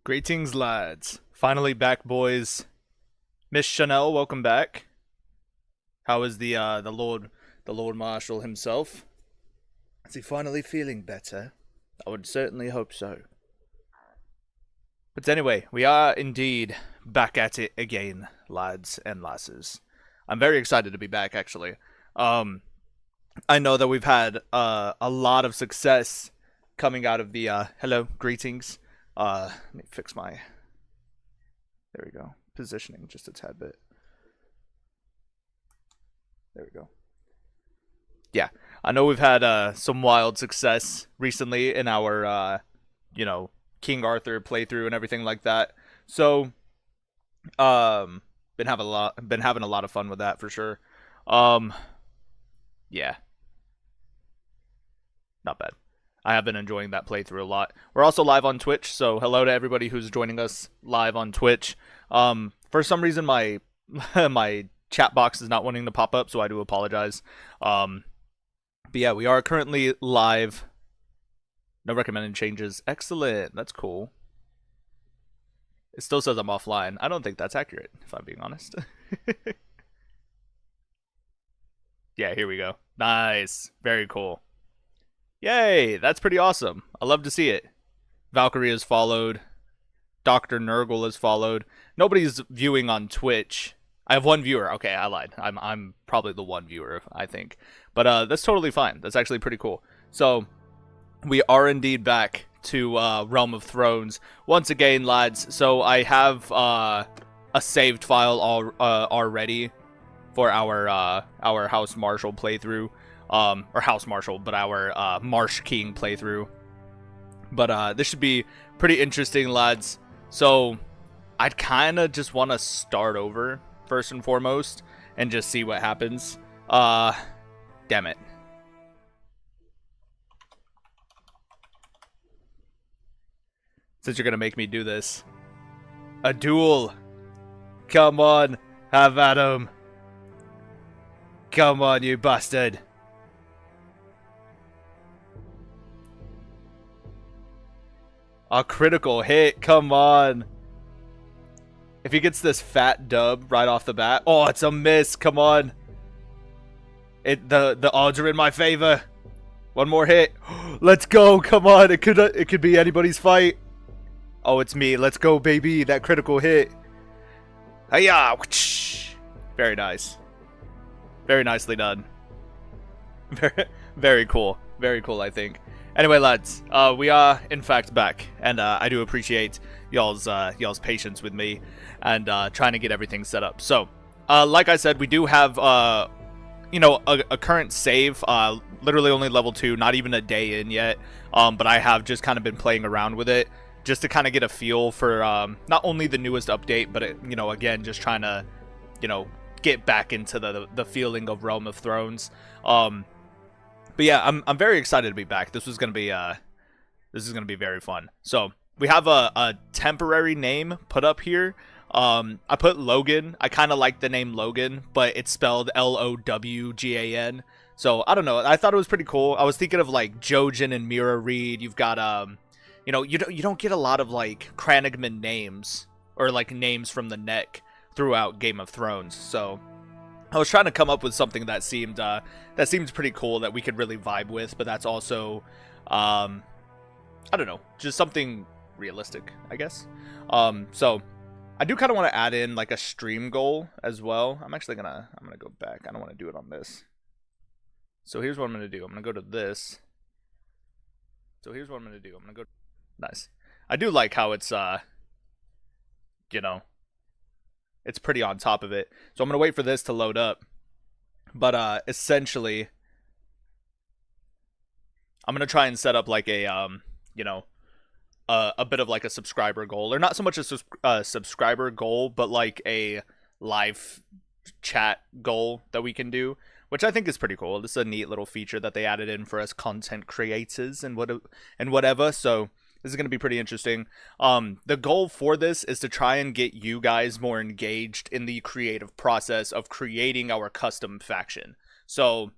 Greetings, lads. Finally back, boys. Miss Chanel, welcome back. How is the Lord Marshal himself? Is he finally feeling better? I would certainly hope so. But anyway, we are indeed back at it again, lads and lasses. I'm very excited to be back, actually. Um, I know that we've had a lot of success coming out of the hello greetings. Let me fix my there we go positioning just a tad bit. There we go. Yeah, I know we've had some wild success recently in our King Arthur playthrough and everything like that. So been having a lot of fun with that for sure. Um, yeah, not bad. I have been enjoying that playthrough a lot. We're also live on Twitch, so hello to everybody who's joining us live on Twitch. For some reason my my chat box is not wanting to pop up, so I do apologize. But yeah, we are currently live. No recommended changes. Excellent. That's cool. It still says I'm offline. I don't think that's accurate, if I'm being honest. Yeah, here we go. Nice. Very cool. Yay, that's pretty awesome. I love to see it. Valkyrie has followed. Dr. Nurgle has followed. Nobody's viewing on Twitch. I have one viewer. Okay, I lied. I'm probably the one viewer, I think. But that's totally fine. That's actually pretty cool. So, we are indeed back to Realm of Thrones. Once again, lads, so I have a saved file already for our House Marshal playthrough. Or House Marshal, but our Marsh King playthrough. But this should be pretty interesting, lads. So I'd kind of just want to start over first and foremost and just see what happens. Damn it. Since you're gonna make me do this. A duel. Come on, have at 'em. Come on, you bastard. A critical hit, come on. If he gets this fat dub right off the bat. Oh, it's a miss, come on. The odds are in my favor. One more hit. Let's go, come on. It could be anybody's fight. Oh, it's me. Let's go, baby. That critical hit. Hiya! Very nice. Very nicely done. Very cool. Very cool, I think. Anyway, lads, we are in fact back, and I do appreciate y'all's patience with me and trying to get everything set up. So, like I said, we do have a current save, literally only level 2, not even a day in yet. But I have just kind of been playing around with it just to kind of get a feel for not only the newest update, but again, just trying to get back into the feeling of Realm of Thrones. But yeah, I'm very excited to be back. This is gonna be very fun. So we have a temporary name put up here. I put Logan. I kind of like the name Logan, but it's spelled Lowgan. So I don't know. I thought it was pretty cool. I was thinking of like Jojen and Mira Reed. You've got you don't get a lot of like Crannogmen names or like names from the neck throughout Game of Thrones. So I was trying to come up with something that seemed pretty cool that we could really vibe with, but that's also I don't know, just something realistic, I guess. So I do kind of want to add in like a stream goal as well. I'm gonna go back. I don't want to do it on this. So here's what I'm gonna do. I'm gonna go to this. So here's what I'm gonna do. I'm gonna go. Nice. I do like how it's it's pretty on top of it. So I'm going to wait for this to load up. But essentially, I'm going to try and set up like a bit of like a subscriber goal, or not so much a subscriber goal, but like a live chat goal that we can do, which I think is pretty cool. This is a neat little feature that they added in for us content creators and whatever. So this is going to be pretty interesting. The goal for this is to try and get you guys more engaged in the creative process of creating our custom faction. So,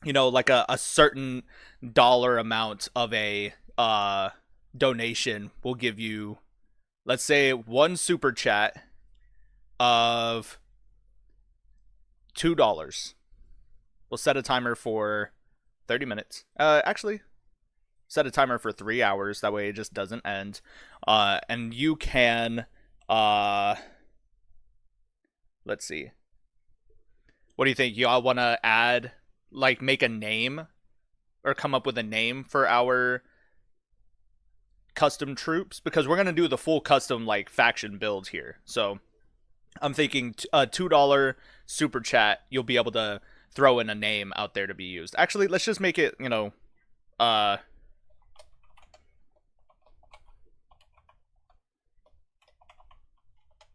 like a certain dollar amount of a donation will give you let's say one super chat of $2. We'll set a timer for 30 minutes. Actually, set a timer for 3 hours. That way it just doesn't end. And you can, let's see. What do you think? Y'all want to add, like, make a name or come up with a name for our custom troops? Because we're going to do the full custom, like, faction build here. So I'm thinking a $2 super chat, you'll be able to throw in a name out there to be used. Actually, let's just make it, you know,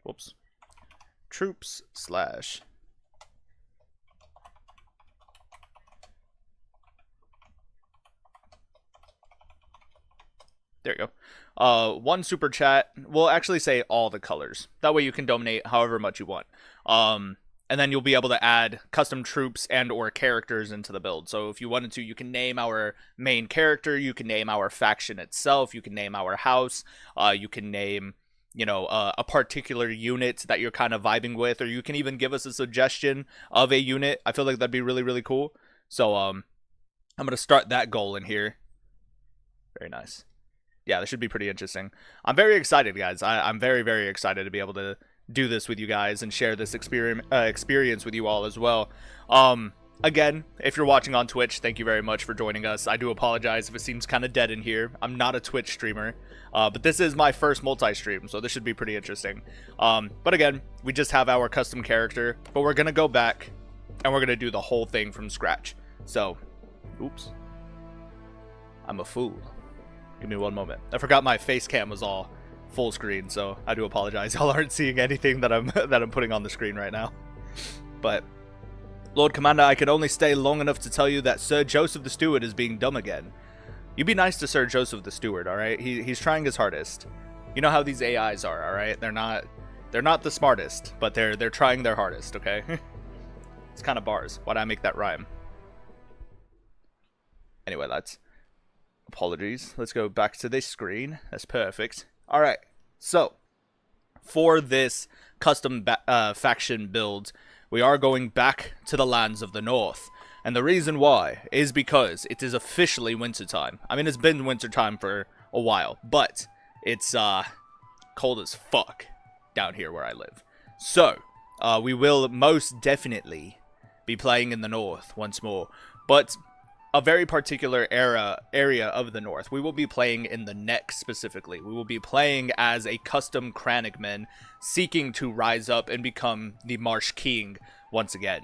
whoops. Troops slash. There you go. One super chat. We'll actually say all the colors. That way you can donate however much you want. And then you'll be able to add custom troops and or characters into the build. So if you wanted to, you can name our main character. You can name our faction itself. You can name our house. You can name, you know, a particular unit that you're kind of vibing with. Or you can even give us a suggestion of a unit. I feel like that'd be really, really cool. So I'm going to start that goal in here. Very nice. Yeah, this should be pretty interesting. I'm very excited, guys. I'm very, very excited to be able to do this with you guys and share this experience with you all as well. Again, if you're watching on Twitch, thank you very much for joining us. I do apologize if it seems kind of dead in here. I'm not a Twitch streamer, but this is my first multi-stream, so this should be pretty interesting. But again, we just have our custom character, but we're going to go back and we're going to do the whole thing from scratch. So, oops. I'm a fool. Give me one moment. I forgot my face cam was all full screen, so I do apologize. Y'all aren't seeing anything that I'm putting on the screen right now. But Lord Commander, I could only stay long enough to tell you that Sir Joseph the Steward is being dumb again. You be nice to Sir Joseph the Steward, all right? He's trying his hardest. You know how these AIs are, all right? They're not the smartest, but they're trying their hardest, okay? It's kind of bars. Why'd I make that rhyme? Anyway, lads. Apologies. Let's go back to this screen. That's perfect. All right. So, for this custom faction build, we are going back to the lands of the north. And the reason why is because it is officially wintertime. I mean, it's been wintertime for a while, but it's cold as fuck down here where I live. So, we will most definitely be playing in the north once more. But a very particular area of the north. We will be playing in the neck specifically. We will be playing as a custom Crannogmen seeking to rise up and become the Marsh King once again.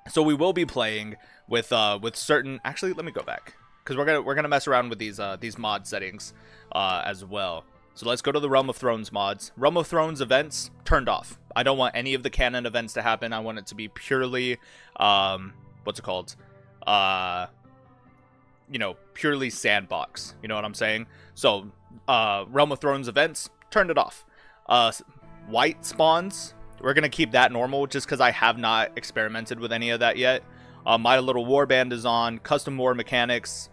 So we will be playing with certain. Actually, let me go back because we're gonna mess around with these mod settings as well. So let's go to the Realm of Thrones mods. Realm of Thrones events turned off. I don't want any of the canon events to happen. I want it to be purely what's it called? You know, purely sandbox. You know what I'm saying? So, Realm of Thrones events, turned it off. White spawns, we're going to keep that normal just because I have not experimented with any of that yet. My Little Warband is on. Custom war mechanics.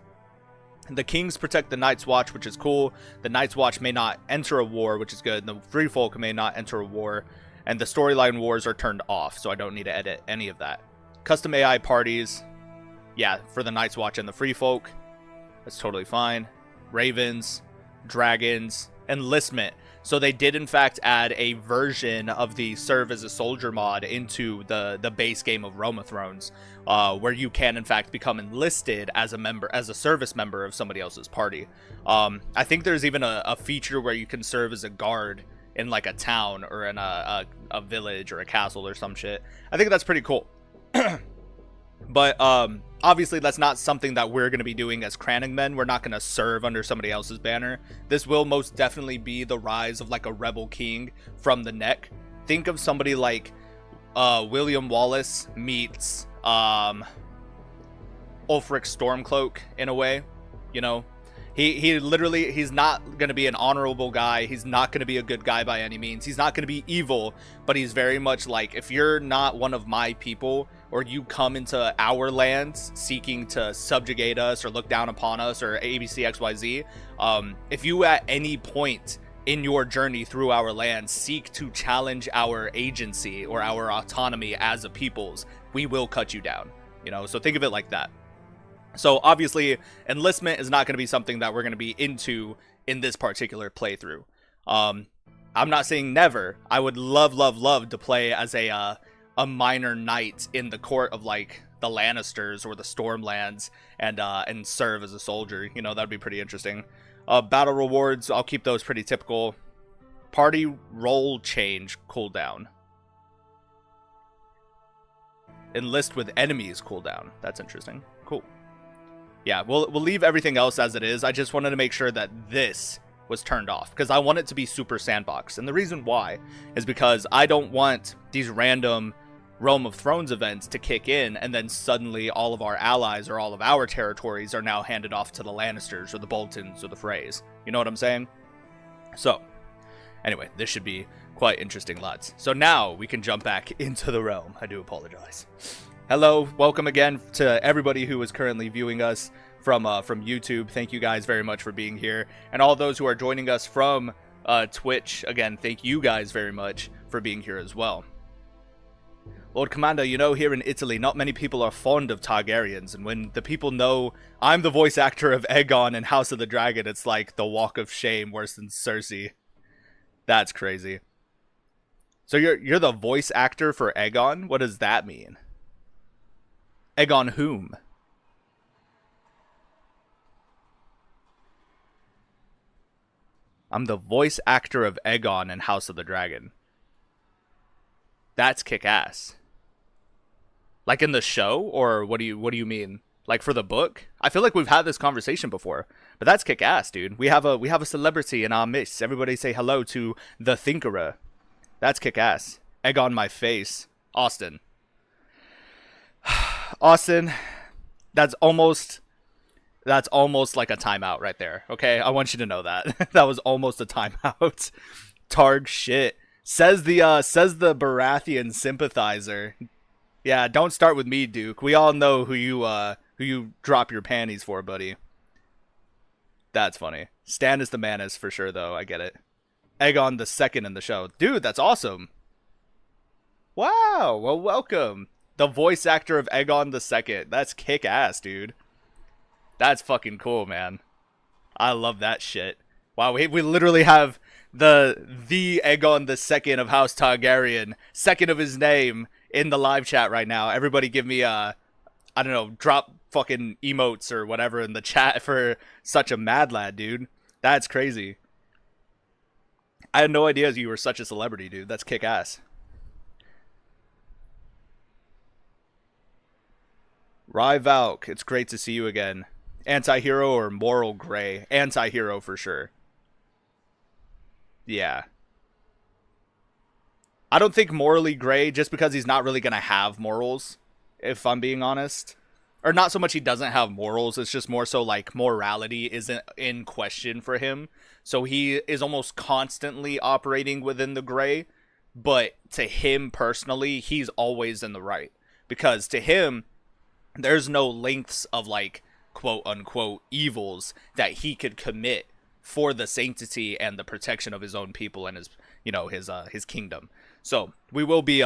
The Kings protect the Night's Watch, which is cool. The Night's Watch may not enter a war, which is good. The Free Folk may not enter a war. And the storyline wars are turned off, so I don't need to edit any of that. Custom AI parties. Yeah, for the Night's Watch and the Free Folk. That's totally fine. Ravens, dragons, enlistment. So they did in fact add a version of the Serve as a Soldier mod into the base game of Realm of Thrones, where you can in fact become enlisted as a service member of somebody else's party. I think there's even a feature where you can serve as a guard in like a town or in a village or a castle or some shit. I think that's pretty cool. But obviously that's not something that we're going to be doing as Crannogmen. We're not going to serve under somebody else's banner. This will most definitely be the rise of like a rebel king from the neck. Think of somebody like William Wallace meets Ulfric Stormcloak in a way, you know. He literally, he's not going to be an honorable guy. He's not going to be a good guy by any means. He's not going to be evil, but he's very much like, if you're not one of my people, or you come into our lands seeking to subjugate us or look down upon us or ABCXYZ, if you at any point in your journey through our land seek to challenge our agency or our autonomy as a peoples, we will cut you down. You know, so think of it like that. So obviously, enlistment is not going to be something that we're going to be into in this particular playthrough. I'm not saying never. I would love to play as a minor knight in the court of like the Lannisters or the Stormlands and serve as a soldier. You know, that'd be pretty interesting. Battle rewards, I'll keep those pretty typical. Party role change cooldown. Enlist with enemies cooldown. That's interesting. Cool. Yeah, we'll leave everything else as it is. I just wanted to make sure that this was turned off because I want it to be super sandbox. And the reason why is because I don't want these random Realm of Thrones events to kick in and then suddenly all of our allies or all of our territories are now handed off to the Lannisters or the Boltons or the Freys. You know what I'm saying? So, anyway, this should be quite interesting, lads. So now we can jump back into the realm. I do apologize. Hello, welcome again to everybody who is currently viewing us from YouTube. Thank you guys very much for being here. And all those who are joining us from Twitch, again, thank you guys very much for being here as well. Lord Commander, you know, here in Italy, not many people are fond of Targaryens, and when the people know I'm the voice actor of Aegon in House of the Dragon, it's like the walk of shame worse than Cersei. That's crazy. So you're the voice actor for Aegon? What does that mean? Aegon whom? I'm the voice actor of Aegon in House of the Dragon. That's kick-ass. Like in the show, or what do you mean? Like for the book? I feel like we've had this conversation before, but that's kick-ass, dude. We have a celebrity in our midst. Everybody say hello to the Thinkerer. That's kick-ass. Egg on my face, Austin. Austin, that's almost like a timeout right there. Okay, I want you to know that that was almost a timeout. Targ shit. Says the Baratheon sympathizer. Yeah, don't start with me, Duke. We all know who you drop your panties for, buddy. That's funny. Stannis the Manus for sure, though. I get it. Aegon the Second in the show, dude. That's awesome. Wow. Well, welcome. The voice actor of Aegon the Second. That's kick ass, dude. That's fucking cool, man. I love that shit. Wow, we literally have the Aegon the Second of House Targaryen, second of his name, in the live chat right now. Everybody give me I don't know, drop fucking emotes or whatever in the chat for such a mad lad, dude. That's crazy. I had no idea you were such a celebrity, dude. That's kick ass. Rai Valk, it's great to see you again. Anti-hero or moral gray? Anti-hero for sure. Yeah. I don't think morally gray just because he's not really going to have morals, if I'm being honest. Or not so much he doesn't have morals, it's just more so like morality isn't in question for him. So he is almost constantly operating within the gray, but to him personally, he's always in the right. Because to him, there's no lengths of like quote unquote evils that he could commit for the sanctity and the protection of his own people and his, you know, his kingdom. So we will be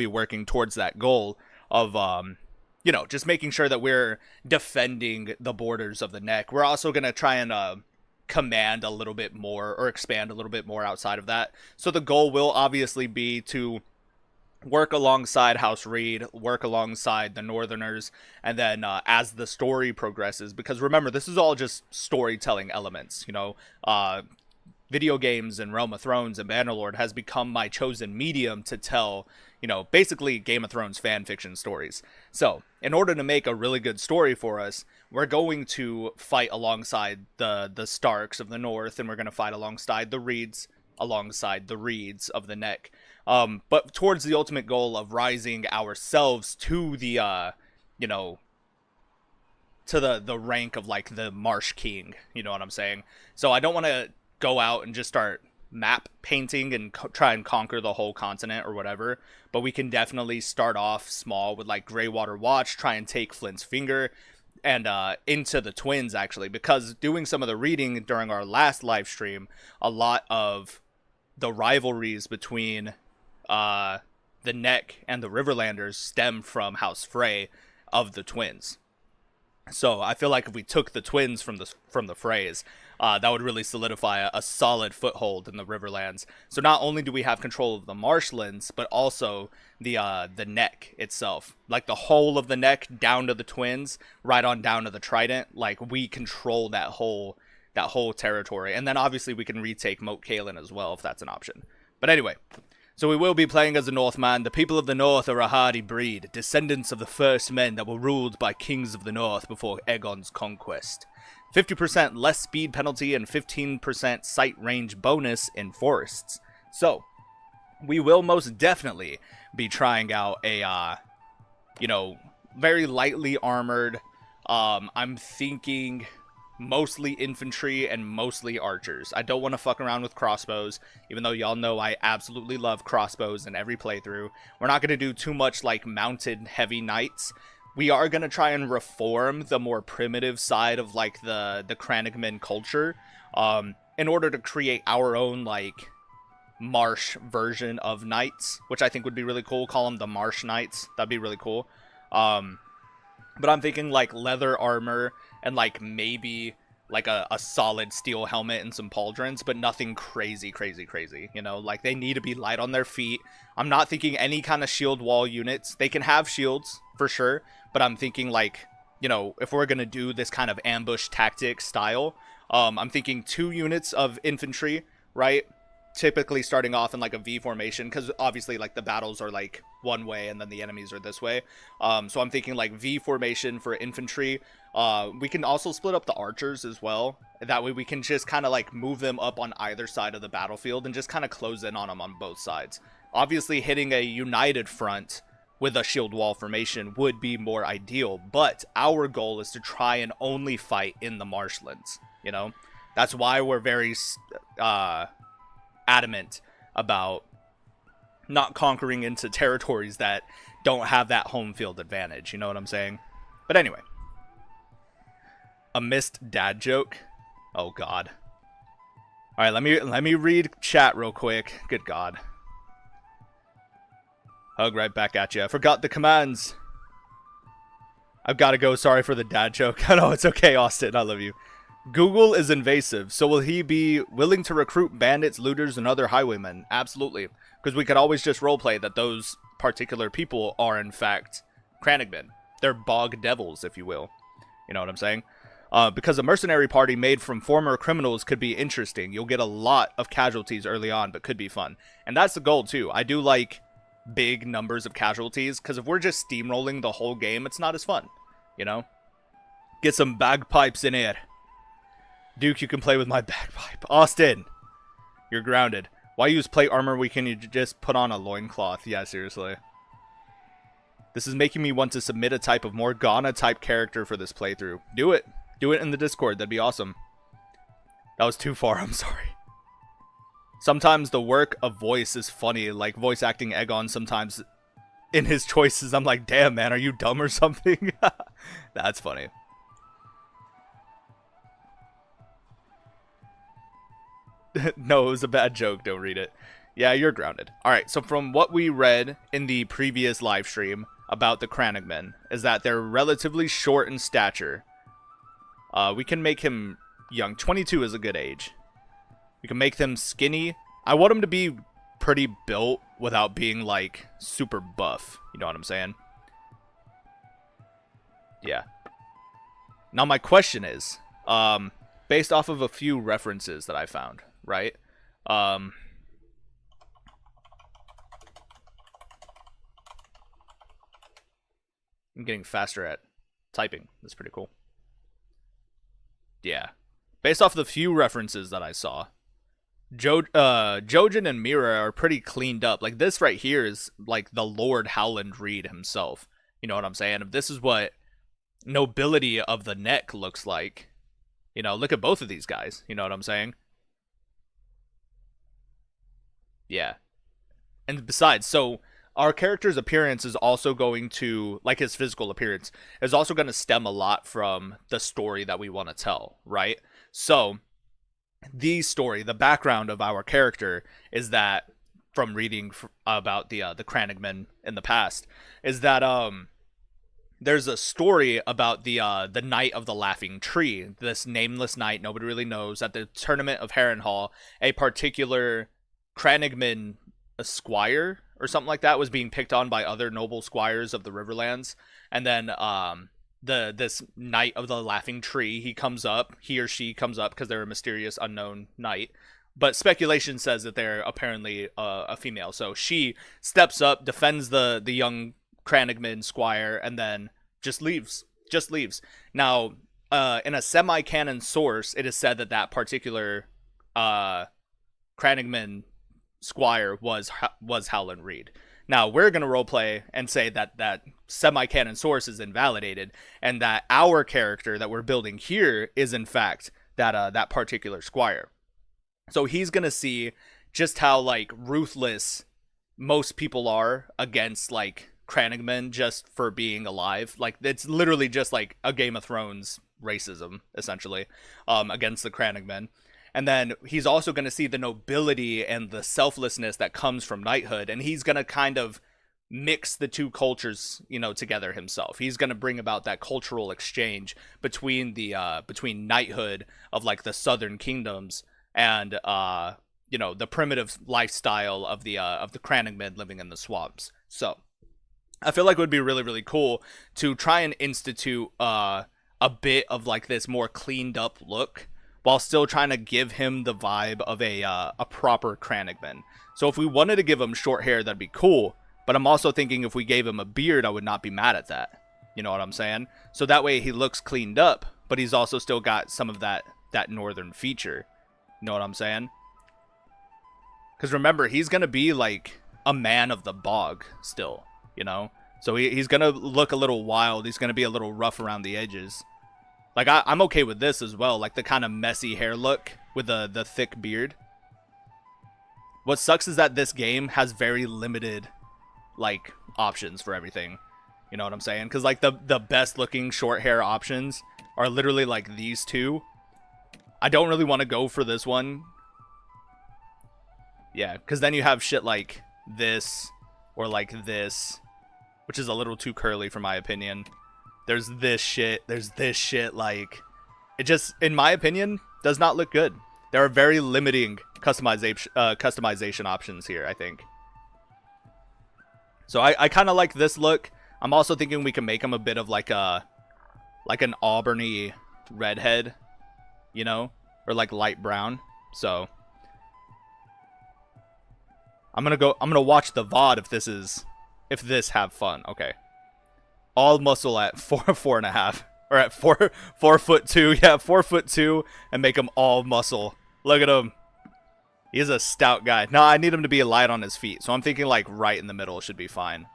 working towards that goal of you know, just making sure that we're defending the borders of the neck. We're also going to try and command a little bit more or expand a little bit more outside of that. So the goal will obviously be to work alongside House Reed, work alongside the Northerners, and then as the story progresses, because remember, this is all just storytelling elements, you know, video games and Realm of Thrones and Bannerlord has become my chosen medium to tell, you know, basically Game of Thrones fan fiction stories. So in order to make a really good story for us, we're going to fight alongside the Starks of the North, and we're going to fight alongside the Reeds of the neck. But towards the ultimate goal of rising ourselves to the, you know, to the rank of like the Marsh King, you know what I'm saying? So I don't want to go out and just start map painting and try and conquer the whole continent or whatever, but we can definitely start off small with like Greywater Watch, try and take Flint's Finger, and into the twins, actually, because doing some of the reading during our last live stream, a lot of the rivalries between the Neck and the Riverlanders stem from House Frey of the twins. So I feel like if we took the twins from the Freys, that would really solidify a solid foothold in the Riverlands. So not only do we have control of the marshlands, but also the Neck itself, like the whole of the Neck down to the twins, right on down to the Trident. Like we control that whole territory, and then obviously we can retake Moat Cailin as well if that's an option. But anyway. So we will be playing as a Northman. The people of the North are a hardy breed, descendants of the first men that were ruled by kings of the North before Aegon's conquest. 50% less speed penalty and 15% sight range bonus in forests. So, we will most definitely be trying out a, very lightly armored, I'm thinking mostly infantry and mostly archers. I don't want to fuck around with crossbows, even though y'all know I absolutely love crossbows in every playthrough. We're not going to do too much like mounted heavy knights. We are going to try and reform the more primitive side of like the Crannogmen culture in order to create our own like marsh version of knights, which I think would be really cool. Call them the Marsh Knights. That'd be really cool. But I'm thinking like leather armor and like maybe like a solid steel helmet and some pauldrons, but nothing crazy, you know, like they need to be light on their feet. I'm not thinking any kind of shield wall units. They can have shields for sure, but I'm thinking like, you know, if we're going to do this kind of ambush tactic style, I'm thinking 2 units of infantry, right? Typically starting off in like a V formation, because obviously like the battles are like one way and then the enemies are this way. So I'm thinking like V formation for infantry. We can also split up the archers as well. That way we can just kind of like move them up on either side of the battlefield and just kind of close in on them on both sides. Obviously hitting a united front with a shield wall formation would be more ideal, but our goal is to try and only fight in the marshlands, you know? That's why we're very adamant about not conquering into territories that don't have that home field advantage, you know what I'm saying? But anyway, a missed dad joke. Oh god. All right, let me read chat real quick. Good god. Hug right back at you. I forgot the commands. I've got to go. Sorry for the dad joke. I know, it's okay, Austin. I love you. Google is invasive, so will he be willing to recruit bandits, looters, and other highwaymen? Absolutely. Because we could always just roleplay that those particular people are, in fact, Crannogmen. They're bog devils, if you will. You know what I'm saying? Because a mercenary party made from former criminals could be interesting. You'll get a lot of casualties early on, but could be fun. And that's the goal, too. I do like big numbers of casualties, because if we're just steamrolling the whole game, it's not as fun. You know? Get some bagpipes in here. Duke, you can play with my bagpipe. Austin, you're grounded. Why use plate armor when can you just put on a loincloth? Yeah, seriously. This is making me want to submit a type of Morgana type character for this playthrough. Do it. Do it in the Discord. That'd be awesome. That was too far. I'm sorry. Sometimes the work of voice is funny. Like voice acting Aegon sometimes in his choices. I'm like, damn, man, are you dumb or something? That's funny. No, it was a bad joke. Don't read it. Yeah, you're grounded. Alright, so from what we read in the previous live stream about the Crannogmen, is that they're relatively short in stature. We can make him young. 22 is a good age. We can make them skinny. I want him to be pretty built without being, like, super buff. You know what I'm saying? Yeah. Now, my question is, based off of a few references that I found, right? I'm getting faster at typing. That's pretty cool. Yeah. Based off the few references that I saw, Jojen and Mira are pretty cleaned up. Like, this right here is, like, the Lord Howland Reed himself. You know what I'm saying? If this is what nobility of the neck looks like, you know, look at both of these guys. You know what I'm saying? Yeah. And besides, so our character's appearance is also going to, like his physical appearance, is also going to stem a lot from the story that we want to tell, right? So, the background of our character is that, from reading about the Crannogmen in the past, is that there's a story about the Knight of the Laughing Tree, this nameless knight nobody really knows. At the tournament of Harrenhal, a particular Crannogmen squire or something like that was being picked on by other noble squires of the Riverlands, and then this Knight of the Laughing Tree, he or she comes up because they're a mysterious unknown knight. But speculation says that they're apparently a female. So she steps up, defends the young Crannogmen squire, and then just leaves. Now, in a semi-canon source, it is said that that particular Crannogmen squire was Howland Reed. Now, we're going to roleplay and say that semi-canon source is invalidated, and that our character that we're building here is, in fact, that particular squire. So he's going to see just how, like, ruthless most people are against, like, Crannogmen just for being alive. Like, it's literally just, like, a Game of Thrones racism, essentially, against the Crannogmen. And then he's also going to see the nobility and the selflessness that comes from knighthood, and he's going to kind of mix the two cultures, together himself. He's going to bring about that cultural exchange between between knighthood of, like, the southern kingdoms and the primitive lifestyle of the Crannogmen living in the swamps. So I feel like it would be really, really cool to try and institute a bit of, like, this more cleaned up look, while still trying to give him the vibe of a proper Crannogmen. So if we wanted to give him short hair, that'd be cool. But I'm also thinking if we gave him a beard, I would not be mad at that. You know what I'm saying? So that way he looks cleaned up, but he's also still got some of that northern feature. You know what I'm saying? Because remember, he's going to be like a man of the bog still, So he's going to look a little wild. He's going to be a little rough around the edges. Like, I'm okay with this as well. Like, the kind of messy hair look with the thick beard. What sucks is that this game has very limited, like, options for everything. You know what I'm saying? Because, like, the best looking short hair options are literally, like, these two. I don't really want to go for this one. Yeah, because then you have shit like this or like this, which is a little too curly for my opinion. There's this shit, like, it just, in my opinion, does not look good. There are very limiting customization options here, I think. So I kind of like this look. I'm also thinking we can make him a bit of like an auburny redhead, or like light brown. So I'm gonna watch the VOD if this have fun. Okay. All muscle at 4.5, or at 4'2". Yeah, 4'2", and make him all muscle. Look at him. He's a stout guy. No, I need him to be light on his feet. So I'm thinking like right in the middle should be fine.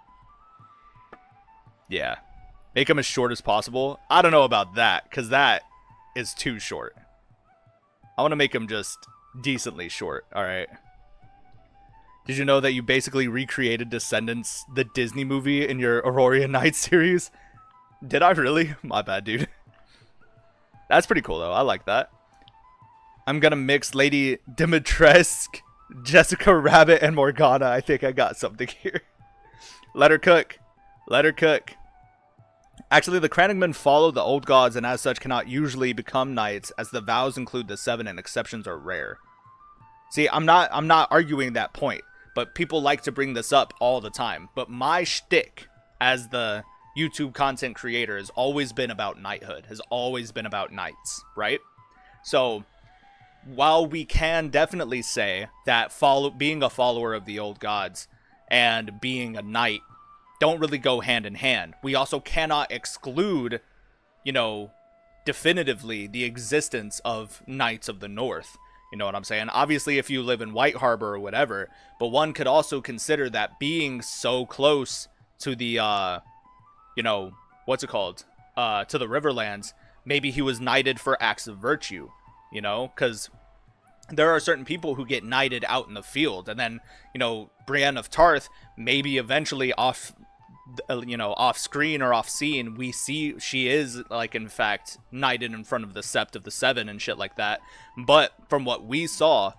Yeah. Make him as short as possible. I don't know about that, because that is too short. I want to make him just decently short. Alright. Did you know that you basically recreated Descendants, the Disney movie, in your Aurora Nights series? Did I really? My bad, dude. That's pretty cool, though. I like that. I'm gonna mix Lady Dimitrescu, Jessica Rabbit, and Morgana. I think I got something here. Let her cook. Let her cook. Actually, the Crannogmen follow the old gods and as such cannot usually become knights, as the vows include the 7 and exceptions are rare. See, I'm not arguing that point. But people like to bring this up all the time. But my shtick as the YouTube content creator has always been about knighthood. Has always been about knights, right? So, while we can definitely say that being a follower of the old gods and being a knight don't really go hand in hand, we also cannot exclude, definitively the existence of Knights of the North. You know what I'm saying? Obviously, if you live in White Harbor or whatever, but one could also consider that being so close to the, what's it called? To the Riverlands, maybe he was knighted for acts of virtue, because there are certain people who get knighted out in the field, and then, you know, Brienne of Tarth, maybe eventually off, you know, off screen or off scene, we see she is, like, in fact, knighted in front of the Sept of the Seven and shit like that. But from what we saw,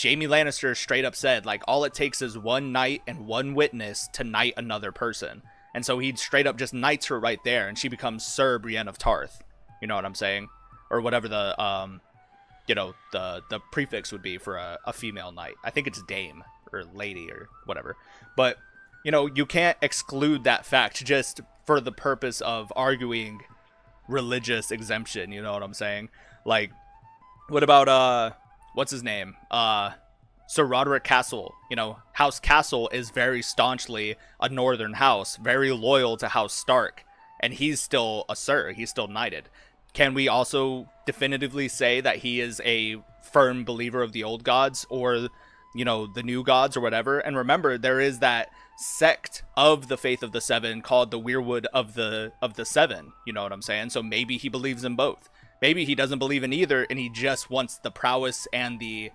Jaime Lannister straight up said, like, all it takes is one knight and one witness to knight another person. And so he straight up just knights her right there, and she becomes Sir Brienne of Tarth. You know what I'm saying? Or whatever the, you know, the prefix would be for a female knight. I think it's dame or lady or whatever. But, you know, you can't exclude that fact just for the purpose of arguing religious exemption. You know what I'm saying? Like, what about, what's his name? Sir Roderick Castle. You know, House Castle is very staunchly a northern house, very loyal to House Stark. And he's still a Sir. He's still knighted. Can we also definitively say that he is a firm believer of the old gods, or, you know, the new gods or whatever? And remember, there is that sect of the Faith of the Seven called the Weirwood of the Seven. You know what I'm saying? So maybe he believes in both. Maybe he doesn't believe in either, and he just wants the prowess and the,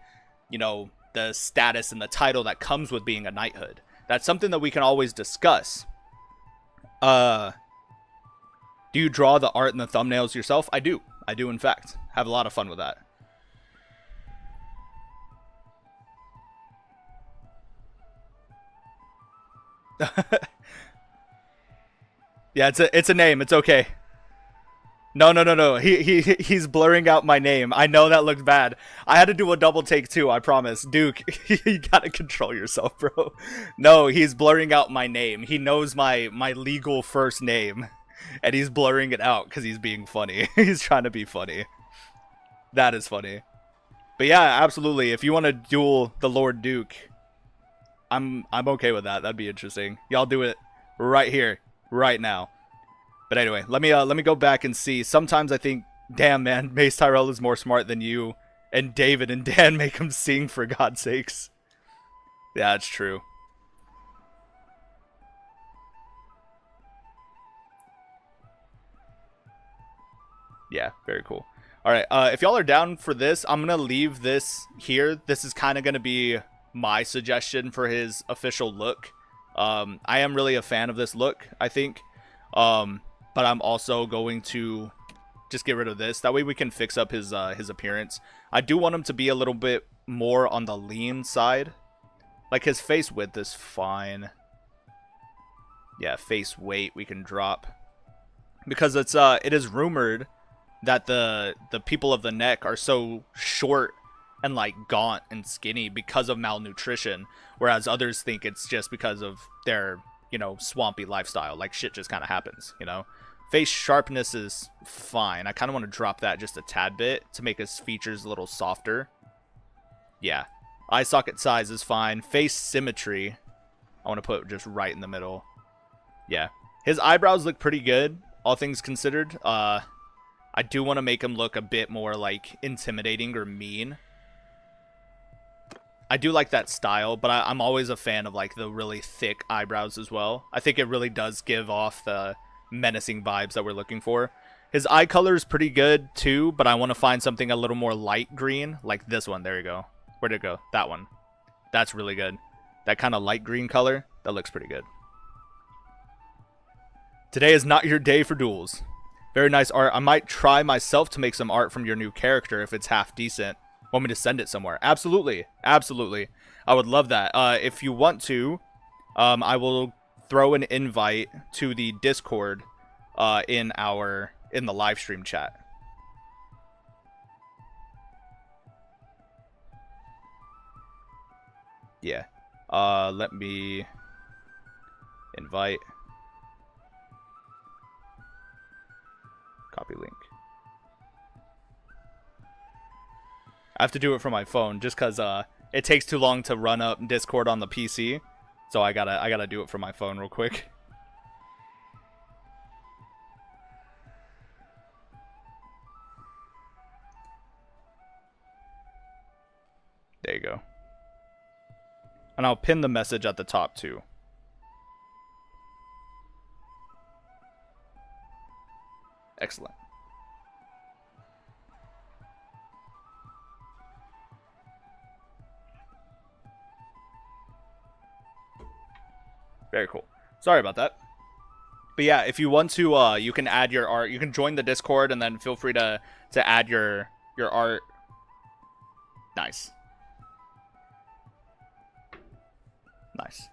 you know, the status and the title that comes with being a knighthood. That's something that we can always discuss. Do you draw the art and the thumbnails yourself? I do. I do, in fact. Have a lot of fun with that. Yeah, it's a name. It's okay. No. He's blurring out my name. I know that looked bad. I had to do a double take too, I promise. Duke, you gotta control yourself, bro. No, he's blurring out my name. He knows my legal first name. And he's blurring it out because he's being funny. He's trying to be funny. That is funny. But yeah, absolutely. If you want to duel the Lord Duke, I'm okay with that. That'd be interesting. Y'all do it right here, right now. But anyway, let me go back and see. Sometimes I think, damn man, Mace Tyrell is more smart than you, and David and Dan make him sing, for God's sakes. Yeah, it's true. Yeah, very cool. All right, if y'all are down for this, I'm gonna leave this here. This is kind of gonna be my suggestion for his official look. I am really a fan of this look, I think. But I'm also going to just get rid of this. That way we can fix up his appearance. I do want him to be a little bit more on the lean side. Like, his face width is fine. Yeah, face weight we can drop. Because it is rumored that the people of the neck are so short and, like, gaunt and skinny because of malnutrition, whereas others think it's just because of their, you know, swampy lifestyle. Like, shit just kind of happens, you know. Face sharpness is fine. I kind of want to drop that just a tad bit to make his features a little softer. Yeah. Eye socket size is fine. Face symmetry, I want to put just right in the middle. Yeah. His eyebrows look pretty good, all things considered. I do want to make him look a bit more, like, intimidating or mean. I do like that style, but I'm always a fan of, like, the really thick eyebrows as well. I think it really does give off the menacing vibes that we're looking for. His eye color is pretty good, too, but I want to find something a little more light green, like this one. There you go. Where'd it go? That one. That's really good. That kind of light green color, that looks pretty good. Today is not your day for duels. Very nice art. I might try myself to make some art from your new character if it's half decent. Want me to send it somewhere? Absolutely. Absolutely. I would love that. If you want to, I will throw an invite to the Discord in the live stream chat. Yeah. Let me invite. Copy link. I have to do it from my phone just because it takes too long to run up Discord on the PC. So I gotta do it from my phone real quick. There you go. And I'll pin the message at the top too. Excellent. Very cool. Sorry about that. But yeah, if you want to, you can add your art. You can join the Discord and then feel free to add your art. Nice. Nice.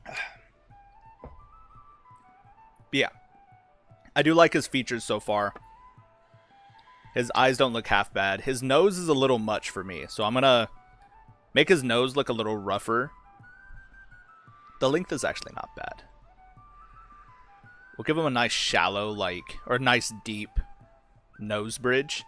But yeah, I do like his features so far. His eyes don't look half bad. His nose is a little much for me, so I'm gonna make his nose look a little rougher. The length is actually not bad. We'll give him a nice shallow, like, or nice deep nose bridge.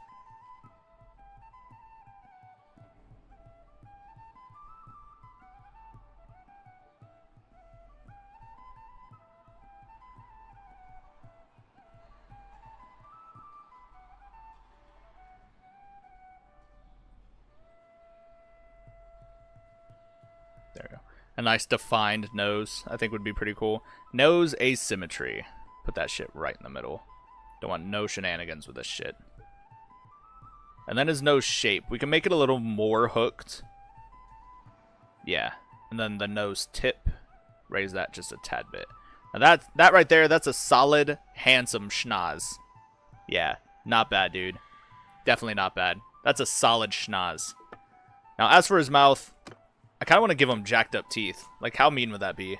There we go. A nice defined nose, I think would be pretty cool. Nose asymmetry. Put that shit right in the middle. Don't want no shenanigans with this shit. And then his nose shape. We can make it a little more hooked. Yeah. And then the nose tip. Raise that just a tad bit. Now that right there, that's a solid, handsome schnoz. Yeah. Not bad, dude. Definitely not bad. That's a solid schnoz. Now, as for his mouth, I kind of want to give him jacked up teeth. Like, how mean would that be?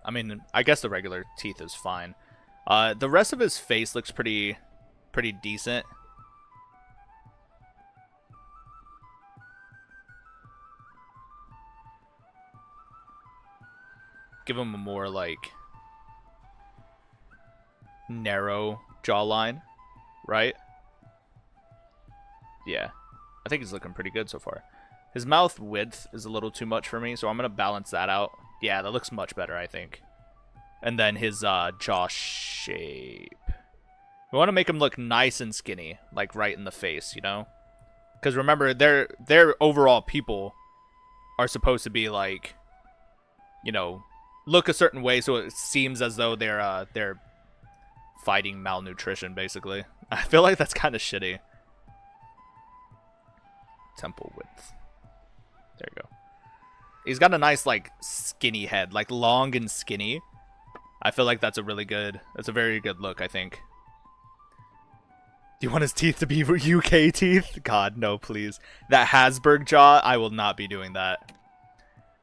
I mean, I guess the regular teeth is fine. The rest of his face looks pretty decent. Give him a more, like, narrow jawline, right? Yeah. I think he's looking pretty good so far. His mouth width is a little too much for me, so I'm going to balance that out. Yeah, that looks much better, I think. And then his jaw shape. We want to make him look nice and skinny, like right in the face, you know? Because remember, their overall people are supposed to be like, you know, look a certain way, so it seems as though they're fighting malnutrition, basically. I feel like that's kind of shitty. Temple width. There you go. He's got a nice, like, skinny head, like long and skinny. I feel like that's a very good look, I think. Do you want his teeth to be UK teeth? God, no, please. That Hasburg jaw, I will not be doing that.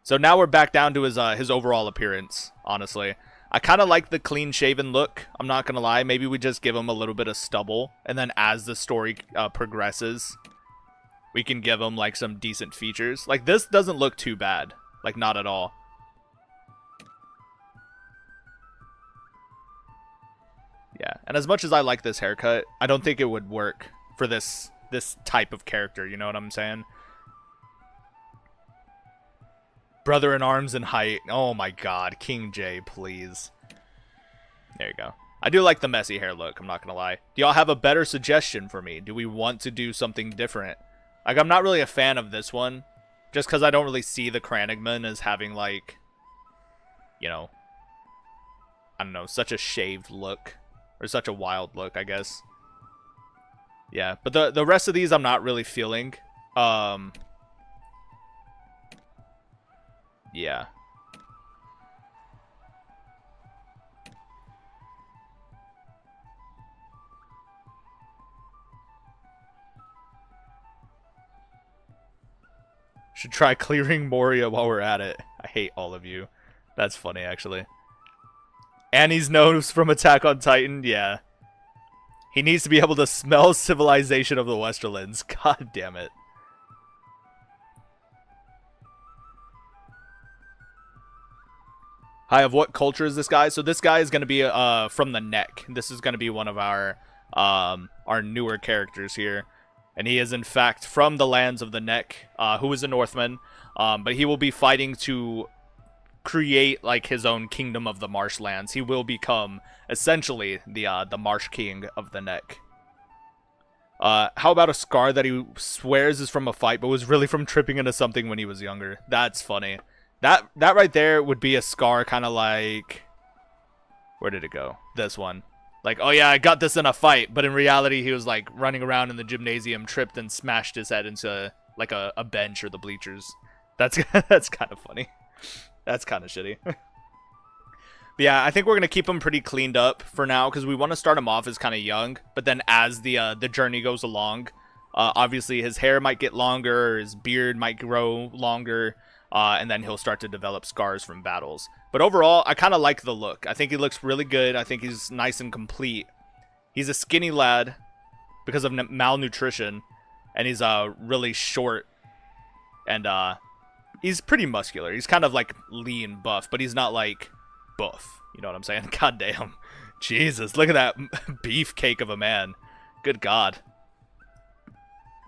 So now we're back down to his overall appearance, honestly. I kind of like the clean-shaven look, I'm not going to lie. Maybe we just give him a little bit of stubble, and then as the story progresses, we can give him, like, some decent features. Like, this doesn't look too bad. Like, not at all. Yeah, and as much as I like this haircut, I don't think it would work for this type of character, you know what I'm saying? Brother in arms and height. Oh my god, King J, please. There you go. I do like the messy hair look, I'm not gonna lie. Do y'all have a better suggestion for me? Do we want to do something different? Like, I'm not really a fan of this one, just because I don't really see the Crannogmen as having, like, you know, I don't know, such a shaved look. Or such a wild look, I guess. Yeah, but the rest of these I'm not really feeling. Yeah. Should try clearing Moria while we're at it. I hate all of you. That's funny, actually. Annie's nose from Attack on Titan, yeah. He needs to be able to smell civilization of the Westerlands. God damn it. Hi, of what culture is this guy? So this guy is going to be from the Neck. This is going to be one of our newer characters here. And he is, in fact, from the lands of the Neck, who is a Northman. But he will be fighting to create, like, his own kingdom of the marshlands. He will become essentially the Marsh King of the Neck. How about a scar that he swears is from a fight, but was really from tripping into something when he was younger? That's funny. That right there would be a scar, kind of like, where did it go? This one. Like, oh yeah, I got this in a fight, but in reality, he was like running around in the gymnasium, tripped and smashed his head into like a bench or the bleachers. That's that's kind of funny. That's kind of shitty. But yeah, I think we're gonna keep him pretty cleaned up for now because we want to start him off as kind of young, but then as the journey goes along, obviously his hair might get longer, his beard might grow longer, and then he'll start to develop scars from battles. But overall, I kind of like the look. I think he looks really good. I think he's nice and complete. He's a skinny lad because of malnutrition, and he's really short, and he's pretty muscular. He's kind of like lean buff, but he's not like buff. You know what I'm saying? God damn. Jesus, look at that beefcake of a man. Good God.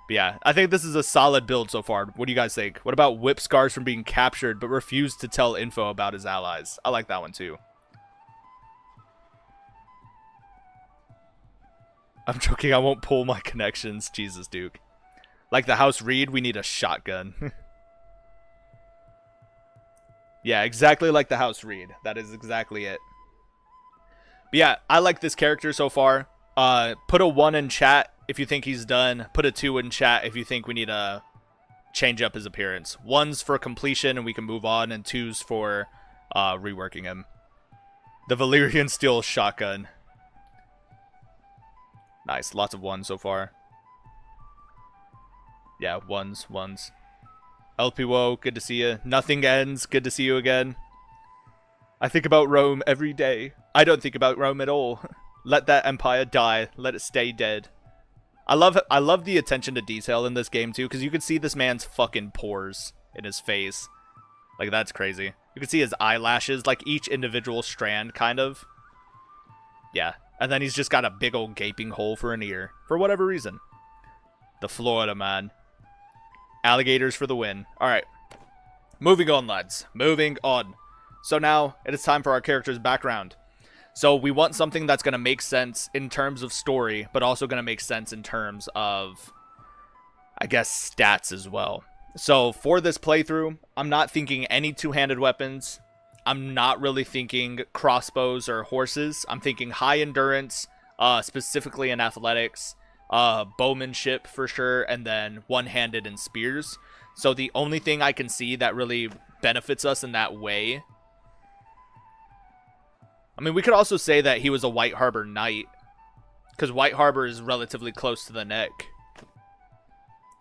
But yeah, I think this is a solid build so far. What do you guys think? What about whip scars from being captured but refused to tell info about his allies? I like that one too. I'm joking, I won't pull my connections. Jesus, Duke. Like the House Reed, we need a shotgun. Yeah, exactly like the House Reed. That is exactly it. But yeah, I like this character so far. Put a 1 in chat if you think he's done. Put a 2 in chat if you think we need to change up his appearance. 1's for completion and we can move on, and 2's for reworking him. The Valyrian Steel shotgun. Nice, lots of 1s so far. Yeah, 1s. LPWO, good to see you. Nothing Ends, good to see you again. I think about Rome every day. I don't think about Rome at all. Let that empire die. Let it stay dead. I love the attention to detail in this game too, because you can see this man's fucking pores in his face. Like, that's crazy. You can see his eyelashes, like each individual strand, kind of. Yeah. And then he's just got a big old gaping hole for an ear. For whatever reason. The Florida man. Alligators for the win. Alright. Moving on, lads. Moving on. So now, it is time for our character's background. So we want something that's going to make sense in terms of story, but also going to make sense in terms of, I guess, stats as well. So for this playthrough, I'm not thinking any two-handed weapons. I'm not really thinking crossbows or horses. I'm thinking high endurance, specifically in athletics, bowmanship for sure, and then one-handed and spears. So the only thing I can see that really benefits us in that way, I mean, we could also say that he was a White Harbor Knight, because White Harbor is relatively close to the neck.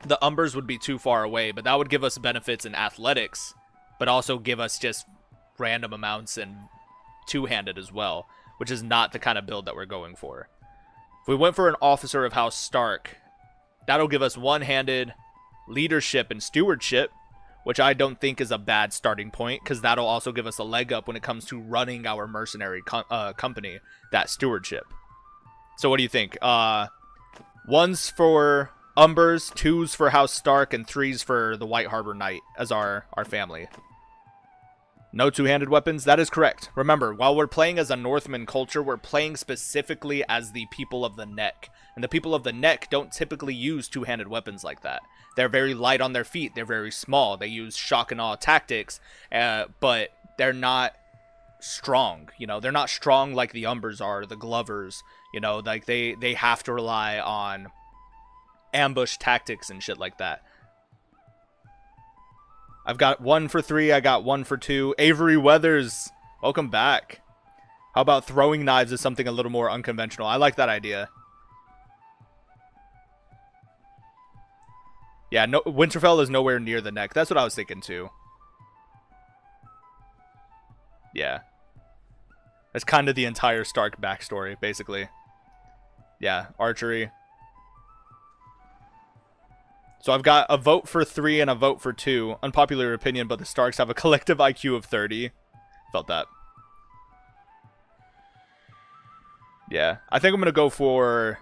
The Umbers would be too far away, but that would give us benefits in athletics, but also give us just random amounts in two-handed as well, which is not the kind of build that we're going for. If we went for an officer of House Stark, that'll give us one-handed leadership and stewardship, which I don't think is a bad starting point, because that'll also give us a leg up when it comes to running our mercenary company, that stewardship. So what do you think? 1's for Umbers, 2's for House Stark, and 3's for the White Harbor Knight as our family. No two-handed weapons? That is correct. Remember, while we're playing as a Northman culture, we're playing specifically as the people of the neck. And the people of the neck don't typically use two-handed weapons like that. They're very light on their feet. They're very small. They use shock and awe tactics, but they're not strong. You know, they're not strong like the Umbers are, the Glovers. You know, like they have to rely on ambush tactics and shit like that. I've got 1 for 3. I got 1 for 2. Avery Weathers, welcome back. How about throwing knives as something a little more unconventional? I like that idea. Yeah, no, Winterfell is nowhere near the neck. That's what I was thinking too. Yeah. That's kind of the entire Stark backstory, basically. Yeah, archery. So I've got a vote for 3 and a vote for 2. Unpopular opinion, but the Starks have a collective IQ of 30. Felt that. Yeah, I think I'm going to go for...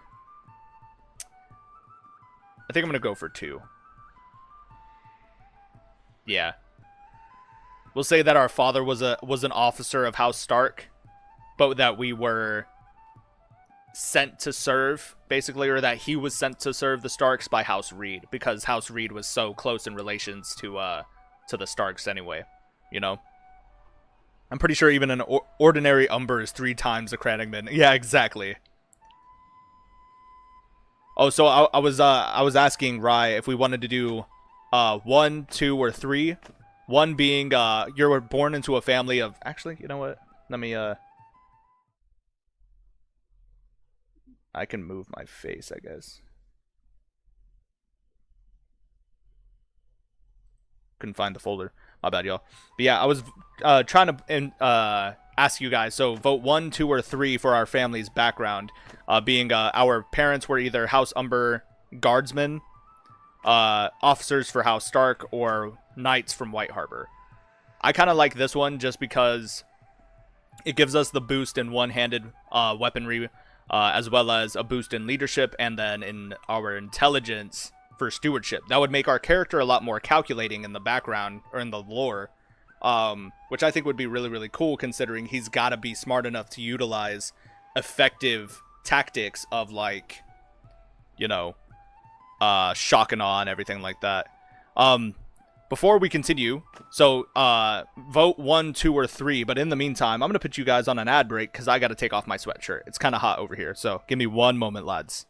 I think I'm going to go for 2. Yeah. We'll say that our father was an officer of House Stark, but that we were sent to serve, basically, or that he was sent to serve the Starks by House Reed, because House Reed was so close in relations to the Starks anyway, you know? I'm pretty sure even an ordinary Umber is 3 times a Crannogmen. Yeah, exactly. Oh, so I was asking Rye if we wanted to do 1, 2, or 3. 1 being you're born into a family of, actually, you know what? Let me I can move my face, I guess. Couldn't find the folder. My bad, y'all. But yeah, I was trying to ask you guys. So vote 1, 2, or 3 for our family's background. Being our parents were either House Umber guardsmen, officers for House Stark, or knights from White Harbor. I kind of like this one just because it gives us the boost in one-handed weaponry, as well as a boost in leadership, and then in our intelligence for stewardship. That would make our character a lot more calculating in the background, or in the lore, which I think would be really, really cool, considering he's got to be smart enough to utilize effective tactics of, like, you know, shock and awe and everything like that. Before we continue, so vote 1, 2, or 3, but in the meantime, I'm going to put you guys on an ad break because I got to take off my sweatshirt. It's kind of hot over here, so give me one moment, lads.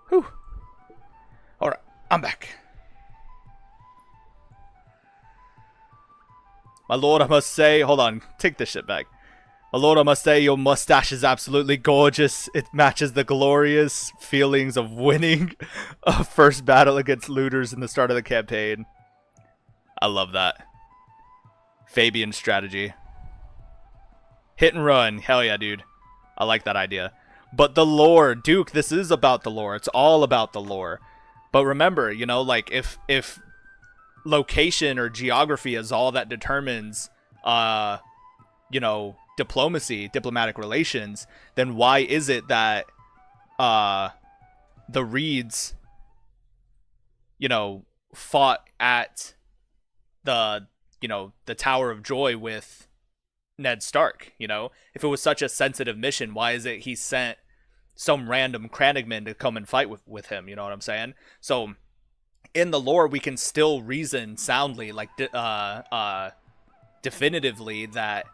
Whew. Alright, I'm back. My lord, I must say... Hold on, take this shit back. My lord, I must say your mustache is absolutely gorgeous. It matches the glorious feelings of winning a first battle against looters in the start of the campaign. I love that. Fabian strategy. Hit and run. Hell yeah, dude. I like that idea. But the lore, Duke, this is about the lore. It's all about the lore. But remember, you know, like, if location or geography is all that determines, you know, diplomatic relations, then why is it that the Reeds, you know, fought at the, you know, the Tower of Joy with Ned Stark? You know, if it was such a sensitive mission, why is it he sent some random Crannogmen to come and fight with him? You know what I'm saying? So in the lore, we can still reason soundly, like definitively, that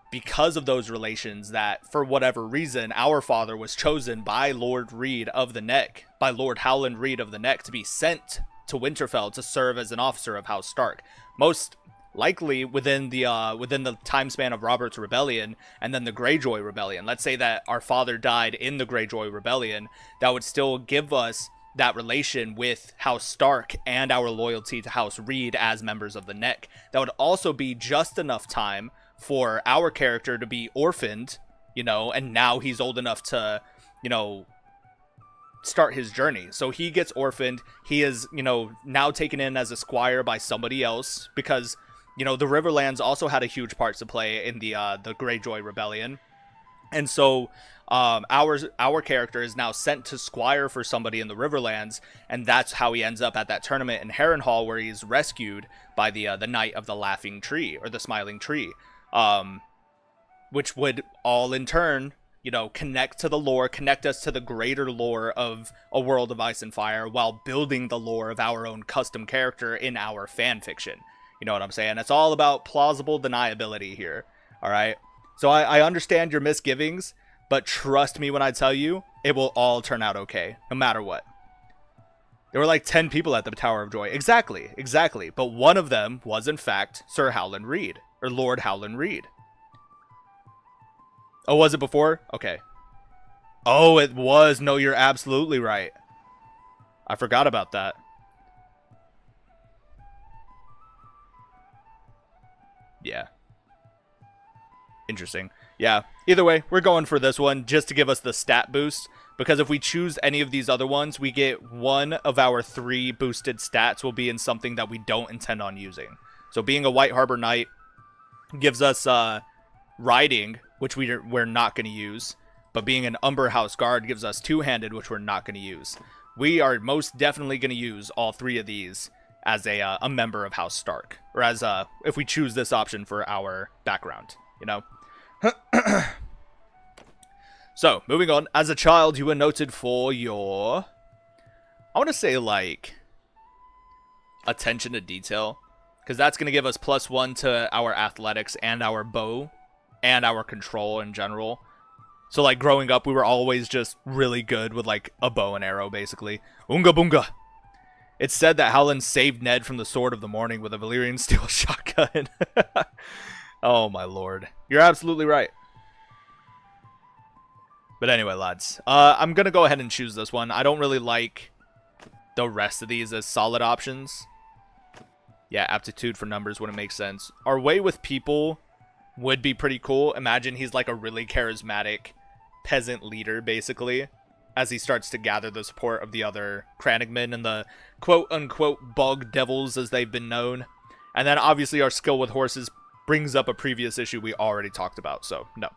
because of those relations, that for whatever reason, our father was chosen by Lord Reed of the Neck, by Lord Howland Reed of the Neck, to be sent to Winterfell to serve as an officer of House Stark. Most likely within the time span of Robert's Rebellion and then the Greyjoy Rebellion. Let's say that our father died in the Greyjoy Rebellion. That would still give us that relation with House Stark and our loyalty to House Reed as members of the Neck. That would also be just enough time for our character to be orphaned, you know, and now he's old enough to, you know, start his journey. So he gets orphaned. He is, you know, now taken in as a squire by somebody else, because, you know, the Riverlands also had a huge part to play in the Greyjoy Rebellion. And so our character is now sent to squire for somebody in the Riverlands, and that's how he ends up at that tournament in Harrenhal, where he's rescued by the Knight of the Laughing Tree, or the Smiling Tree, which would all in turn, you know, connect to the lore, connect us to the greater lore of A World of Ice and Fire, while building the lore of our own custom character in our fan fiction. You know what I'm saying? It's all about plausible deniability here. All right. So I understand your misgivings, but trust me when I tell you, it will all turn out okay, no matter what. There were like 10 people at the Tower of Joy. Exactly. But one of them was, in fact, Sir Howland Reed, or Lord Howland Reed. Oh, was it before? Okay. Oh, it was. No, you're absolutely right. I forgot about that. Yeah. Interesting. Yeah. Either way, we're going for this one just to give us the stat boost, because if we choose any of these other ones, we get one of our 3 boosted stats will be in something that we don't intend on using. So being a White Harbor Knight gives us riding, which we're not going to use, but being an Umber House Guard gives us two-handed, which we're not going to use. We are most definitely going to use all 3 of these as a member of House Stark, or as if we choose this option for our background, you know. So, moving on. As a child, you were noted for your, I want to say, like, attention to detail, because that's going to give us +1 to our athletics and our bow and our control in general. So, like, growing up, we were always just really good with, like, a bow and arrow, basically. Oonga boonga! It's said that Howland saved Ned from the Sword of the Morning with a Valyrian steel shotgun. Oh, my lord. You're absolutely right. But anyway, lads. I'm going to go ahead and choose this one. I don't really like the rest of these as solid options. Yeah, aptitude for numbers wouldn't make sense. Our way with people would be pretty cool. Imagine he's like a really charismatic peasant leader, basically, as he starts to gather the support of the other Crannogmen and the quote-unquote bog devils as they've been known. And then obviously our skill with horses brings up a previous issue we already talked about, so no.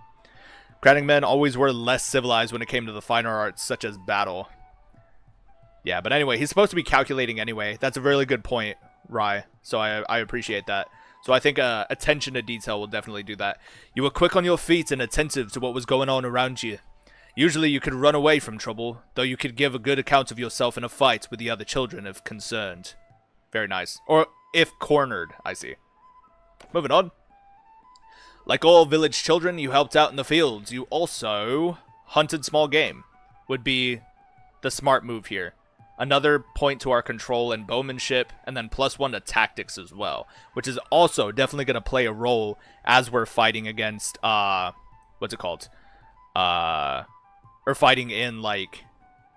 Crannogmen always were less civilized when it came to the finer arts such as battle. Yeah, but anyway, he's supposed to be calculating anyway. That's a really good point, Rye, so I appreciate that. So I think attention to detail will definitely do that. You were quick on your feet and attentive to what was going on around you. Usually you could run away from trouble, though you could give a good account of yourself in a fight with the other children if concerned. Very nice. Or if cornered, I see. Moving on. Like all village children, you helped out in the fields. You also hunted small game. Would be the smart move here. Another point to our control and bowmanship, and then +1 to tactics as well. Which is also definitely going to play a role as we're fighting against, what's it called? Or fighting in, like,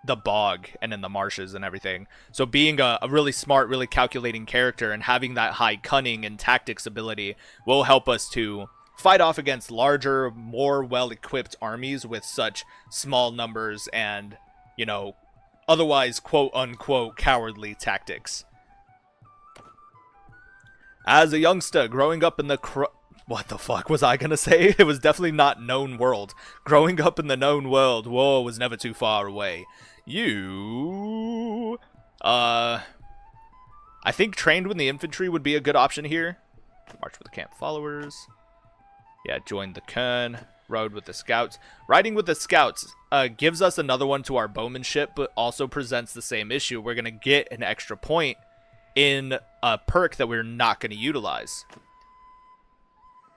the bog and in the marshes and everything. So being a really smart, really calculating character and having that high cunning and tactics ability will help us to fight off against larger, more well-equipped armies with such small numbers and, you know, otherwise quote-unquote cowardly tactics. As a youngster growing up in the what the fuck was I gonna say? It was definitely not known world. Growing up in the known world, war was never too far away. You... I think trained with the infantry would be a good option here. March with the camp followers. Yeah, join the Kern. Rode with the scouts. Riding with the scouts gives us another one to our bowmanship, but also presents the same issue. We're going to get an extra point in a perk that we're not going to utilize.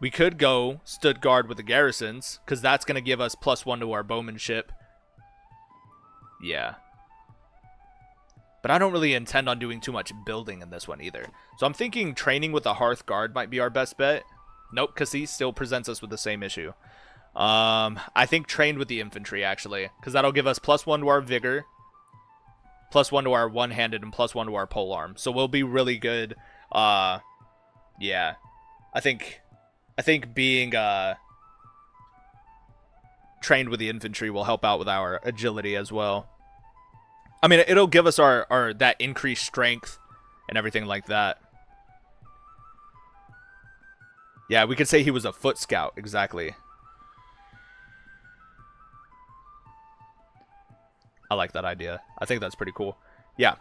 We could go stood guard with the garrisons, because that's going to give us +1 to our bowmanship. Yeah. But I don't really intend on doing too much building in this one either. So I'm thinking training with the Hearth Guard might be our best bet. Nope, because he still presents us with the same issue. I think trained with the infantry, actually, because that'll give us +1 to our vigor, +1 to our one-handed, and +1 to our polearm. So we'll be really good. Yeah. I think being trained with the infantry will help out with our agility as well. I mean, it'll give us our that increased strength and everything like that. Yeah, we could say he was a foot scout, exactly. I like that idea. I think that's pretty cool. Yeah.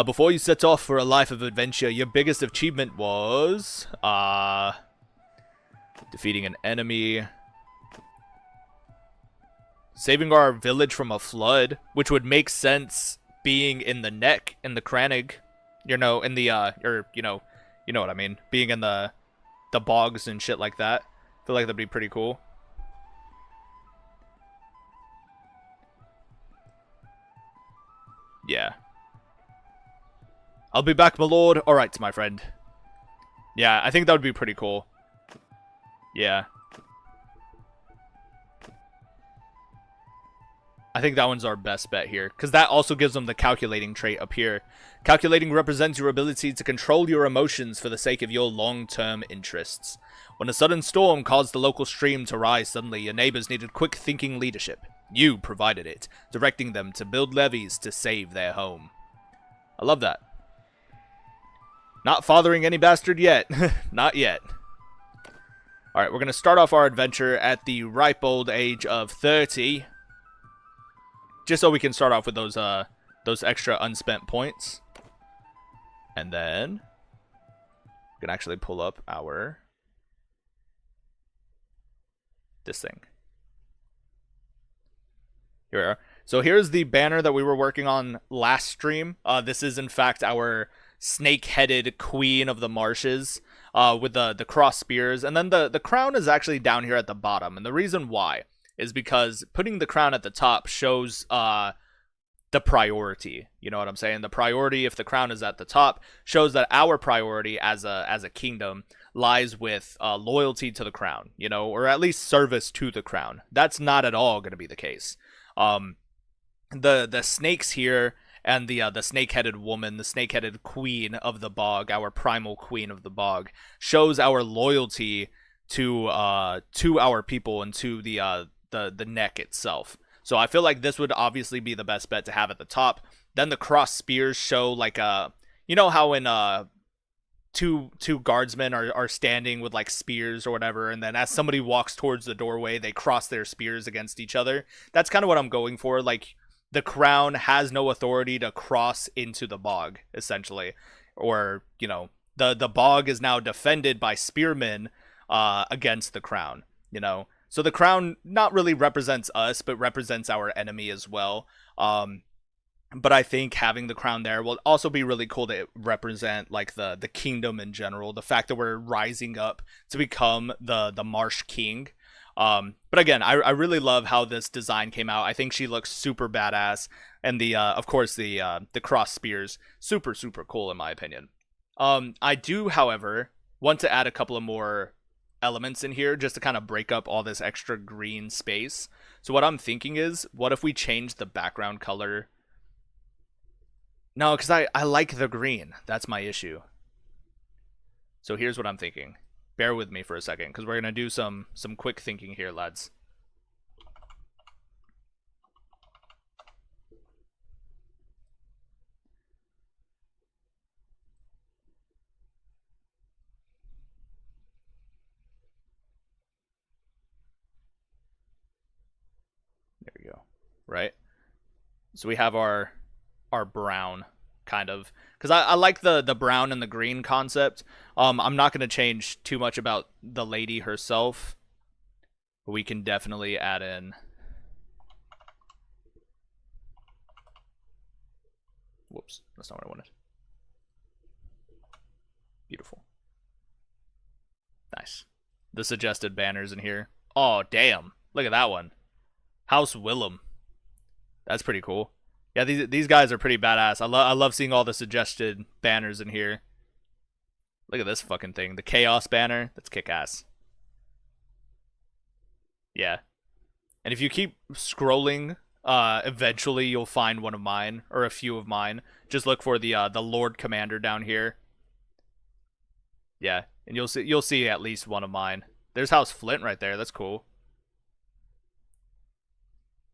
Before you set off for a life of adventure, your biggest achievement was... defeating an enemy. Saving our village from a flood, which would make sense being in the neck, in the Crannog. You know, in the, or, you know what I mean. Being in the bogs and shit like that. I feel like that'd be pretty cool. Yeah. I'll be back, my lord. Alright, my friend. Yeah, I think that would be pretty cool. Yeah. I think that one's our best bet here, because that also gives them the calculating trait up here. Calculating represents your ability to control your emotions for the sake of your long-term interests. When a sudden storm caused the local stream to rise suddenly, your neighbors needed quick thinking leadership. You provided it, directing them to build levees to save their home. I love that. Not fathering any bastard yet. Not yet. Alright, we're going to start off our adventure at the ripe old age of 30. Just so we can start off with those extra unspent points. And then we can actually pull up our this thing. Here we are. So here's the banner that we were working on last stream. This is in fact our snake-headed queen of the marshes with the cross spears. And then the crown is actually down here at the bottom. And the reason why is because putting the crown at the top shows the priority. You know what I'm saying? The priority, if the crown is at the top, shows that our priority as a kingdom lies with loyalty to the crown, you know, or at least service to the crown. That's not at all going to be the case. The snakes here and the snake-headed woman, the snake-headed queen of the bog, our primal queen of the bog, shows our loyalty to our people and to the neck itself. So I feel like this would obviously be the best bet to have at the top. Then the cross spears show like you know how in two guardsmen are standing with like spears or whatever, and then as somebody walks towards the doorway, they cross their spears against each other. That's kind of what I'm going for. Like, the crown has no authority to cross into the bog, essentially. Or, you know, the bog is now defended by spearmen against the crown, you know. So the crown not really represents us, but represents our enemy as well. But I think having the crown there will also be really cool to represent like the kingdom in general. The fact that we're rising up to become the Marsh King. But again, I really love how this design came out. I think she looks super badass, and of course the cross spears, super cool in my opinion. I do, however, want to add a couple of more elements in here just to kind of break up all this extra green space. So what I'm thinking is, what if we change the background color? No, because I like the green. That's my issue. So here's what I'm thinking. Bear with me for a second, because we're going to do some quick thinking here, lads. There we go. Right? So we have our brown, kind of, because I like the brown and the green concept. I'm not going to change too much about the lady herself, but we can definitely add in. Whoops, that's not what I wanted. Beautiful. Nice. The suggested banners in here. Oh, damn. Look at that one. House Willem. That's pretty cool. Yeah, these guys are pretty badass. I love seeing all the suggested banners in here. Look at this fucking thing. The Chaos banner. That's kick-ass. Yeah. And if you keep scrolling, eventually you'll find one of mine, or a few of mine. Just look for the Lord Commander down here. Yeah, and you'll see at least one of mine. There's House Flint right there. That's cool.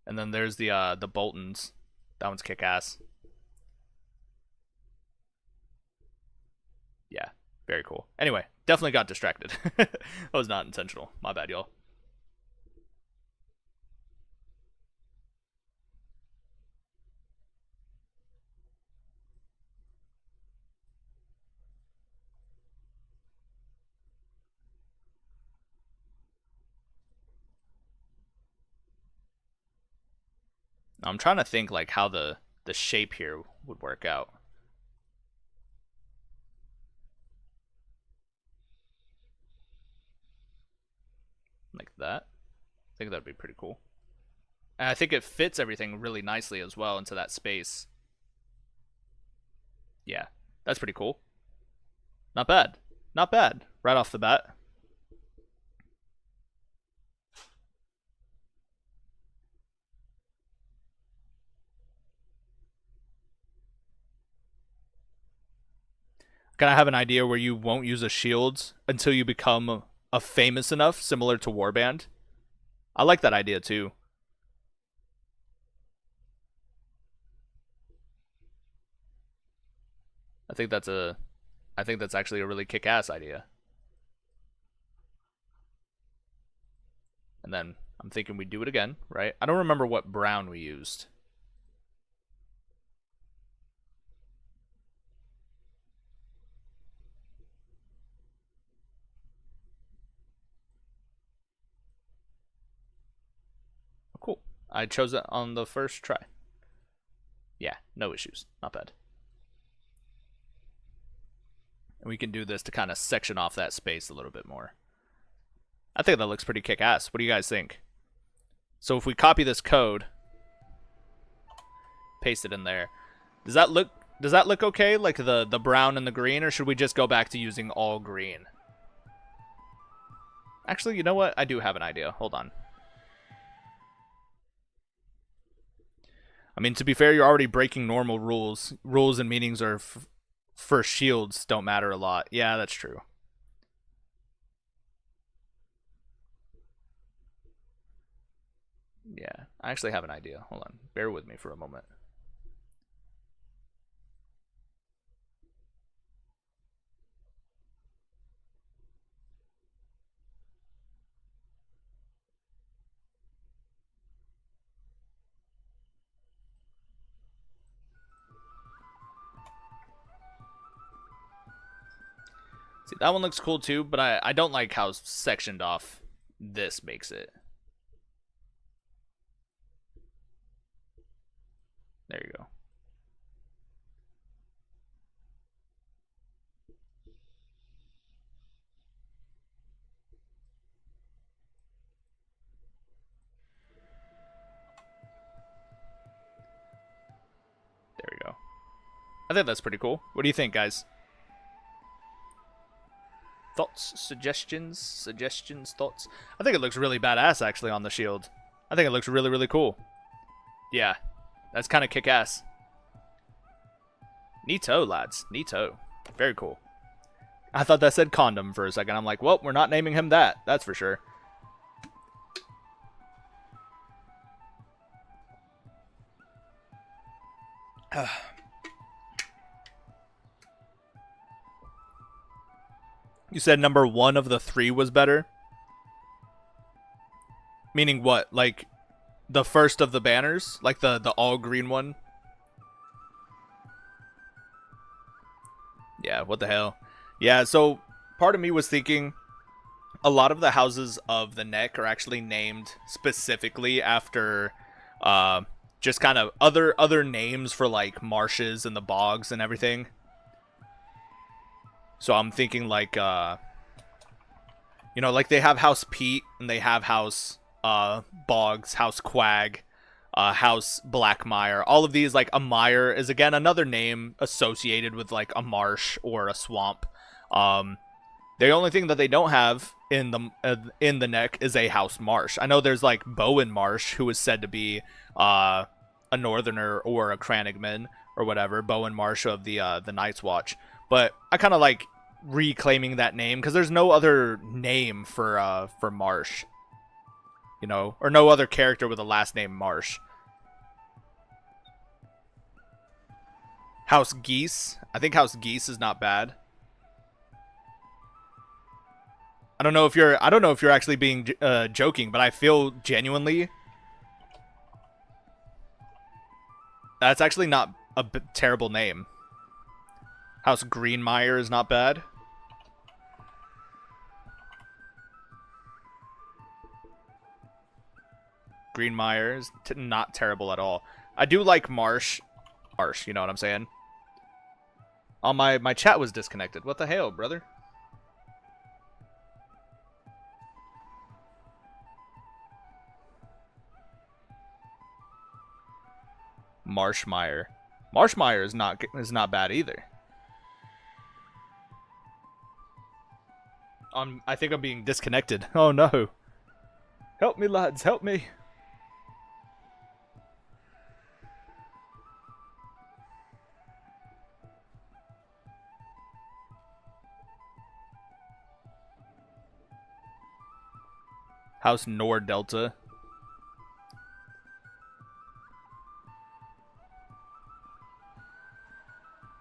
And then there's the Boltons. That one's kick-ass. Yeah, very cool. Anyway, definitely got distracted. That was not intentional. My bad, y'all. I'm trying to think like how the shape here would work out. Like that. I think that'd be pretty cool. And I think it fits everything really nicely as well into that space. Yeah, that's pretty cool. Not bad. Not bad. Right off the bat. Can I have an idea where you won't use a shield until you become a famous enough, similar to Warband? I like that idea too. I think that's actually a really kick-ass idea. And then I'm thinking we do it again, right? I don't remember what brown we used. I chose it on the first try. Yeah, no issues. Not bad. And we can do this to kind of section off that space a little bit more. I think that looks pretty kick-ass. What do you guys think? So if we copy this code, paste it in there, does that look okay? Like the brown and the green, or should we just go back to using all green? Actually, you know what? I do have an idea. Hold on. I mean, to be fair, you're already breaking normal rules. Rules and meanings are for shields don't matter a lot. Yeah, that's true. Yeah, I actually have an idea. Hold on. Bear with me for a moment. See, that one looks cool too, but I don't like how sectioned off this makes it. There you go. There we go. I think that's pretty cool. What do you think, guys? Thoughts, suggestions, thoughts? I think it looks really badass, actually, on the shield. I think it looks really, really cool. Yeah, that's kind of kick-ass. Neato, lads. Neato. Very cool. I thought that said condom for a second. I'm like, well, we're not naming him that. That's for sure. You said number 1 of the 3 was better? Meaning what? Like, the first of the banners? Like the all green one? Yeah, what the hell? Yeah, so part of me was thinking a lot of the houses of the neck are actually named specifically after just kind of other names for like marshes and the bogs and everything. So I'm thinking like you know, like they have House Pete and they have House Boggs, House Quag, House Blackmire. All of these, like a mire is again another name associated with like a marsh or a swamp. The only thing that they don't have in the neck is a House Marsh. I know there's like Bowen Marsh, who is said to be a Northerner or a Crannogmen or whatever. Bowen Marsh of the Night's Watch. But I kind of like reclaiming that name because there's no other name for Marsh, you know, or no other character with a last name Marsh. House Geese. I think House Geese is not bad. I don't know if you're actually being joking, but I feel genuinely that's actually not a terrible name. House Greenmire is not bad. Greenmire is not terrible at all. I do like Marsh. Marsh, you know what I'm saying? Oh, my chat was disconnected. What the hell, brother? Marshmire. Marshmire is not bad either. I think I'm being disconnected. Oh no. Help me, lads, help me. House Nord Delta.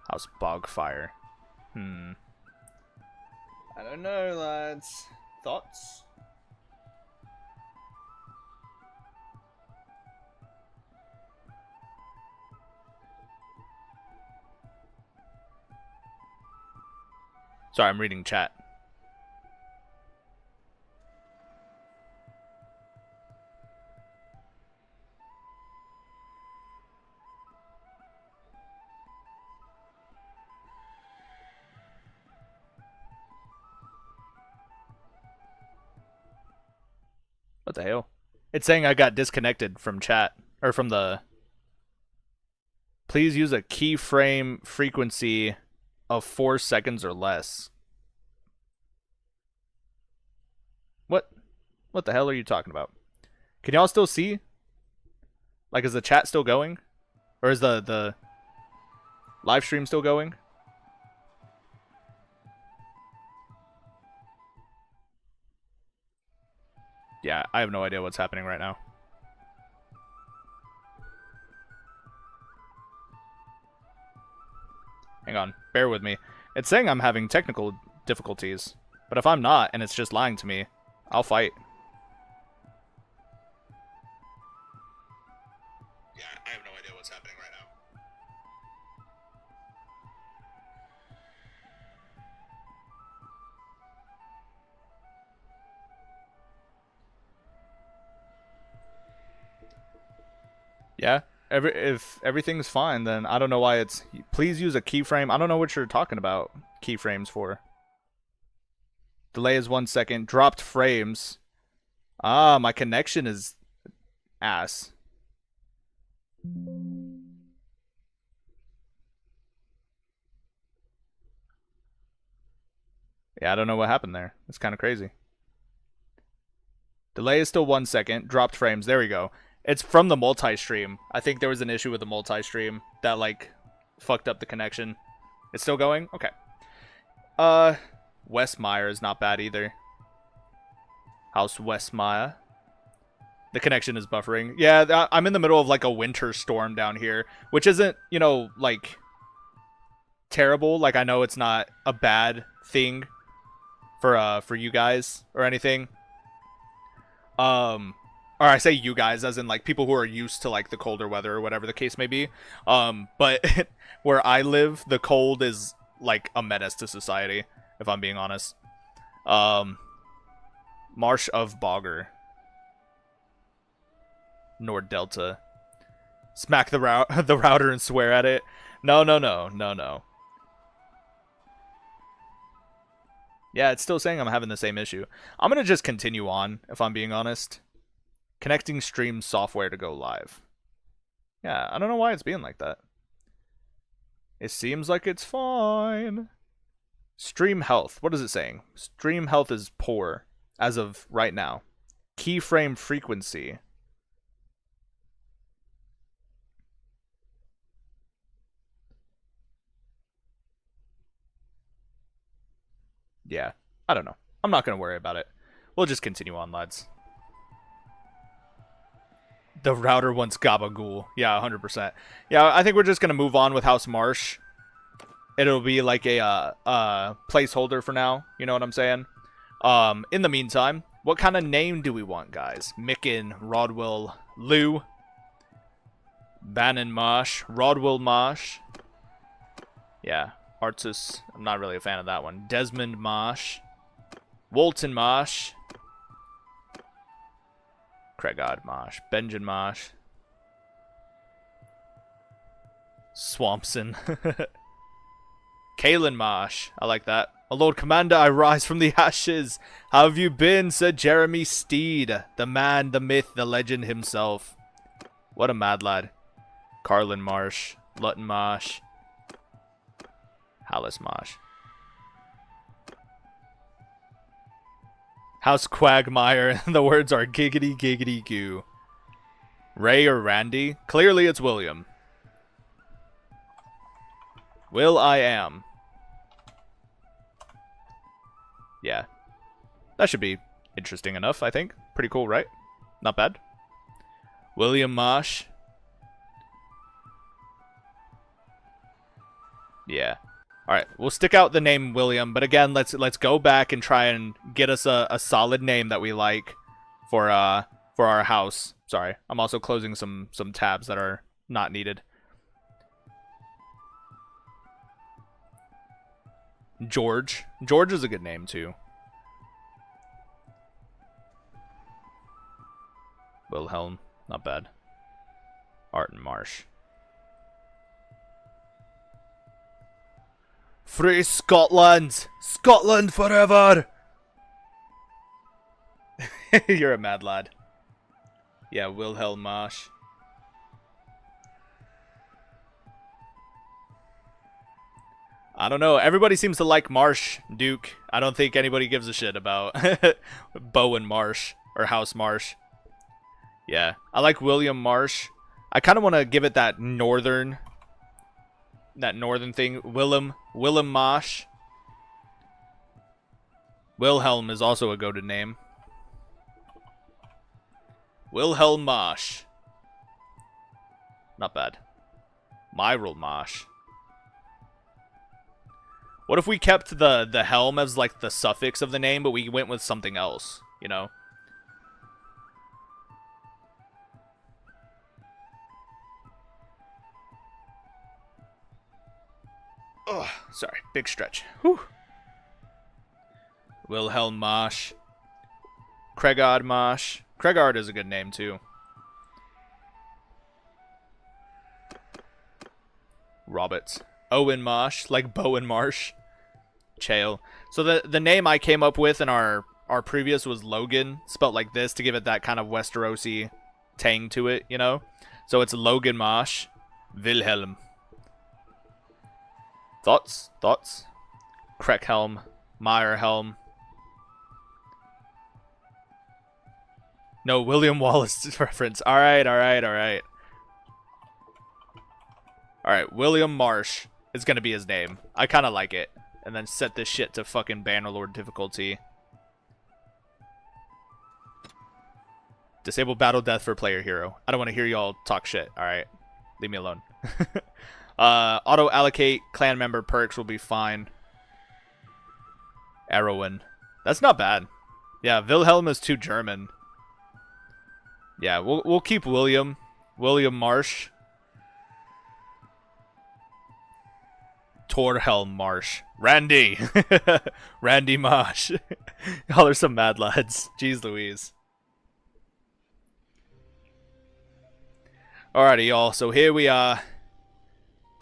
House Bogfire. I don't know, lads. Thoughts? Sorry, I'm reading chat. What the hell? It's saying I got disconnected from chat. Or from the... Please use a keyframe frequency of 4 seconds or less. What? What the hell are you talking about? Can y'all still see? Like, is the chat still going? Or is the live stream still going? Yeah, I have no idea what's happening right now. Hang on, bear with me. It's saying I'm having technical difficulties. But if I'm not, and it's just lying to me, I'll fight. Yeah, I have no idea what's happening right now. Yeah, if everything's fine, then I don't know why it's... Please use a keyframe. I don't know what you're talking about keyframes for. Delay is 1 second. Dropped frames. Ah, my connection is ass. Yeah, I don't know what happened there. It's kind of crazy. Delay is still 1 second. Dropped frames. There we go. It's from the multi-stream. I think there was an issue with the multi-stream that, like, fucked up the connection. It's still going? Okay. Westmeyer is not bad either. House Westmeyer. The connection is buffering. Yeah, I'm in the middle of, like, a winter storm down here, which isn't, you know, like, terrible. Like, I know it's not a bad thing for you guys or anything. Or I say you guys as in, like, people who are used to, like, the colder weather or whatever the case may be. But where I live, the cold is, like, a menace to society, if I'm being honest. Marsh of Bogger. Nord Delta. Smack the router and swear at it. No. Yeah, it's still saying I'm having the same issue. I'm gonna just continue on, if I'm being honest. Connecting stream software to go live. Yeah, I don't know why it's being like that. It seems like it's fine. Stream health. What is it saying? Stream health is poor as of right now. Keyframe frequency. Yeah, I don't know. I'm not going to worry about it. We'll just continue on, lads. The router wants gabagool. Yeah, 100%. Yeah, I think we're just going to move on with House Marsh. It'll be like a placeholder for now. You know what I'm saying? In the meantime, what kind of name do we want, guys? Micken, Rodwell, Lou, Bannon Marsh, Rodwell Marsh. Yeah, Artus. I'm not really a fan of that one. Desmond Marsh, Walton Marsh, Craigard Marsh, Benjamin Marsh, Swampson, Kalen Marsh. I like that. My Lord Commander, I rise from the ashes. How have you been, Sir Jeremy Steed? The man, the myth, the legend himself. What a mad lad. Carlin Marsh, Lutton Marsh, Hallis Marsh. House Quagmire, the words are giggity giggity goo. Ray or Randy? Clearly it's William. Will I am. Yeah. That should be interesting enough, I think. Pretty cool, right? Not bad. William Marsh. Yeah. Alright, we'll stick out the name William, but again, let's go back and try and get us a solid name that we like for our house. Sorry, I'm also closing some tabs that are not needed. George. George is a good name, too. Wilhelm. Not bad. Arton Marsh. Free Scotland! Scotland forever! You're a mad lad. Yeah, Wilhelm Marsh. I don't know. Everybody seems to like Marsh, Duke. I don't think anybody gives a shit about Bowen Marsh or House Marsh. Yeah, I like William Marsh. I kind of want to give it that northern thing. Willem Marsh. Wilhelm is also a goated name. Wilhelm Marsh. Not bad. Myril Marsh. What if we kept the helm as like the suffix of the name, but we went with something else, you know? Oh, sorry. Big stretch. Whew. Wilhelm Marsh. Cregard Marsh. Cregard is a good name, too. Roberts. Owen Marsh. Like Bowen Marsh. Chael. So the name I came up with in our previous was Logan, spelt like this to give it that kind of Westerosi tang to it, you know? So it's Logan Marsh. Wilhelm. Thoughts? Thoughts? Kreckhelm. Meyerhelm. No, William Wallace reference. Alright, alright, alright. Alright, William Marsh is gonna be his name. I kinda like it. And then set this shit to fucking Bannerlord difficulty. Disable battle death for player hero. I don't want to hear y'all talk shit. Alright. Leave me alone. Auto allocate clan member perks will be fine. Erwin. That's not bad. Yeah, Wilhelm is too German. Yeah, we'll keep William. William Marsh. Torhelm Marsh. Randy. Randy Marsh. Y'all are some mad lads. Jeez Louise. Alrighty, y'all. So here we are.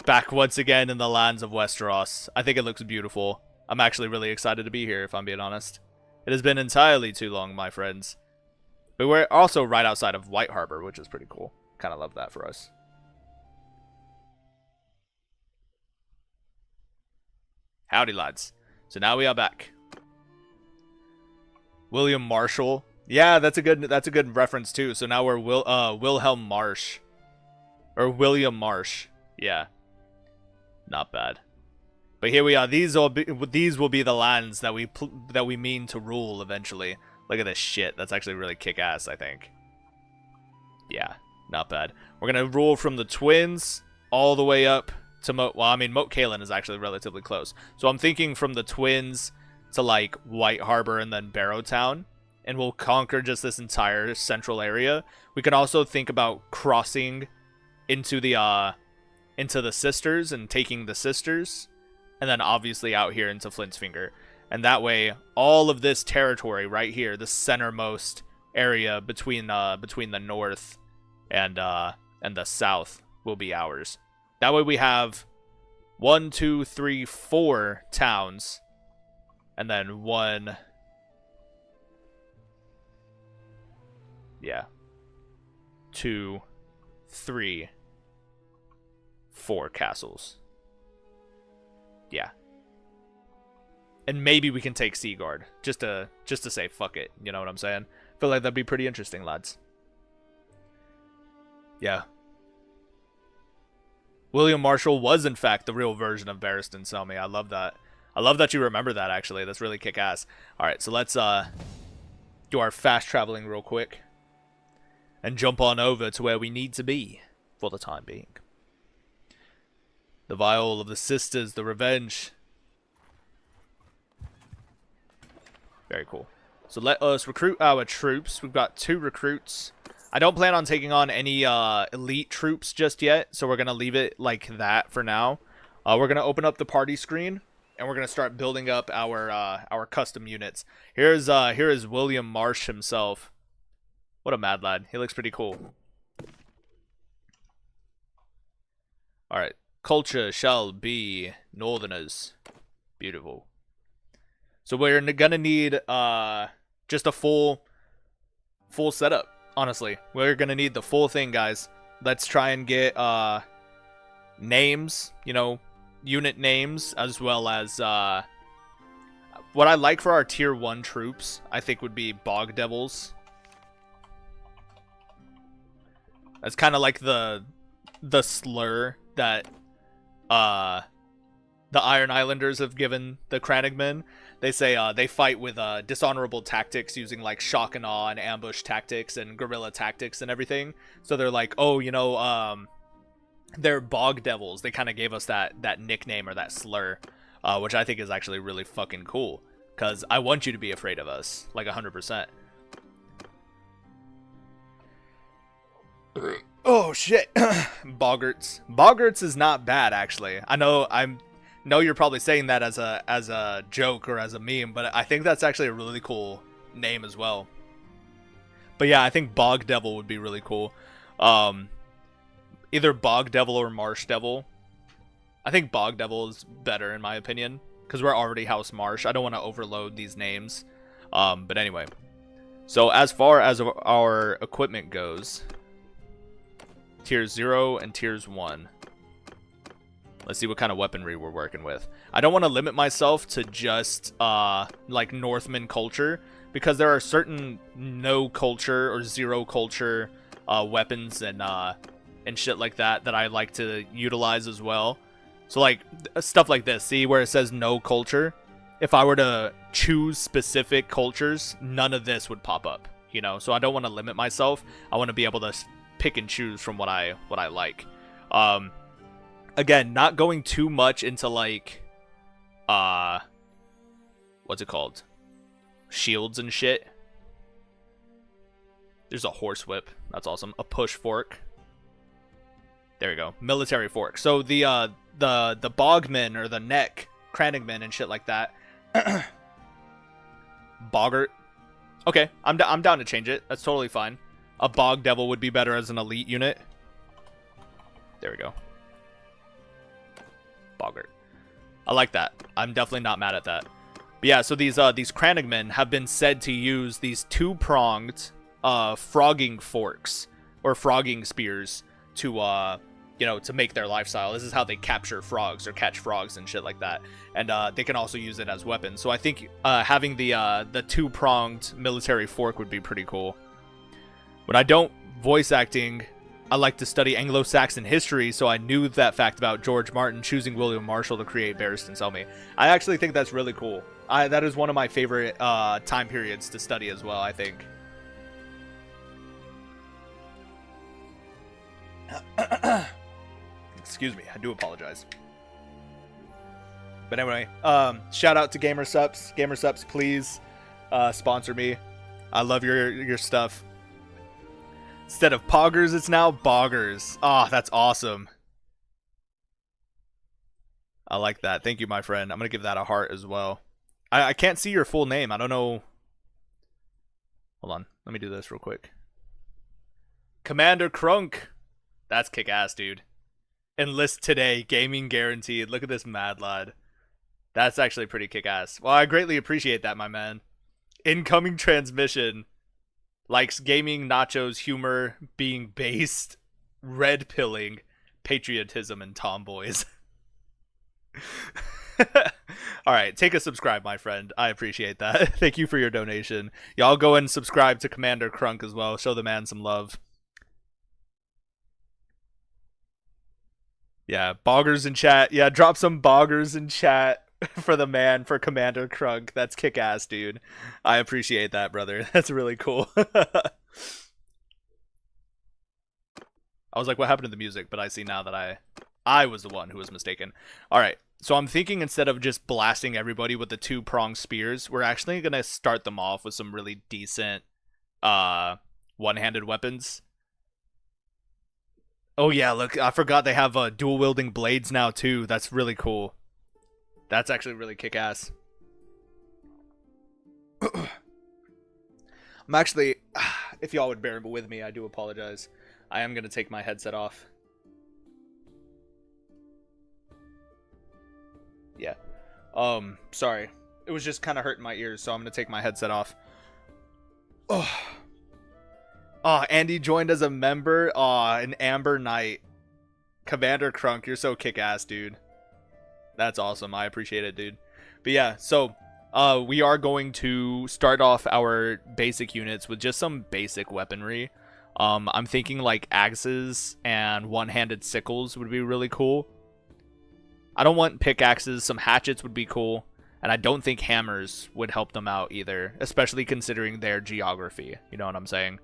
Back once again in the lands of Westeros. I think it looks beautiful. I'm actually really excited to be here, if I'm being honest. It has been entirely too long, my friends. But we're also right outside of White Harbor, which is pretty cool. Kind of love that for us. Howdy, lads. So now we are back. William Marshall. Yeah, that's a good reference too. So now we're Wilhelm Marsh. Or William Marsh. Yeah. Not bad. But here we are. These will be the lands that we mean to rule eventually. Look at this shit. That's actually really kick-ass, I think. Yeah, not bad. We're going to rule from the Twins all the way up to Moat Cailin is actually relatively close. So I'm thinking from the Twins to like White Harbor and then Barrowtown, and we'll conquer just this entire central area. We can also think about crossing into the Sisters and taking the Sisters, and then obviously out here into Flint's Finger. And that way, all of this territory right here, the centermost area between the north and the south, will be ours. That way we have 1, 2, 3, 4 towns, and then 1. Yeah. 2, 3, 4 castles. Yeah. And maybe we can take Seaguard just to say fuck it. You know what I'm saying? Feel like that'd be pretty interesting, lads. Yeah. William Marshall was in fact the real version of Barristan Selmy. I love that. I love that you remember that, actually. That's really kick-ass. Alright, so let's do our fast traveling real quick. And jump on over to where we need to be for the time being. The Vial of the Sisters, the Revenge. Very cool. So let us recruit our troops. We've got 2 recruits. I don't plan on taking on any elite troops just yet, so we're going to leave it like that for now. We're going to open up the party screen, and we're going to start building up our custom units. Here is William Marsh himself. What a mad lad. He looks pretty cool. Alright. Culture shall be Northerners. Beautiful. So we're going to need just a full setup. Honestly, we're gonna need the full thing, guys. Let's try and get names, you know, unit names, as well as what I like for our tier 1 troops, I think would be Bog Devils. That's kind of like the slur that the Iron Islanders have given the Crannogmen. They say they fight with dishonorable tactics, using like shock and awe and ambush tactics and guerrilla tactics and everything. So they're like, oh, you know, they're Bog Devils. They kind of gave us that nickname or that slur, which I think is actually really fucking cool. Because I want you to be afraid of us, like 100%. Oh shit, Boggarts. Boggarts is not bad, actually. I know you're probably saying that as a joke or as a meme, but I think that's actually a really cool name as well. But yeah, I think Bog Devil would be really cool. Either Bog Devil or Marsh Devil. I think Bog Devil is better in my opinion, because we're already House Marsh. I don't want to overload these names. But anyway. So as far as our equipment goes, tiers 0 and tiers 1. Let's see what kind of weaponry we're working with. I don't want to limit myself to just like Northman culture, because there are certain no culture or zero culture weapons and shit like that I like to utilize as well. So like stuff like this, see where it says no culture? If I were to choose specific cultures, none of this would pop up, you know? So I don't want to limit myself. I want to be able to pick and choose from what I like. Again, not going too much into like what's it called? Shields and shit. There's a horsewhip. That's awesome. A push fork. There we go. Military fork. So the bogmen or the neck crannogmen and shit like that. Boggart. Okay, I'm down to change it. That's totally fine. A bog devil would be better as an elite unit. There we go. Boggart. I like that. I'm definitely not mad at that. But yeah, so these Crannogmen have been said to use these two-pronged frogging forks or frogging spears to you know, to make their lifestyle. This is how they capture frogs or catch frogs and shit like that. And they can also use it as weapons. So I think having the two-pronged military fork would be pretty cool. When I don't voice acting, I like to study Anglo-Saxon history, so I knew that fact about George Martin choosing William Marshall to create Barristan Selmy. I actually think that's really cool. That is one of my favorite time periods to study as well, I think. Excuse me, I do apologize. But anyway, shout out to GamerSups. GamerSups, please sponsor me. I love your stuff. Instead of poggers, it's now boggers. Ah, that's awesome. I like that. Thank you, my friend. I'm going to give that a heart as well. I can't see your full name. I don't know. Hold on. Let me do this real quick. Commander Crunk. That's kick-ass, dude. Enlist today. Gaming guaranteed. Look at this mad lad. That's actually pretty kick-ass. Well, I greatly appreciate that, my man. Incoming transmission. Likes gaming, nachos, humor, being based, red pilling, patriotism, and tomboys. Alright, take a subscribe, my friend. I appreciate that. Thank you for your donation. Y'all go and subscribe to Commander Crunk as well. Show the man some love. Yeah, boggers in chat. Yeah, drop some boggers in chat for the man, for Commander Crunk. That's kick-ass, dude. I appreciate that, brother. That's really cool. I was like, what happened to the music? But I see now that I was the one who was mistaken. Alright, so I'm thinking instead of just blasting everybody with the two-pronged spears, we're actually going to start them off with some really decent one-handed weapons. Oh yeah, look, I forgot they have dual-wielding blades now too. That's really cool. That's actually really kick-ass. I'm actually, if y'all would bear with me, I do apologize. I am going to take my headset off. Yeah. Sorry. It was just kind of hurting my ears, so I'm going to take my headset off. Oh. Oh, Andy joined as a member. Oh, an Amber Knight. Commander Crunk, you're so kick-ass, dude. That's awesome. I appreciate it, dude. But yeah, so we are going to start off our basic units with just some basic weaponry. I'm thinking like axes and one-handed sickles would be really cool. I don't want pickaxes. Some hatchets would be cool. And I don't think hammers would help them out either, especially considering their geography. You know what I'm saying?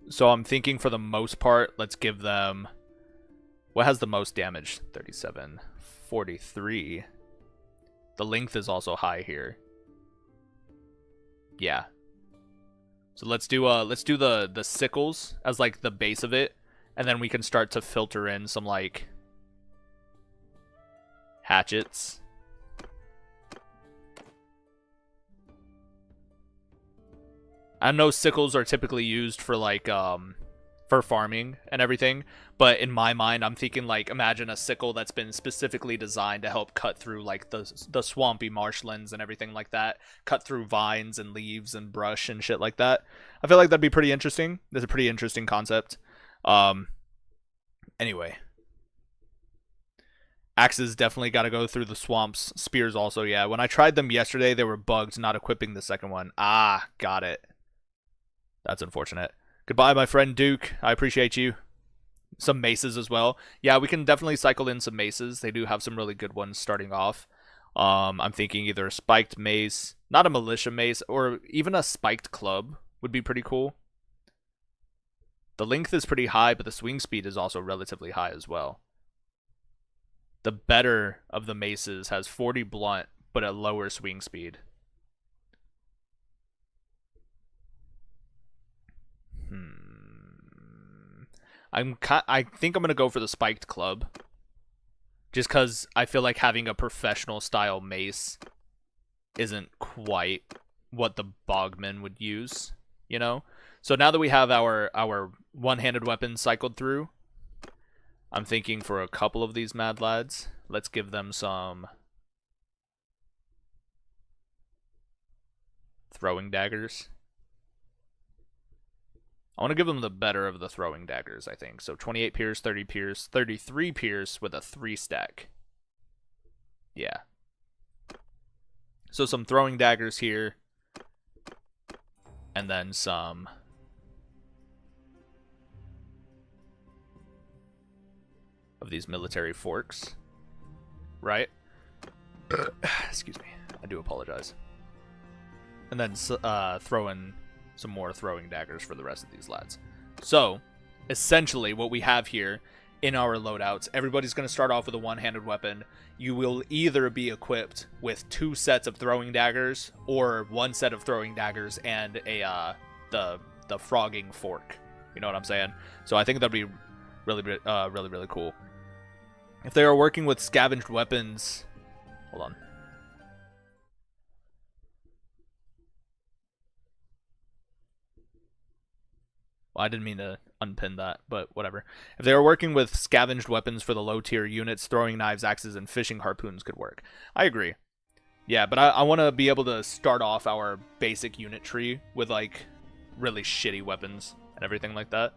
So I'm thinking for the most part, let's give them... What has the most damage? 37. 43. The length is also high here. Yeah. So let's do the sickles as like the base of it, and then we can start to filter in some like hatchets. I know sickles are typically used for like for farming and everything, but in my mind I'm thinking like, imagine a sickle that's been specifically designed to help cut through like the swampy marshlands and everything like that, cut through vines and leaves and brush and shit like that. I feel like that'd be pretty interesting. That's a pretty interesting concept. Anyway, axes definitely got to go through the swamps. Spears also, yeah. When I tried them yesterday, they were bugged, not equipping the second one. Ah, got it. That's unfortunate. Goodbye, my friend Duke. I appreciate you. Some maces as well. Yeah, we can definitely cycle in some maces. They do have some really good ones starting off. I'm thinking either a spiked mace, not a militia mace, or even a spiked club would be pretty cool. The length is pretty high, but the swing speed is also relatively high as well. The better of the maces has 40 blunt, but a lower swing speed. I think I'm gonna go for the spiked club, just because I feel like having a professional style mace isn't quite what the bogmen would use, you know. So now that we have our one-handed weapons cycled through, I'm thinking for a couple of these mad lads, let's give them some throwing daggers. I want to give them the better of the throwing daggers, I think. So 28 pierce, 30 pierce, 33 pierce with a 3 stack. Yeah. So some throwing daggers here. And then some of these military forks. Right? Excuse me. I do apologize. And then throw in some more throwing daggers for the rest of these lads. So, essentially what we have here in our loadouts, everybody's going to start off with a one-handed weapon. You will either be equipped with 2 sets of throwing daggers or 1 set of throwing daggers and a the frogging fork. You know what I'm saying? So I think that'd be really cool. If they are working with scavenged weapons, hold on. Well, I didn't mean to unpin that, but whatever. If they were working with scavenged weapons for the low tier units, throwing knives, axes, and fishing harpoons could work. I agree. Yeah, but I want to be able to start off our basic unit tree with like really shitty weapons and everything like that.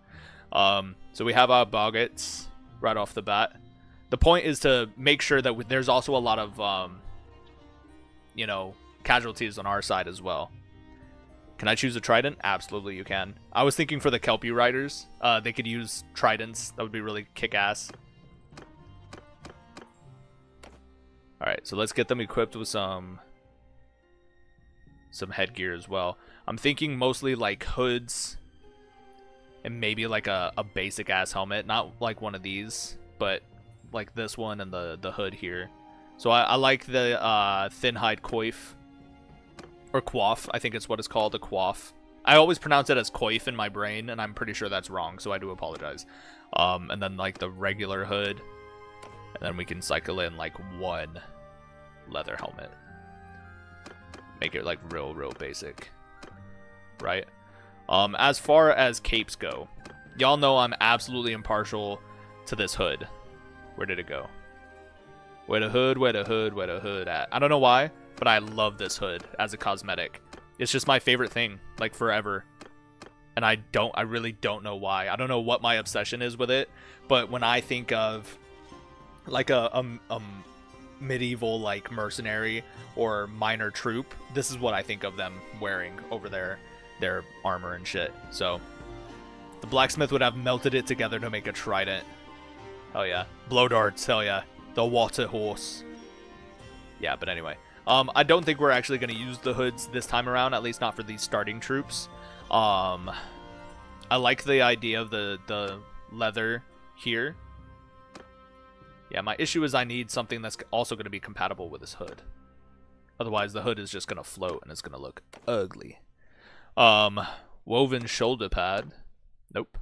So we have our boggets right off the bat. The point is to make sure that there's also a lot of, you know, casualties on our side as well. Can I choose a trident? Absolutely, you can. I was thinking for the Kelpie riders, they could use tridents. That would be really kick-ass. Alright, so let's get them equipped with some headgear as well. I'm thinking mostly like hoods and maybe like a basic-ass helmet. Not like one of these, but like this one and the hood here. So I like the thin hide coif. Or coif, I think it's what it's called, a coif. I always pronounce it as coif in my brain, and I'm pretty sure that's wrong, so I do apologize. And then, like, the regular hood. And then we can cycle in, like, 1 leather helmet. Make it, like, real basic. Right? As far as capes go, y'all know I'm absolutely impartial to this hood. Where did it go? Where the hood at? I don't know why, but I love this hood as a cosmetic. It's just my favorite thing, like forever. And I really don't know why. I don't know what my obsession is with it, but when I think of like a medieval like mercenary or minor troop, this is what I think of them wearing over their armor and shit. So the blacksmith would have melted it together to make a trident. Hell yeah. Blow darts, hell yeah. The water horse. Yeah, but anyway. I don't think we're actually going to use the hoods this time around, at least not for these starting troops. I like the idea of the leather here. Yeah, my issue is I need something that's also going to be compatible with this hood. Otherwise, the hood is just going to float and it's going to look ugly. Woven shoulder pad. Nope.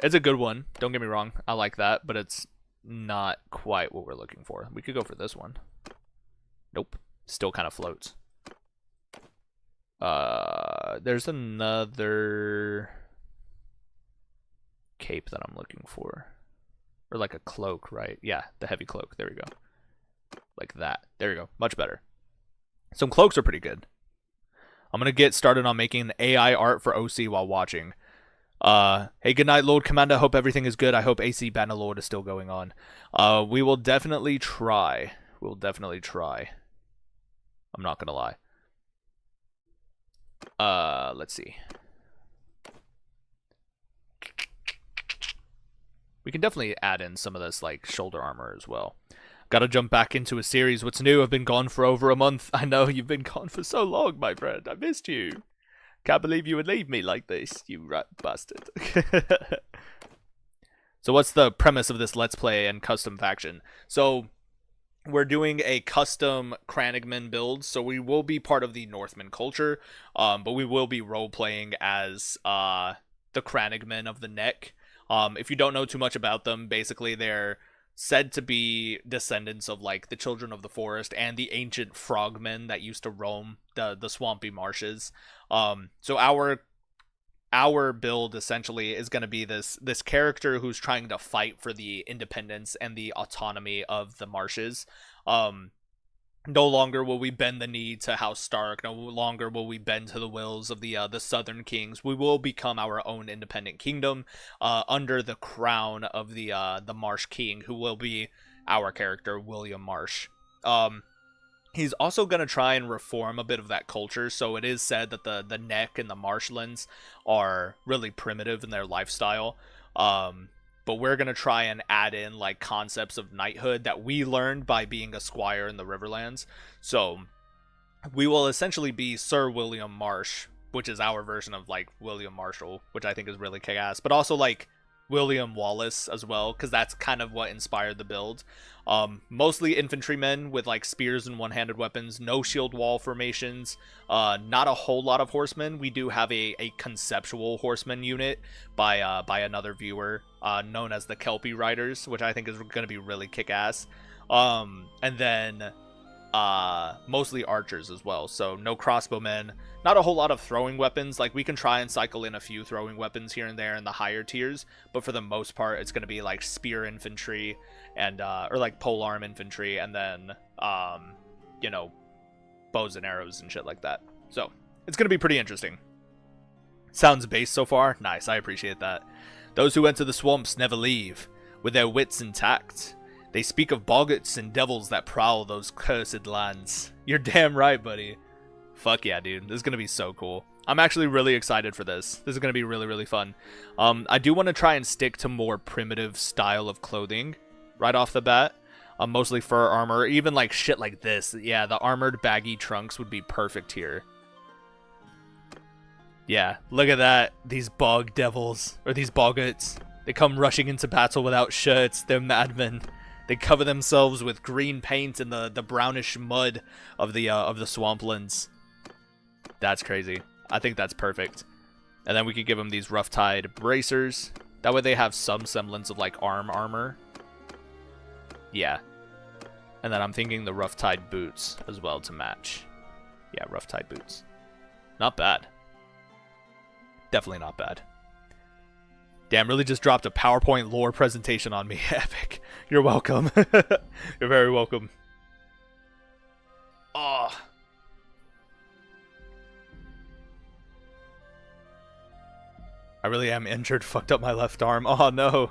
It's a good one. Don't get me wrong. I like that, but it's not quite what we're looking for. We could go for this one. Nope. Still kind of floats. There's another cape that I'm looking for. Or like a cloak, right? Yeah, the heavy cloak. There we go. Like that. There we go. Much better. Some cloaks are pretty good. I'm going to get started on making AI art for OC while watching. Hey, good night, Lord Commander. Hope everything is good. I hope AC Bannerlord is still going on. We will definitely try. We'll definitely try. I'm not going to lie. Let's see. We can definitely add in some of this, like, shoulder armor as well. Gotta jump back into a series. What's new? I've been gone for over a month. I know, you've been gone for so long, my friend. I missed you. Can't believe you would leave me like this, you rat bastard. So what's the premise of this Let's Play and custom faction? So we're doing a custom Crannogmen build, so we will be part of the Northman culture, but we will be role-playing as the Crannogmen of the Neck. If you don't know too much about them, basically they're said to be descendants of like the children of the forest and the ancient frogmen that used to roam the swampy marshes. So our build essentially is going to be this character who's trying to fight for the independence and the autonomy of the marshes. No longer will we bend the knee to House Stark. No longer will we bend to the wills of the Southern Kings. We will become our own independent kingdom under the crown of the Marsh King, who will be our character, William Marsh. He's also going to try and reform a bit of that culture. So it is said that the Neck and the Marshlands are really primitive in their lifestyle. But we're going to try and add in like concepts of knighthood that we learned by being a squire in the Riverlands. So we will essentially be Sir William Marsh, which is our version of like William Marshall, which I think is really kick-ass. But also like William Wallace as well, because that's kind of what inspired the build. Mostly infantrymen with like spears and one-handed weapons, no shield wall formations, not a whole lot of horsemen. We do have a conceptual horseman unit by another viewer known as the Kelpie Riders, which I think is going to be really kick-ass. And then mostly archers as well, so no crossbowmen, not a whole lot of throwing weapons. Like we can try and cycle in a few throwing weapons here and there in the higher tiers, but for the most part it's going to be like spear infantry and or like polearm infantry, and then you know, bows and arrows and shit like that. So it's going to be pretty interesting. Sounds base so far. Nice, I appreciate that. Those who enter the swamps never leave with their wits intact. They speak of boggarts and devils that prowl those cursed lands. You're damn right, buddy. Fuck yeah, dude. This is going to be so cool. I'm actually really excited for this. This is going to be really, really fun. I do want to try and stick to more primitive style of clothing right off the bat. Mostly fur armor, even like shit like this. Yeah, the armored baggy trunks would be perfect here. Yeah, look at that. These bog devils, or these boggarts. They come rushing into battle without shirts. They're madmen. They cover themselves with green paint and the brownish mud of the swamplands. That's crazy. I think that's perfect. And then we could give them these rough-tide bracers. That way they have some semblance of like armor. Yeah. And then I'm thinking the rough-tide boots as well to match. Yeah, rough-tide boots. Not bad. Definitely not bad. Damn, really just dropped a PowerPoint lore presentation on me. Epic. You're welcome. You're very welcome. Oh. I really am injured. Fucked up my left arm. Oh no.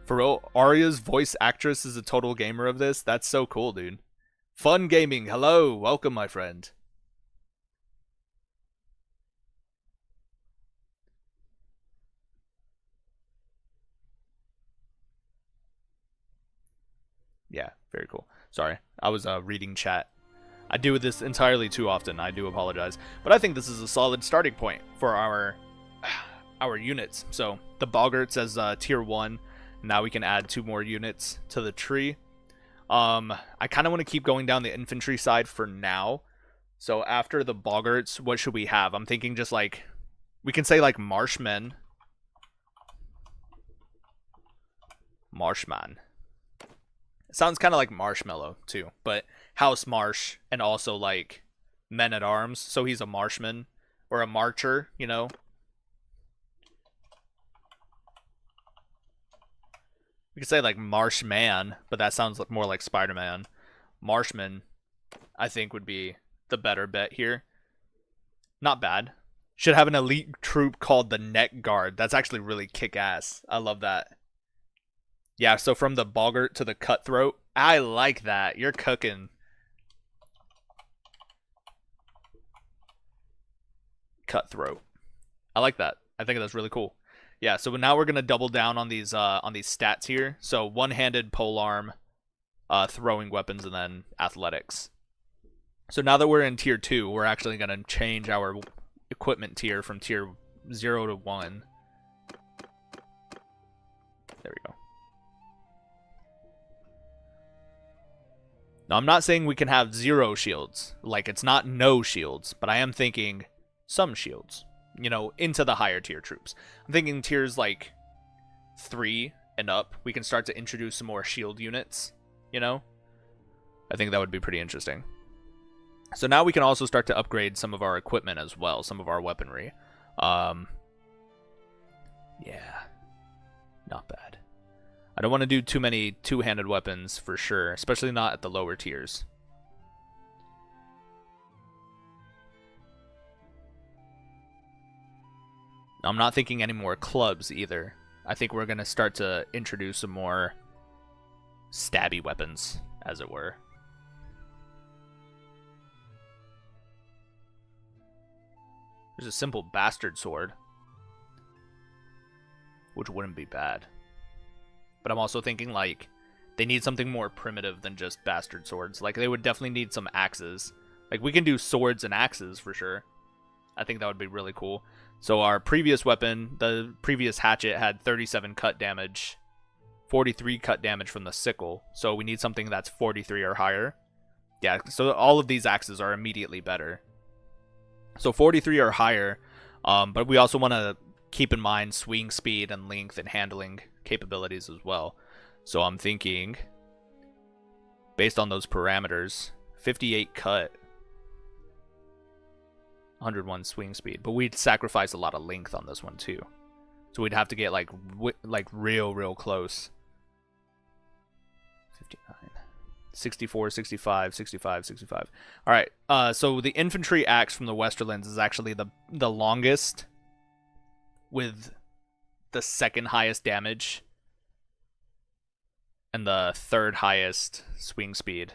For real, Arya's voice actress is a total gamer of this? That's so cool, dude. Fun Gaming, hello. Welcome, my friend. Yeah, very cool. Sorry, I was reading chat. I do this entirely too often. I do apologize. But I think this is a solid starting point for our units. So, the Boggart says tier 1. Now we can add 2 more units to the tree. I kind of want to keep going down the infantry side for now. So after the Boggarts, what should we have? I'm thinking just like, we can say like Marshmen. Marshman. It sounds kind of like Marshmallow too, but House Marsh and also like Men at Arms. So he's a Marshman or a Marcher, you know. We could say like Marshman, but that sounds more like Spider-Man. Marshman, I think, would be the better bet here. Not bad. Should have an elite troop called the Neck Guard. That's actually really kick-ass. I love that. Yeah, so from the Boggart to the Cutthroat. I like that. You're cooking. Cutthroat. I like that. I think that's really cool. Yeah, so now we're gonna double down on these stats here. So one-handed polearm, throwing weapons, and then athletics. So now that we're in tier 2, we're actually gonna change our equipment tier from tier 0 to 1. There we go. Now I'm not saying we can have 0 shields, like it's not no shields, but I am thinking some shields. You know, into the higher tier troops. I'm thinking tiers like 3 and up, we can start to introduce some more shield units, you know? I think that would be pretty interesting. So now we can also start to upgrade some of our equipment as well, some of our weaponry. Yeah, not bad. I don't want to do too many two-handed weapons for sure, especially not at the lower tiers. I'm not thinking any more clubs either. I think we're going to start to introduce some more stabby weapons, as it were. There's a simple bastard sword, which wouldn't be bad. But I'm also thinking, like, they need something more primitive than just bastard swords. Like, they would definitely need some axes. Like, we can do swords and axes for sure. I think that would be really cool. So our previous weapon, the previous hatchet, had 37 cut damage, 43 cut damage from the sickle. So we need something that's 43 or higher. Yeah, so all of these axes are immediately better. So 43 or higher, but we also want to keep in mind swing speed and length and handling capabilities as well. So I'm thinking, based on those parameters, 58 cut, 101 swing speed, but we'd sacrifice a lot of length on this one too. So we'd have to get like real close. 59, 64, 65, 65, 65. All right. So the infantry axe from the Westerlands is actually the longest, with the second highest damage and the third highest swing speed.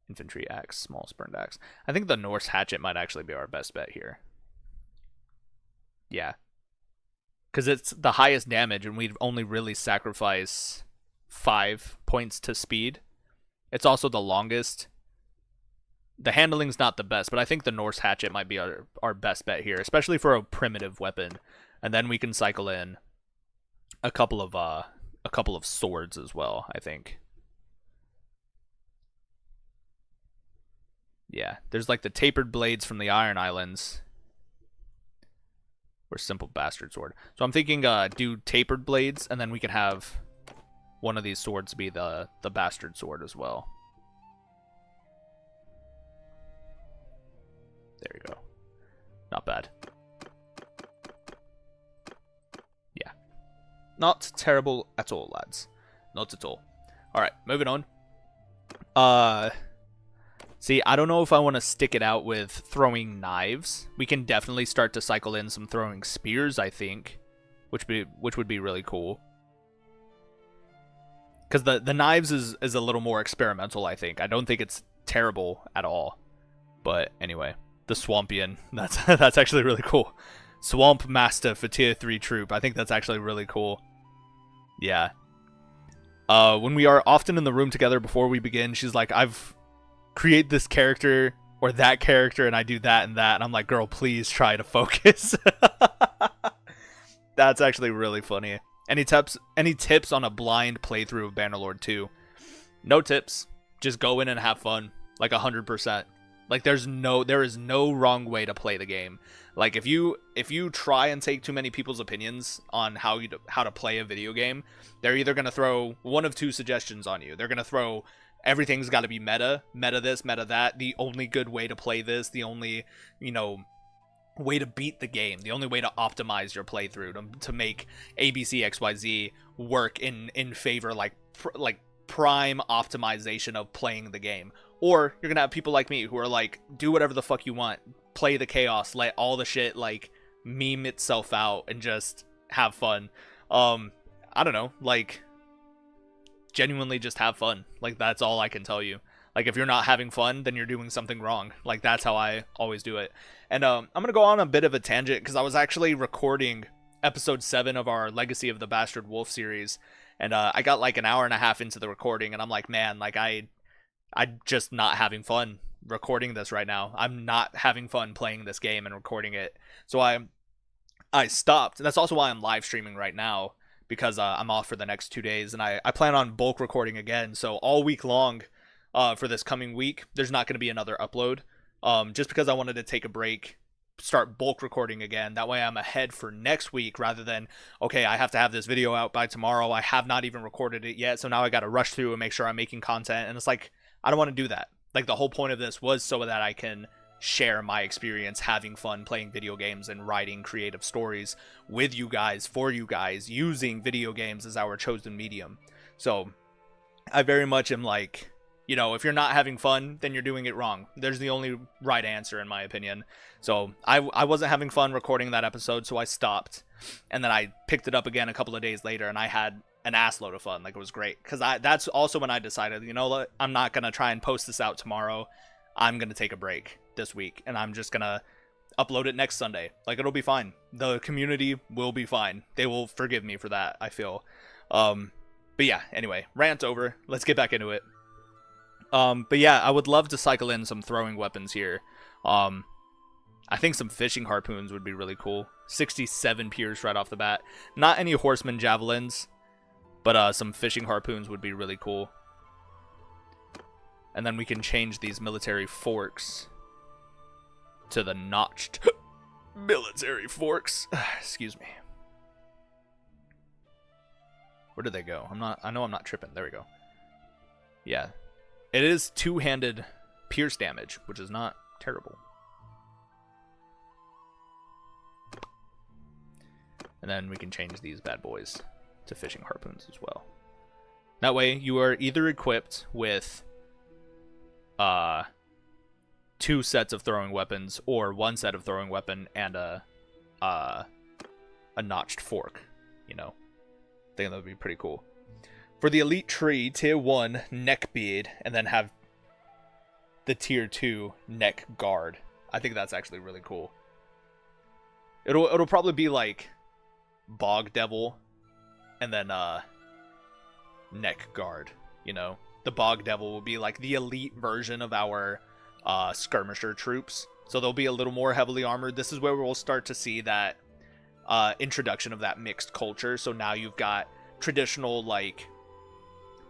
Infantry axe, small spurned axe. I think the Norse hatchet might actually be our best bet here. Yeah. Because it's the highest damage, and we'd only really sacrifice 5 points to speed. It's also the longest. The handling's not the best, but I think the Norse hatchet might be our best bet here, especially for a primitive weapon. And then we can cycle in a couple of swords as well, I think. Yeah, there's like the tapered blades from the Iron Islands. Or simple bastard sword. So I'm thinking do tapered blades, and then we can have one of these swords be the bastard sword as well. There you go. Not bad. Yeah. Not terrible at all, lads. Not at all. Alright, moving on. See, I don't know if I want to stick it out with throwing knives. We can definitely start to cycle in some throwing spears, I think, which would be really cool. Because the knives is a little more experimental, I think. I don't think it's terrible at all. But anyway, the Swampian, that's actually really cool. Swamp Mastiff, a tier 3 troop. I think that's actually really cool. Yeah. When we are often in the room together before we begin, she's like, I've created this character or that character and I do that and that. And I'm like, girl, please try to focus. That's actually really funny. Any tips on a blind playthrough of Bannerlord 2? No tips. Just go in and have fun. Like 100%. Like there is no wrong way to play the game. Like if you try and take too many people's opinions on how to play a video game, they're either going to throw one of two suggestions on you. They're going to throw everything's got to be meta this, meta that, the only good way to play this, the only, way to beat the game, the only way to optimize your playthrough to make ABC XYZ work in favor like prime optimization of playing the game. Or you're gonna have people like me who are like, do whatever the fuck you want, play the chaos, let all the shit like meme itself out and just have fun. I don't know, like genuinely just have fun. Like that's all I can tell you. Like if you're not having fun, then you're doing something wrong. Like that's how I always do it. And I'm gonna go on a bit of a tangent because I was actually recording episode 7 of our Legacy of the Bastard Wolf series, and I got like an hour and a half into the recording, and I'm like, man, like I'm just not having fun recording this right now. I'm not having fun playing this game and recording it. So I stopped. That's also why I'm live streaming right now, because I'm off for the next 2 days, and I plan on bulk recording again. So all week long for this coming week, there's not going to be another upload. Just because I wanted to take a break, start bulk recording again. That way I'm ahead for next week rather than, okay, I have to have this video out by tomorrow. I have not even recorded it yet. So now I got to rush through and make sure I'm making content. And it's like, I don't want to do that. Like the whole point of this was so that I can share my experience having fun playing video games and writing creative stories with you guys, for you guys, using video games as our chosen medium. So I very much am like, if you're not having fun, then you're doing it wrong. There's the only right answer, in my opinion. So I wasn't having fun recording that episode, so I stopped. And then I picked it up again a couple of days later, and I had an assload of fun. Like, it was great. Because that's also when I decided, I'm not going to try and post this out tomorrow. I'm going to take a break this week, and I'm just going to upload it next Sunday. Like, it'll be fine. The community will be fine. They will forgive me for that, I feel. But yeah, anyway, rant over. Let's get back into it. But yeah, I would love to cycle in some throwing weapons here. I think some fishing harpoons would be really cool. 67 pierce right off the bat. Not any horseman javelins, but some fishing harpoons would be really cool. And then we can change these military forks to the notched military forks. Excuse me. Where did they go? I know I'm not tripping. There we go. Yeah. It is two-handed pierce damage, which is not terrible. And then we can change these bad boys to fishing harpoons as well. That way, you are either equipped with 2 sets of throwing weapons, or 1 set of throwing weapon and a notched fork. I think that would be pretty cool. For the elite tree, tier 1 neck beard, and then have the tier 2 neck guard. I think that's actually really cool. It'll probably be like bog devil and then neck guard, The bog devil will be like the elite version of our skirmisher troops. So they'll be a little more heavily armored. This is where we'll start to see that introduction of that mixed culture. So now you've got traditional like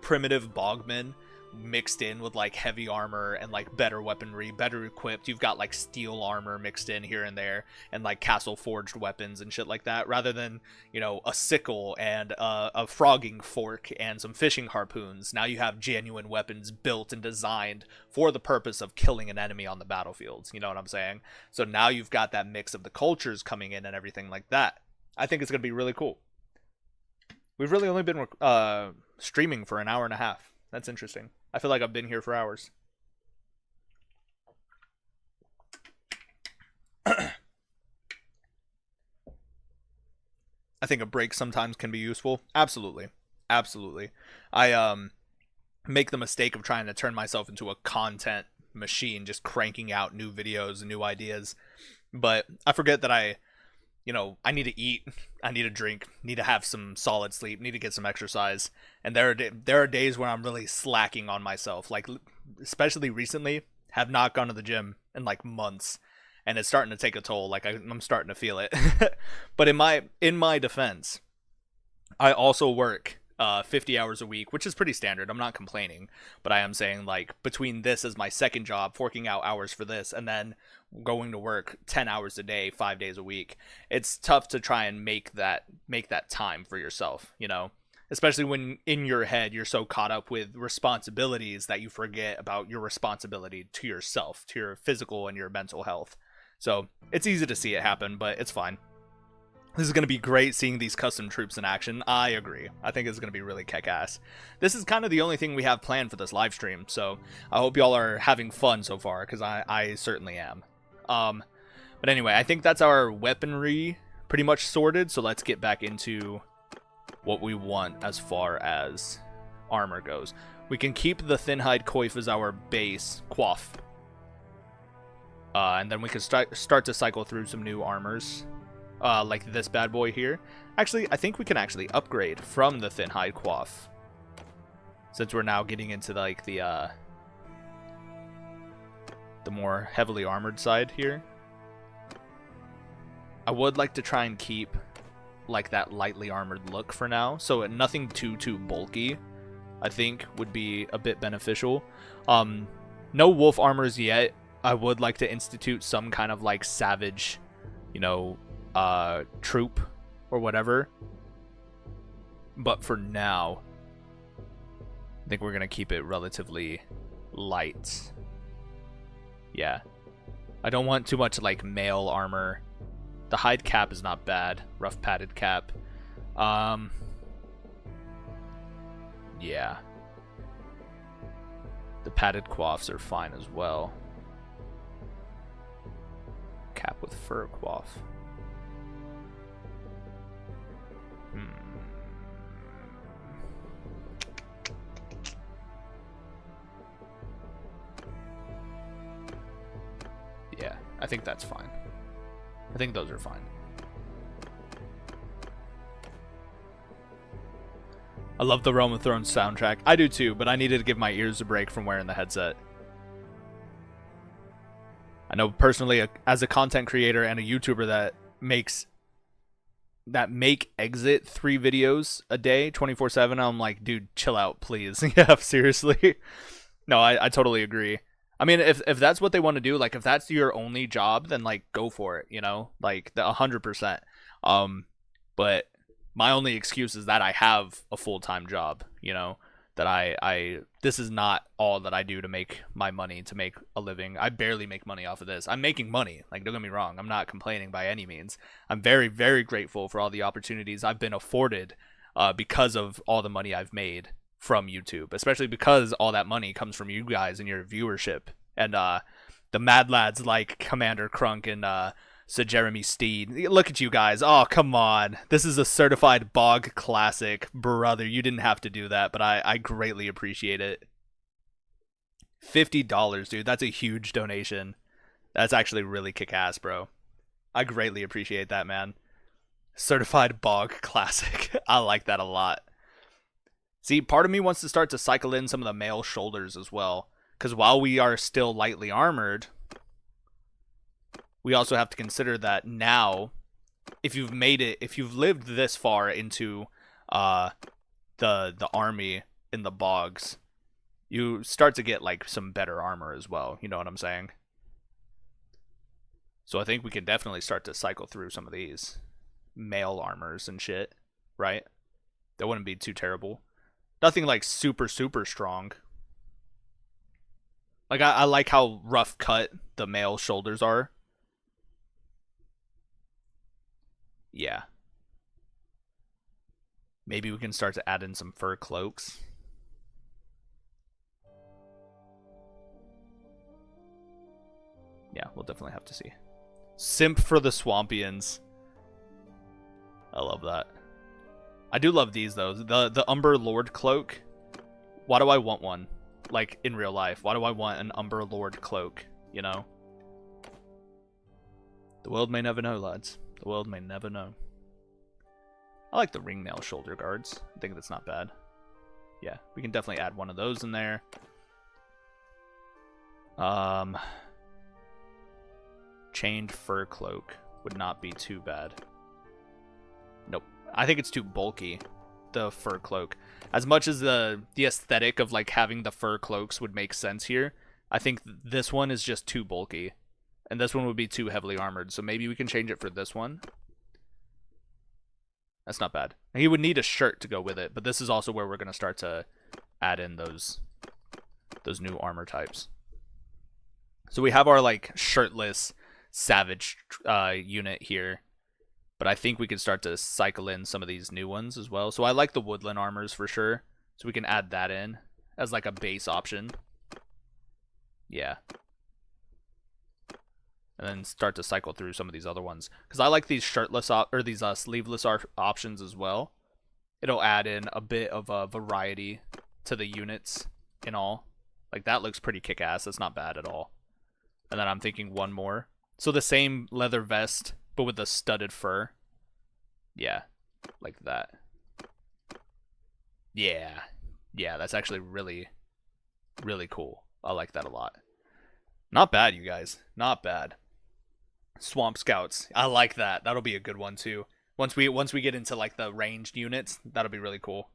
primitive bogmen mixed in with like heavy armor and like better weaponry, better equipped. You've got like steel armor mixed in here and there, and like castle forged weapons and shit like that, rather than a sickle and a frogging fork and some fishing harpoons. Now you have genuine weapons built and designed for the purpose of killing an enemy on the battlefields. You know what I'm saying? So now you've got that mix of the cultures coming in and everything like that. I think it's gonna be really cool. We've really only been streaming for an hour and a half. That's interesting. I feel like I've been here for hours. I think a break sometimes can be useful. Absolutely. Absolutely. I make the mistake of trying to turn myself into a content machine, just cranking out new videos and new ideas. But I forget that I need to eat, I need to drink, need to have some solid sleep, need to get some exercise. And there are days where I'm really slacking on myself, like especially recently, have not gone to the gym in like months, and it's starting to take a toll. Like I'm starting to feel it. But in my defense, I also work 50 hours a week, which is pretty standard. I'm not complaining, but I am saying, like, between this as my second job, forking out hours for this, and then going to work 10 hours a day, 5 days a week, it's tough to try and make that time for yourself, you know? Especially when in your head you're so caught up with responsibilities that you forget about your responsibility to yourself, to your physical and your mental health. So it's easy to see it happen, but it's fine. This is going to be great seeing these custom troops in action. I agree. I think it's going to be really kick-ass. This is kind of the only thing we have planned for this live stream, so I hope y'all are having fun so far, because I certainly am. But anyway, I think that's our weaponry pretty much sorted, so let's get back into what we want as far as armor goes. We can keep the thin hide coif as our base, coif. And then we can start to cycle through some new armors. Like this bad boy here. Actually, I think we can actually upgrade from the thin hide coif, since we're now getting into like the more heavily armored side here. I would like to try and keep like that lightly armored look for now, so nothing too bulky, I think would be a bit beneficial. No wolf armors yet. I would like to institute some kind of like savage, you know, troop or whatever, but for now I think we're gonna keep it relatively light. Yeah, I don't want too much like mail armor. The hide cap is not bad, rough padded cap. Yeah, the padded coifs are fine as well. Cap with fur coif. Yeah, I think that's fine. I think those are fine. I love the Realm of Thrones soundtrack. I do too, but I needed to give my ears a break from wearing the headset. I know personally, as a content creator and a YouTuber that make exit 3 videos a day 24/7, I'm like, dude, chill out, please. Yeah, seriously. No, I totally agree. I mean, if that's what they want to do, like if that's your only job, then like go for it, you know, like 100%. But my only excuse is that I have a full-time job, you know, that this is not all that I do to make my money, to make a living. I barely make money off of this. I'm making money, like, don't get me wrong, I'm not complaining by any means. I'm very, very grateful for all the opportunities I've been afforded because of all the money I've made from YouTube, especially because all that money comes from you guys and your viewership, and the mad lads like Commander Crunk and Sir Jeremy Steed. Look at you guys. Oh, come on. This is a certified bog classic. Brother, you didn't have to do that, but I greatly appreciate it. $50, dude. That's a huge donation. That's actually really kick-ass, bro. I greatly appreciate that, man. Certified bog classic. I like that a lot. See, part of me wants to start to cycle in some of the male shoulders as well, because while we are still lightly armored, we also have to consider that now, if you've lived this far into the army in the bogs, you start to get like some better armor as well. You know what I'm saying? So I think we can definitely start to cycle through some of these male armors and shit, right? That wouldn't be too terrible. Nothing like super strong. Like I like how rough cut the male shoulders are. Yeah. Maybe we can start to add in some fur cloaks. Yeah, we'll definitely have to see. Simp for the Swampians. I love that. I do love these though. The Umber Lord cloak. Why do I want one? Like in real life, why do I want an Umber Lord cloak? You know. The world may never know, lads. The world may never know. I like the ringmail shoulder guards. I think that's not bad. Yeah, we can definitely add one of those in there. Chained fur cloak would not be too bad. Nope. I think it's too bulky, the fur cloak. As much as the aesthetic of like having the fur cloaks would make sense here, I think this one is just too bulky. And this one would be too heavily armored. So maybe we can change it for this one. That's not bad. He would need a shirt to go with it, but this is also where we're going to start to add in those new armor types. So we have our like shirtless savage unit here, but I think we can start to cycle in some of these new ones as well. So I like the woodland armors for sure, so we can add that in as like a base option. Yeah. And then start to cycle through some of these other ones, because I like these shirtless or these sleeveless options as well. It'll add in a bit of a variety to the units in all. Like that looks pretty kick-ass. That's not bad at all. And then I'm thinking one more. So the same leather vest, but with the studded fur. Yeah, like that. Yeah, that's actually really, really cool. I like that a lot. Not bad, you guys. Not bad. Swamp Scouts. I like that. That'll be a good one too. Once we get into like the ranged units, that'll be really cool.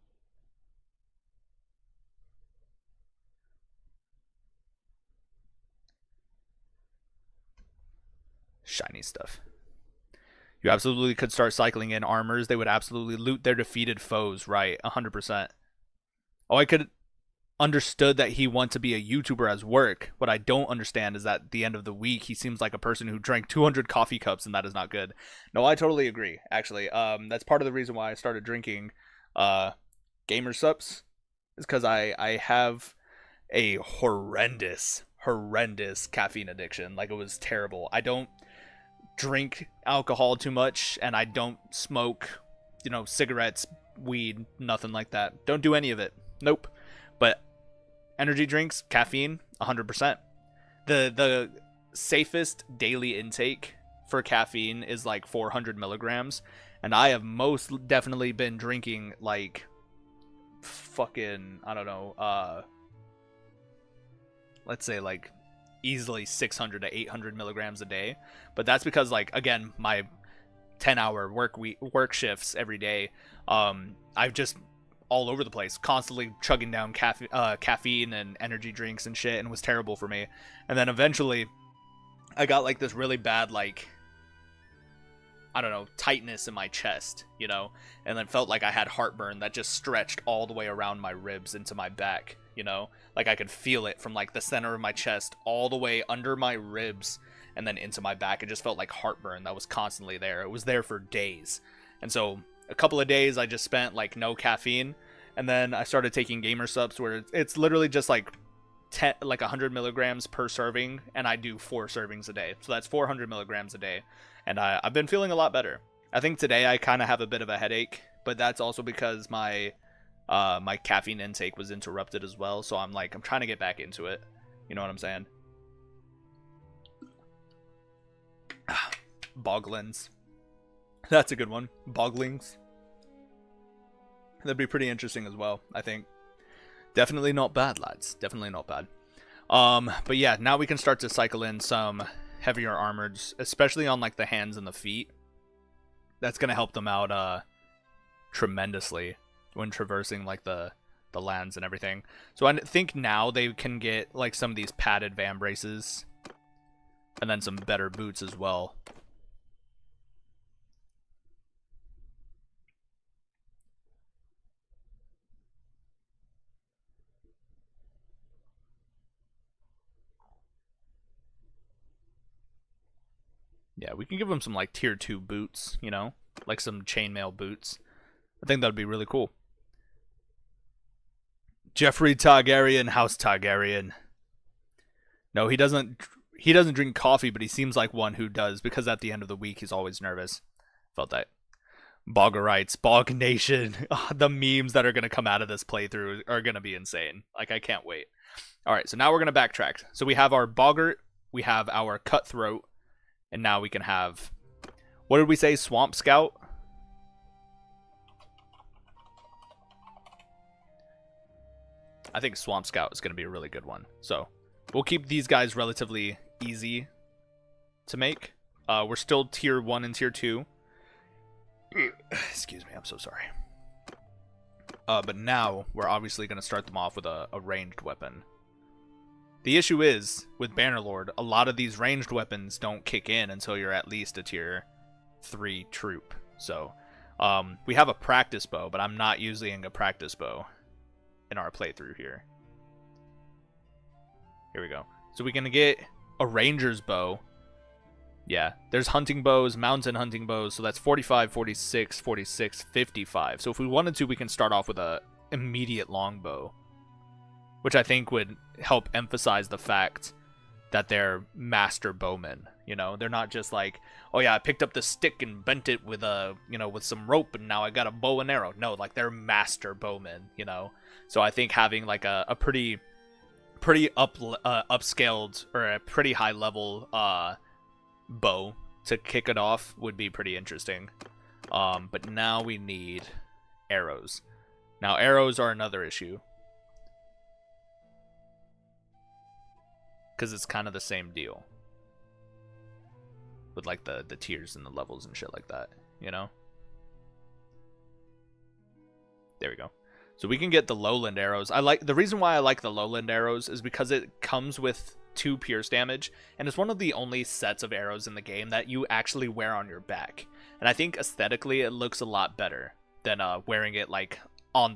Shiny stuff. You absolutely could start cycling in armors. They would absolutely loot their defeated foes, right? 100%. Oh, I could understood that he wants to be a YouTuber as work. What I don't understand is that at the end of the week, he seems like a person who drank 200 coffee cups, and that is not good. No, I totally agree, actually. That's part of the reason why I started drinking gamer sups, is because I have a horrendous caffeine addiction. Like, it was terrible. I don't drink alcohol too much, and I don't smoke, cigarettes, weed, nothing like that. Don't do any of it. Nope. But energy drinks, caffeine, 100%. The safest daily intake for caffeine is like 400 milligrams, and I have most definitely been drinking like fucking, I don't know, let's say like easily 600 to 800 milligrams a day. But that's because, like, again, my 10-hour work shifts every day, I've just all over the place, constantly chugging down caffeine and energy drinks and shit, and it was terrible for me. And then eventually I got like this really bad, like, I don't know, tightness in my chest, and then felt like I had heartburn that just stretched all the way around my ribs into my back, like I could feel it from like the center of my chest all the way under my ribs and then into my back. It just felt like heartburn that was constantly there. It was there for days. And so a couple of days I just spent like no caffeine, and then I started taking gamer subs where it's literally just like 100 milligrams per serving, and I do 4 servings a day, so that's 400 milligrams a day, and I've been feeling a lot better. I think today I kind of have a bit of a headache, but that's also because my my caffeine intake was interrupted as well, so I'm trying to get back into it. You know what I'm saying? Boglins. That's a good one. Boglings. That'd be pretty interesting as well, I think. Definitely not bad, lads. Definitely not bad. But yeah, now we can start to cycle in some heavier armors, especially on like the hands and the feet. That's gonna help them out tremendously when traversing like the lands and everything. So I think now they can get like some of these padded van braces, and then some better boots as well. Yeah, we can give them some like tier 2 boots, like some chainmail boots. I think that would be really cool. Jeffrey Targaryen, House Targaryen. No, he doesn't drink coffee, but he seems like one who does, because at the end of the week he's always nervous. Felt that. Boggerites, Bog Nation. The memes that are going to come out of this playthrough are going to be insane. Like, I can't wait. Alright, so now we're going to backtrack. So we have our Boggart, we have our Cutthroat, and now we can have... What did we say? Swamp Scout? I think Swamp Scout is going to be a really good one. So, we'll keep these guys relatively easy to make. We're still tier 1 and tier 2. Excuse me, I'm so sorry. But now, we're obviously going to start them off with a ranged weapon. The issue is, with Bannerlord, a lot of these ranged weapons don't kick in until you're at least a tier 3 troop. So, we have a practice bow, but I'm not using a practice bow in our playthrough here. Here we go. So we can get a ranger's bow. Yeah, there's hunting bows, mountain hunting bows, so that's 45, 46, 46, 55. So if we wanted to, we can start off with a immediate longbow, which I think would help emphasize the fact that they're master bowmen. You know, they're not just like, oh yeah, I picked up the stick and bent it with a, you know, with some rope and now I got a bow and arrow. No, like they're master bowmen, you know. So I think having like a pretty upscaled or a pretty high level bow to kick it off would be pretty interesting. But now we need arrows. Now arrows are another issue, because it's kind of the same deal with like the tiers and the levels and shit like that, you know. There we go. So we can get the lowland arrows. The reason why I like the lowland arrows is because it comes with 2 pierce damage, and it's one of the only sets of arrows in the game that you actually wear on your back. And I think aesthetically it looks a lot better than wearing it like on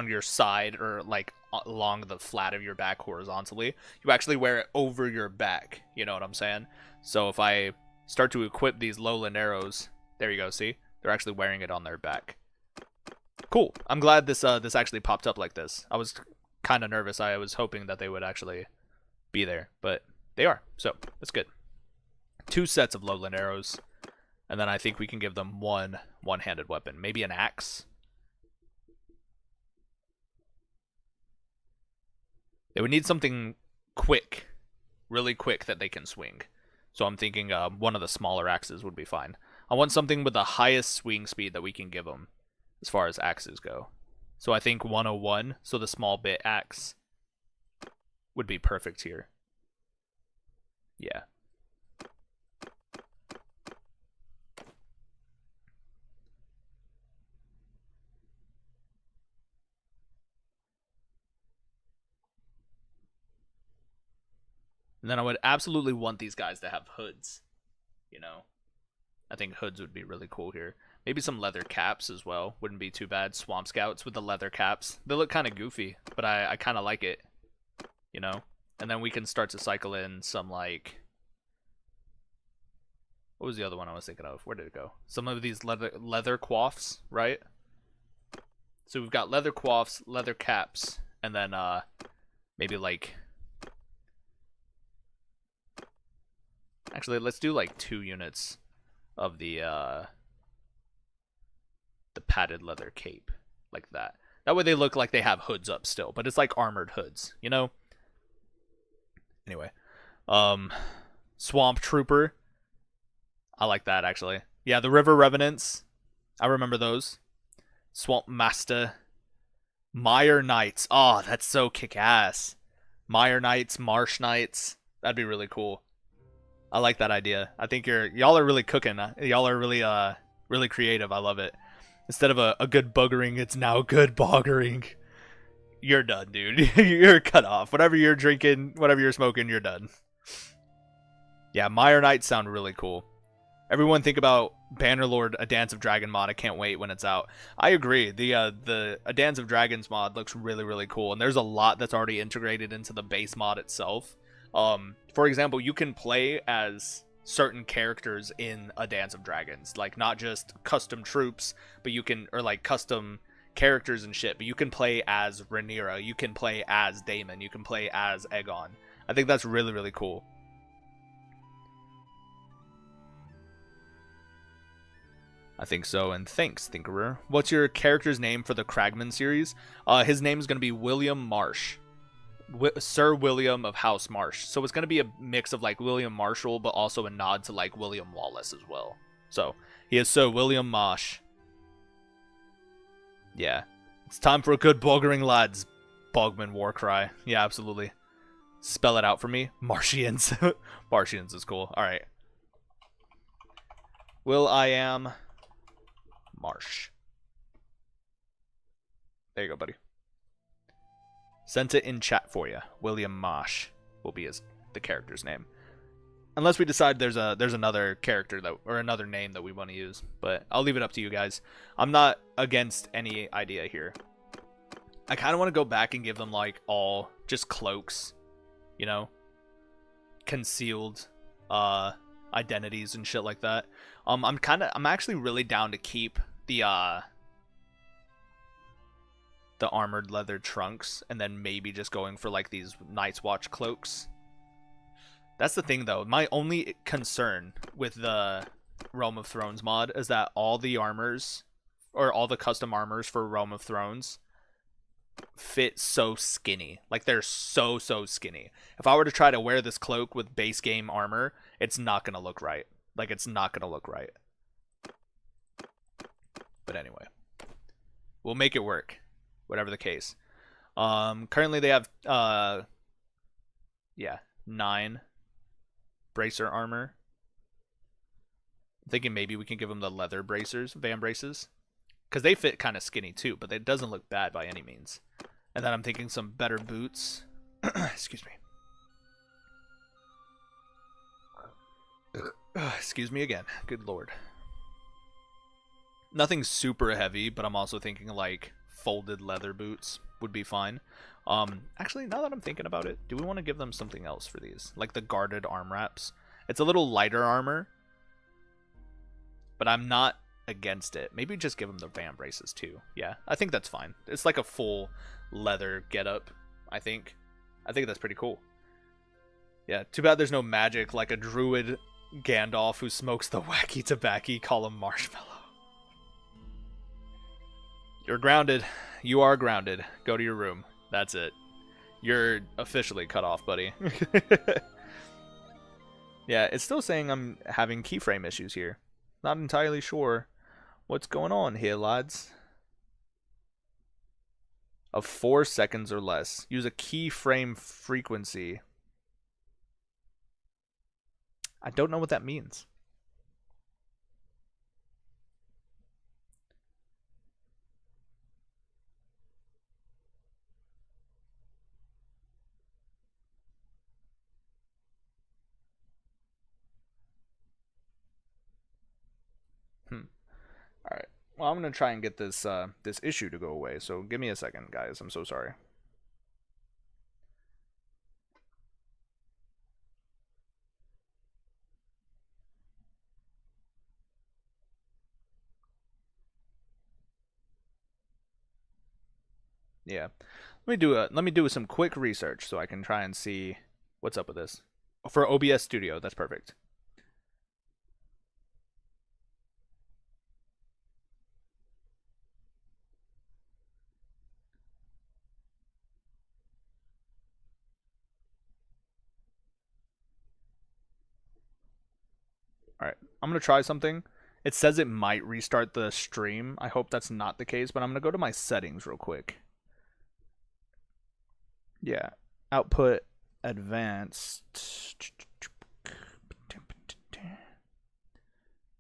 your side or like along the flat of your back horizontally. You actually wear it over your back, you know what I'm saying? So if I start to equip these lowland arrows, there you go, see? They're actually wearing it on their back. Cool. I'm glad this actually popped up like this. I was kind of nervous. I was hoping that they would actually be there, but they are. So that's good. 2 sets of lowland arrows, and then I think we can give them one-handed weapon, maybe an axe. They would need something quick, really quick that they can swing. So I'm thinking one of the smaller axes would be fine. I want something with the highest swing speed that we can give them as far as axes go. So I think 101, so the small bit axe would be perfect here. Yeah. And then I would absolutely want these guys to have hoods, you know. I think hoods would be really cool here. Maybe some leather caps as well. Wouldn't be too bad. Swamp Scouts with the leather caps. They look kind of goofy, but I kind of like it, you know. And then we can start to cycle in some, like... What was the other one I was thinking of? Where did it go? Some of these leather coifs, right? So we've got leather coifs, leather caps, and then maybe like... Actually, let's do like 2 units of the padded leather cape, like that. That way they look like they have hoods up still, but it's like armored hoods, you know? Anyway, Swamp Trooper. I like that, actually. Yeah, the River Revenants. I remember those. Swamp Master. Mire Knights. Oh, that's so kick-ass. Mire Knights, Marsh Knights. That'd be really cool. I like that idea. I think y'all are really cooking. Y'all are really creative. I love it. Instead of a good buggering, it's now good boggering. You're done, dude. You're cut off. Whatever you're drinking, whatever you're smoking, you're done. Yeah, Mire Knights sound really cool. Everyone think about Bannerlord, A Dance of Dragon mod. I can't wait when it's out. I agree. The A Dance of Dragons mod looks really, really cool. And there's a lot that's already integrated into the base mod itself. For example, you can play as certain characters in A Dance of Dragons. Like, not just custom troops, but you can, or like custom characters and shit, but you can play as Rhaenyra, you can play as Daemon, you can play as Aegon. I think that's really, really cool. I think so, and thanks, Thinkerer. What's your character's name for the Crannogmen series? His name is going to be William Marsh. Sir William of House Marsh. So it's going to be a mix of like William Marshall, but also a nod to like William Wallace as well. So he is Sir William Marsh. Yeah. It's time for a good boggering, lads. Bogman war cry. Yeah, absolutely. Spell it out for me. Martians. Martians is cool. Alright. Will.I.am Marsh. There you go, buddy. Sent it in chat for you. William Marsh will be the character's name. Unless we decide there's another character or another name that we want to use, but I'll leave it up to you guys. I'm not against any idea here. I kind of want to go back and give them like all just cloaks, you know, concealed identities and shit like that. I'm actually really down to keep the armored leather trunks, and then maybe just going for like these Night's Watch cloaks. That's the thing though. My only concern with the Realm of Thrones mod is that all the armors, or all the custom armors for Realm of Thrones, fit so skinny. Like they're so skinny. If I were to try to wear this cloak with base game armor, it's not gonna look right. Like it's not gonna look right. But anyway, we'll make it work. Whatever the case. Currently they have 9 bracer armor. I'm thinking maybe we can give them the leather bracers, van braces, because they fit kind of skinny too, but it doesn't look bad by any means. And then I'm thinking some better boots. Excuse me. Excuse me again. Good lord. Nothing super heavy, but I'm also thinking like folded leather boots would be fine. Actually, now that I'm thinking about it, do we want to give them something else for these? Like the guarded arm wraps. It's a little lighter armor, but I'm not against it. Maybe just give them the van braces too. Yeah, I think that's fine. It's like a full leather getup, I think. I think that's pretty cool. Yeah, too bad there's no magic like a druid Gandalf who smokes the wacky tobacco, call him Marshmallow. You're grounded. You are grounded. Go to your room. That's it. You're officially cut off, buddy. Yeah, it's still saying I'm having keyframe issues here. Not entirely sure what's going on here, lads. Of 4 seconds or less. Use a keyframe frequency. I don't know what that means. All right. Well, I'm gonna try and get this this issue to go away. So give me a second, guys. I'm so sorry. Yeah. Let me do some quick research so I can try and see what's up with this. For OBS Studio, that's perfect. All right. I'm going to try something. It says it might restart the stream. I hope that's not the case, but I'm going to go to my settings real quick. Yeah. Output advanced.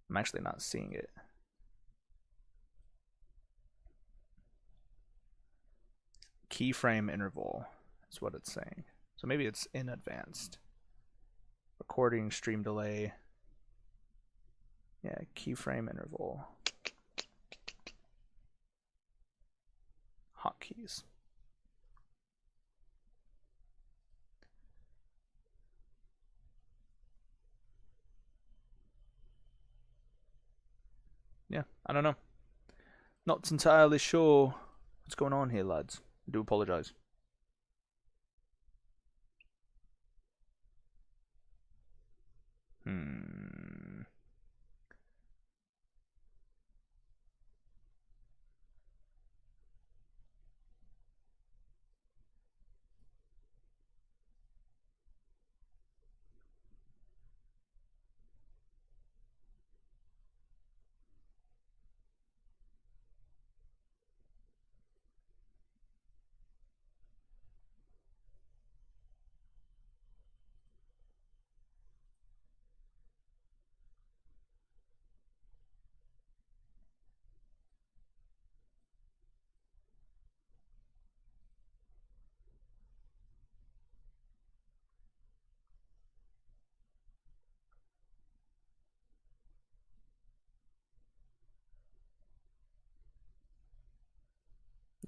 I'm actually not seeing it. Keyframe interval is what it's saying. So maybe it's in advanced. Recording, stream delay. Yeah, keyframe interval. Hotkeys. Yeah, I don't know. Not entirely sure what's going on here, lads. I do apologize.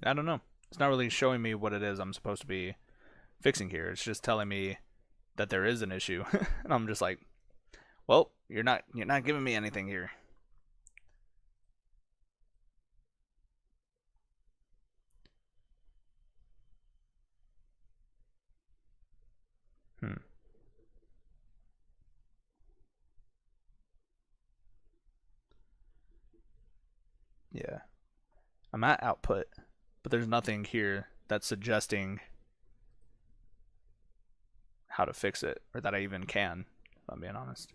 I don't know. It's not really showing me what it is I'm supposed to be fixing here. It's just telling me that there is an issue, and I'm just like, well, you're not giving me anything here. Hmm. Yeah. I'm at output, but there's nothing here that's suggesting how to fix it, or that I even can, if I'm being honest.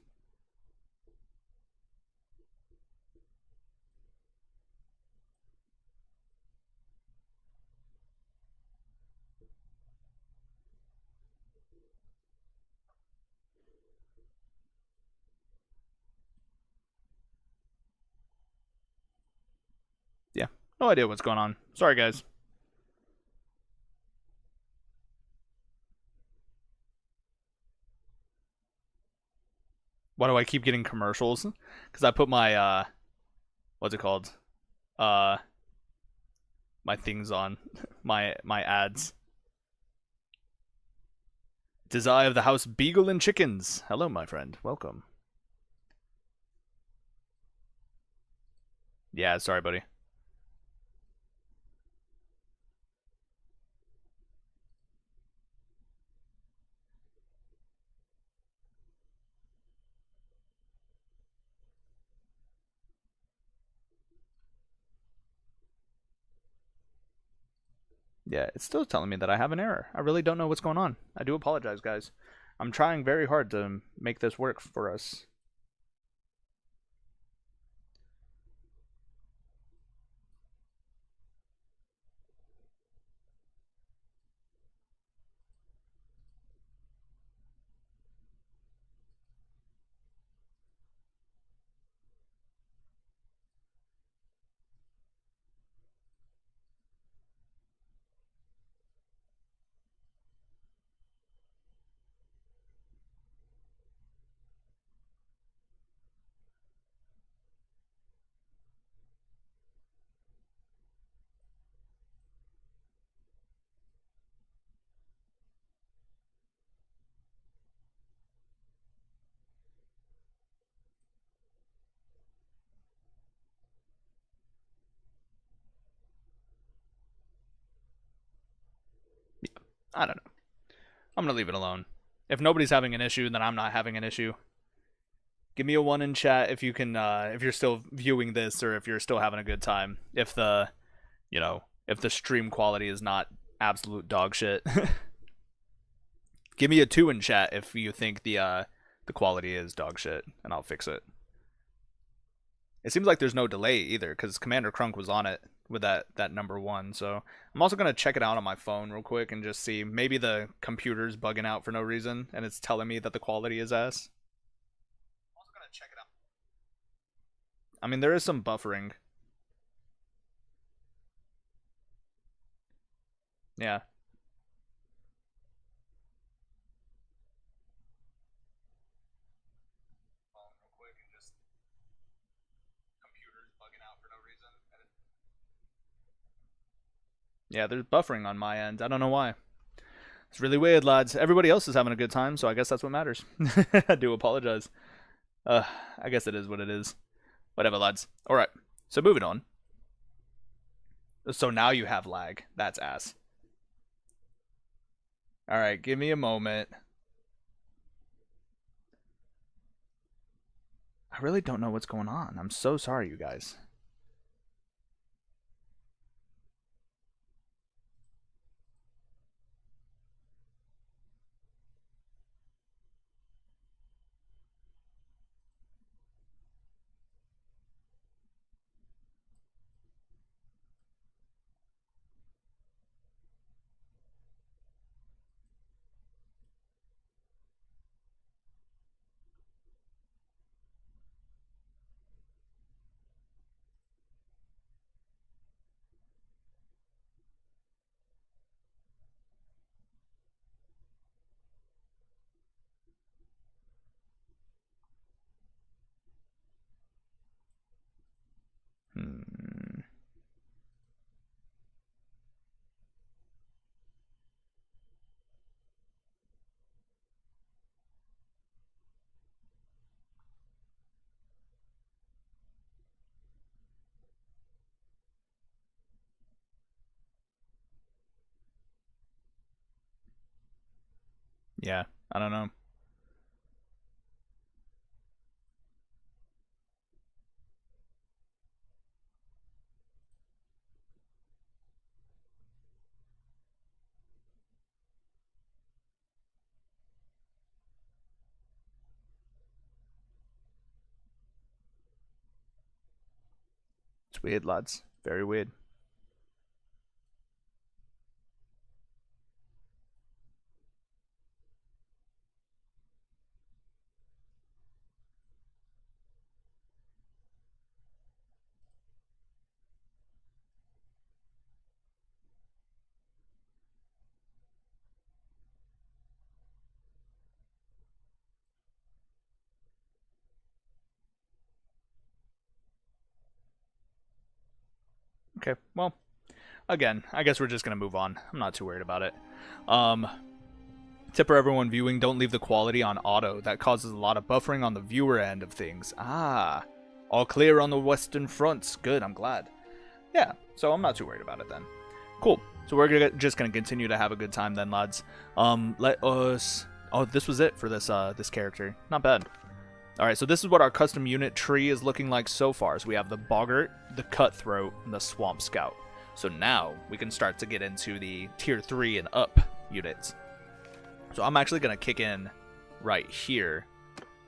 Yeah. No idea what's going on. Sorry, guys. Why do I keep getting commercials? Because I put my, what's it called? Uh, my things on. my ads. Tis I of the house Beagle and Chickens. Hello, my friend. Welcome. Yeah, sorry, buddy. Yeah, it's still telling me that I have an error. I really don't know what's going on. I do apologize, guys. I'm trying very hard to make this work for us. I don't know. I'm gonna leave it alone. If nobody's having an issue, then I'm not having an issue. Give me a one in chat if you can, if you're still viewing this or if you're still having a good time. If the, if the stream quality is not absolute dog shit. Give me a two in chat if you think the quality is dog shit, and I'll fix it. It seems like there's no delay either, because Commander Crunk was on it with that number one. So I'm also gonna check it out on my phone real quick and just see, maybe the computer's bugging out for no reason and it's telling me that the quality is ass. I'm also gonna check it out. I mean, there is some buffering. Yeah. Real quick and just computer's bugging out for no reason. Yeah, there's buffering on my end. I don't know why. It's really weird, lads. Everybody else is having a good time, so I guess that's what matters. I do apologize. Uh, I guess it is what it is. Whatever, lads. All right. So moving on. So now you have lag. That's ass. All right, give me a moment. I really don't know what's going on. I'm so sorry, you guys. Yeah, I don't know. It's weird, lads. Very weird. Okay, well, again, I guess we're just gonna move on. I'm not too worried about it. Um, Tip for everyone viewing, don't leave the quality on auto. That causes a lot of buffering on the viewer end of things. Ah, all clear on the western fronts. Good, I'm glad. Yeah, so I'm not too worried about it then. Cool. So we're just gonna continue to have a good time then, lads. Let us. Oh, this was it for this this character. Not bad. All right, so this is what our custom unit tree is looking like so far. So we have the Boggart, the Cutthroat, and the Swamp Scout. So now we can start to get into the tier 3 and up units. So I'm actually going to kick in right here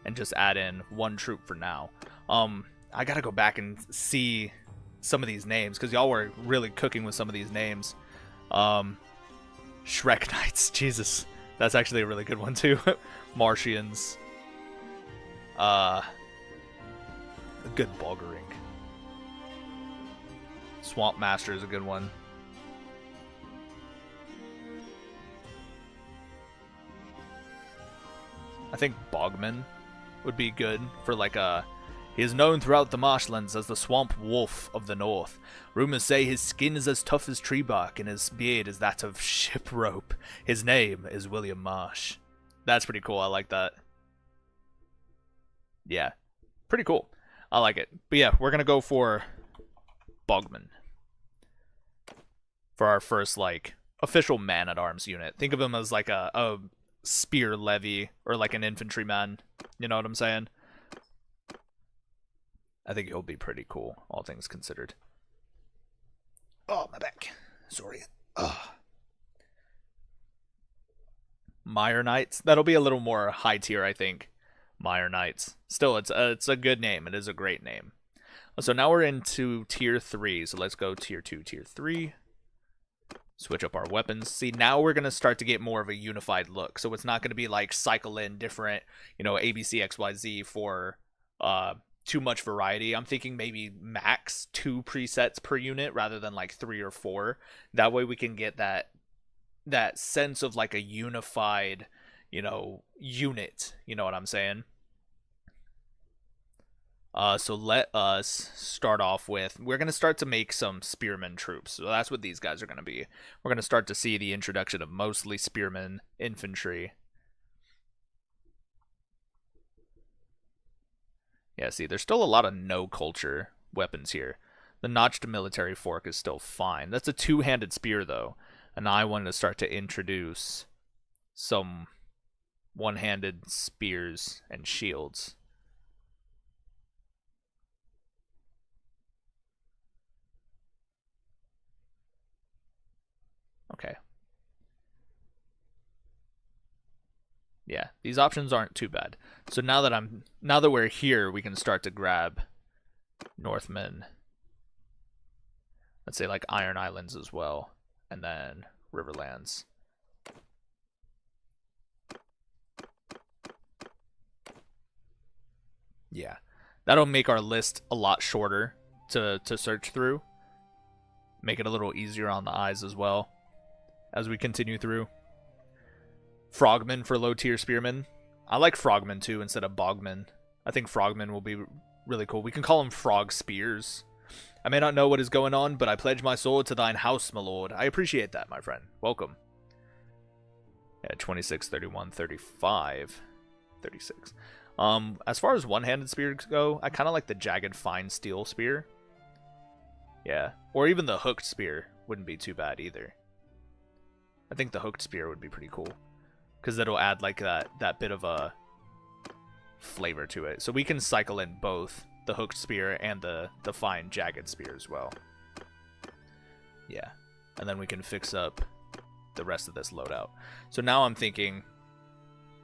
and just add in one troop for now. I got to go back and see some of these names because y'all were really cooking with some of these names. Shrek Knights, Jesus. That's actually a really good one too. Martians. A good Boggering. Swamp Master is a good one. I think Bogman would be good for like a... He is known throughout the marshlands as the Swamp Wolf of the North. Rumors say his skin is as tough as tree bark and his beard is that of ship rope. His name is William Marsh. That's pretty cool. I like that. Yeah, pretty cool. I like it. But yeah, we're going to go for Bogman for our first, like, official man-at-arms unit. Think of him as, like, a spear levy or, like, an infantryman. You know what I'm saying? I think he'll be pretty cool, all things considered. Oh, my back. Sorry. Ugh. Mire Knights. That'll be a little more high tier, I think. Mire Knights. Still, it's a good name. It is a great name. So now we're into tier 3. So let's go tier 2, tier 3. Switch up our weapons. See, now we're going to start to get more of a unified look. So it's not going to be like cycle in different, you know, ABC, XYZ for too much variety. I'm thinking maybe max 2 presets per unit rather than like 3 or 4. That way we can get that sense of like a unified, you know, unit. You know what I'm saying? So let us start off with, we're going to start to make some spearmen troops. So that's what these guys are going to be. We're going to start to see the introduction of mostly spearmen infantry. Yeah, see, there's still a lot of no culture weapons here. The notched military fork is still fine. That's a two-handed spear, though. And I wanted to start to introduce some one-handed spears and shields. Okay. Yeah, these options aren't too bad. So now that we're here, we can start to grab Northmen. Let's say like Iron Islands as well, and then Riverlands. Yeah, that'll make our list a lot shorter to search through. Make it a little easier on the eyes as well as we continue through. Frogmen for low tier spearmen. I like Frogmen too instead of Bogmen. I think Frogmen will be really cool. We can call them Frog Spears. I may not know what is going on, but I pledge my sword to thine house, my lord. I appreciate that, my friend. Welcome. Yeah, 26, 31, 35, 36. As far as one-handed spears go, I kind of like the jagged fine steel spear. Yeah, or even the hooked spear wouldn't be too bad either. I think the hooked spear would be pretty cool. because it'll add like that bit of a flavor to it. So we can cycle in both the hooked spear and the fine jagged spear as well. Yeah, and then we can fix up the rest of this loadout. So now I'm thinking,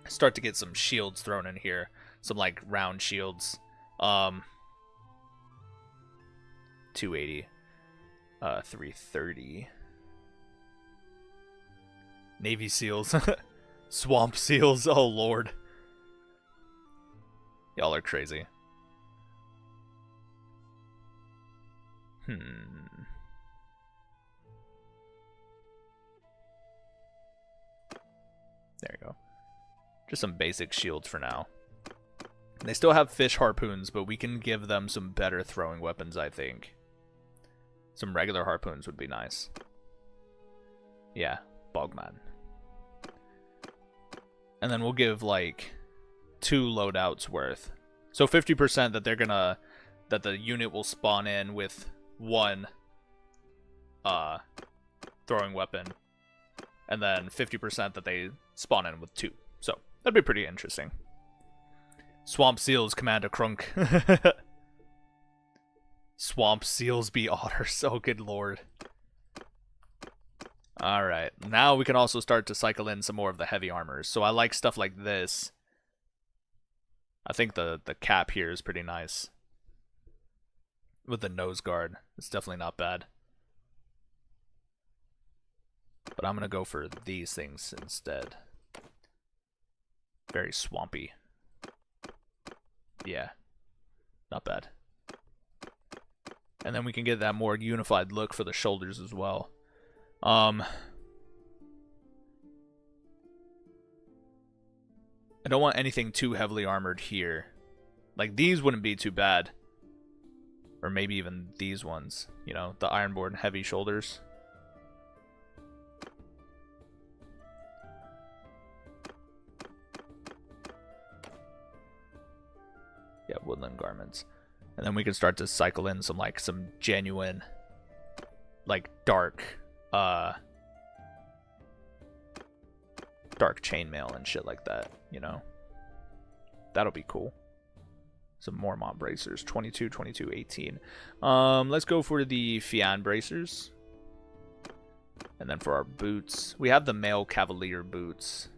start to get some shields thrown in here, some like round shields. 280, 330. Navy seals, swamp seals. Oh lord, y'all are crazy. There you go. Just some basic shields for now. They still have fish harpoons, but we can give them some better throwing weapons, I think. Some regular harpoons would be nice. Yeah, Bogman. And then we'll give like 2 loadouts worth. So 50% that they're gonna, that the unit will spawn in with 1 throwing weapon, and then 50% that they spawn in with 2. So that'd be pretty interesting. Swamp seals command a crunk. Swamp seals be otters. Oh good lord. Alright, now we can also start to cycle in some more of the heavy armors. So I like stuff like this. I think the cap here is pretty nice. With the nose guard. It's definitely not bad. But I'm going to go for these things instead. Very swampy. Yeah. Not bad. And then we can get that more unified look for the shoulders as well. I don't want anything too heavily armored here. Like these wouldn't be too bad. Or maybe even these ones. You know, the ironborn heavy shoulders. Yeah, woodland garments. And then we can start to cycle in some genuine like dark chainmail and shit like that, you know. That'll be cool. Some more mob bracers, 22, 22, 18. Let's go for the Fian bracers. And then for our boots, we have the male cavalier boots.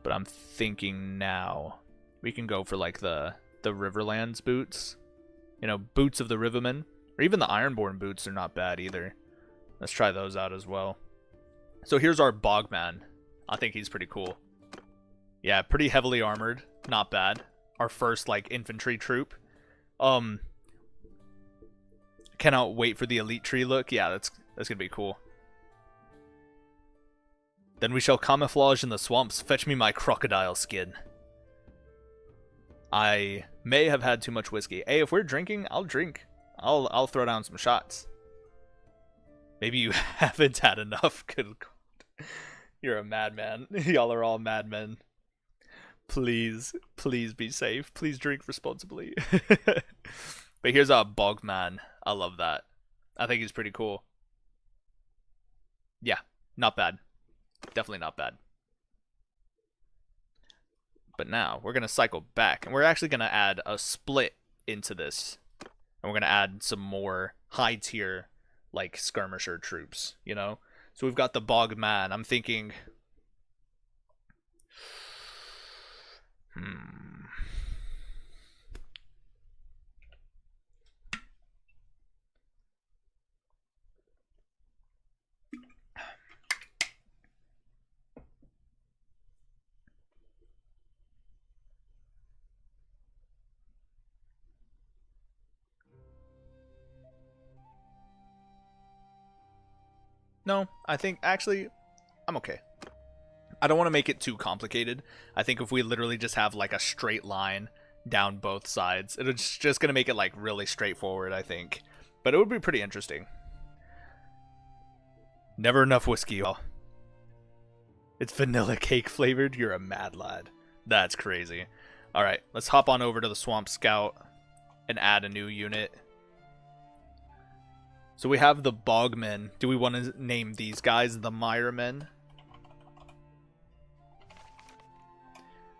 But I'm thinking now we can go for like the Riverlands boots. You know, boots of the Rivermen. Or even the Ironborn boots are not bad either. Let's try those out as well. So here's our Bogman. I think he's pretty cool. Yeah, pretty heavily armored. Not bad. Our first, like, infantry troop. Cannot wait for the elite tree look. Yeah, that's gonna be cool. Then we shall camouflage in the swamps. Fetch me my crocodile skin. I may have had too much whiskey. Hey, if we're drinking, I'll drink. I'll throw down some shots. Maybe you haven't had enough. Good God. You're a madman. Y'all are all madmen. Please be safe. Please drink responsibly. But here's our Bogman. I love that. I think he's pretty cool. Yeah, not bad. Definitely not bad. But now we're going to cycle back, and we're actually going to add a split into this. And we're going to add some more high tier, like, skirmisher troops, you know? So we've got the Bogman. I'm thinking... No, I think, actually, I'm okay. I don't want to make it too complicated. I think if we literally just have, like, a straight line down both sides, it's just going to make it, like, really straightforward, I think. But it would be pretty interesting. Never enough whiskey, y'all. It's vanilla cake flavored? You're a mad lad. That's crazy. Alright, let's hop on over to the Swamp Scout and add a new unit. So we have the Bogmen. Do we want to name these guys the Miremen?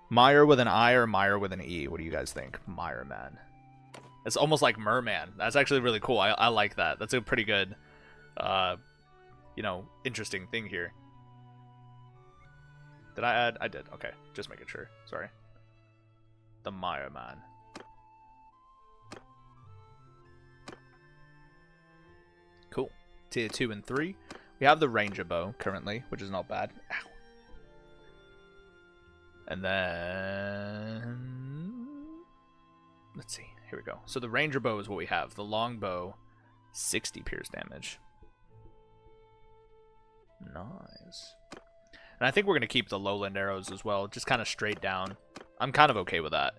Meyer with an I or Meyer with an E? What do you guys think? Meyer man. It's almost like Merman. That's actually really cool. I like that. That's a pretty good, you know, interesting thing here. Did I add? I did. Okay, just making sure. Sorry. The Meyer man. Cool. Tier 2 and 3. We have the Ranger bow currently, which is not bad. Ow. And then let's see. Here we go. So the Ranger bow is what we have. The long bow, 60 pierce damage. Nice. And I think we're going to keep the lowland arrows as well, just kind of straight down. I'm kind of okay with that.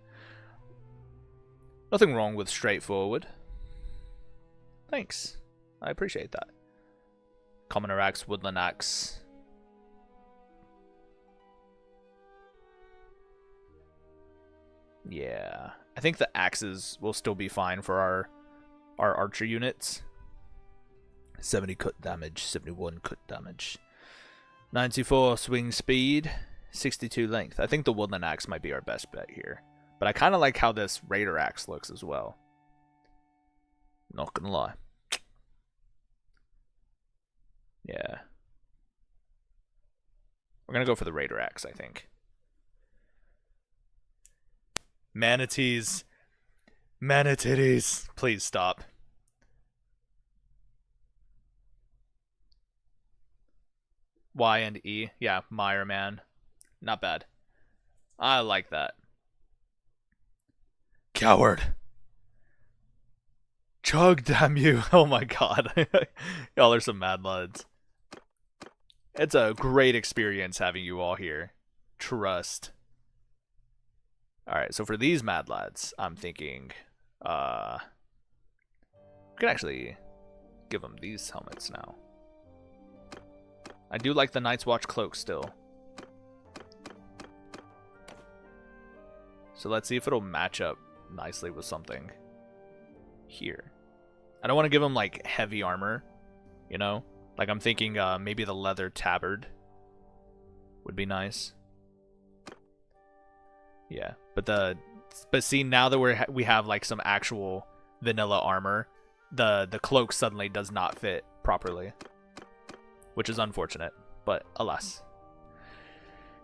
Nothing wrong with straightforward. Thanks. I appreciate that. Commoner axe, woodland axe. Yeah. I think the axes will still be fine for our archer units. 70 cut damage, 71 cut damage. 94 swing speed, 62 length. I think the woodland axe might be our best bet here. But I kind of like how this raider axe looks as well. Not gonna lie. Yeah. We're gonna go for the raider axe, I think. Manatees. Manatitties. Please stop. Y and E. Yeah, Meyer man. Not bad. I like that. Coward. Chug, damn you. Oh my god. Y'all are some mad lads. It's a great experience having you all here. Trust. Alright, so for these mad lads, I'm thinking, we can actually give them these helmets now. I do like the Night's Watch cloak still. So let's see if it'll match up nicely with something here. I don't want to give them like heavy armor, you know? Like I'm thinking maybe the leather tabard would be nice. Yeah, but see, now that we have like some actual vanilla armor, the cloak suddenly does not fit properly, which is unfortunate, but alas.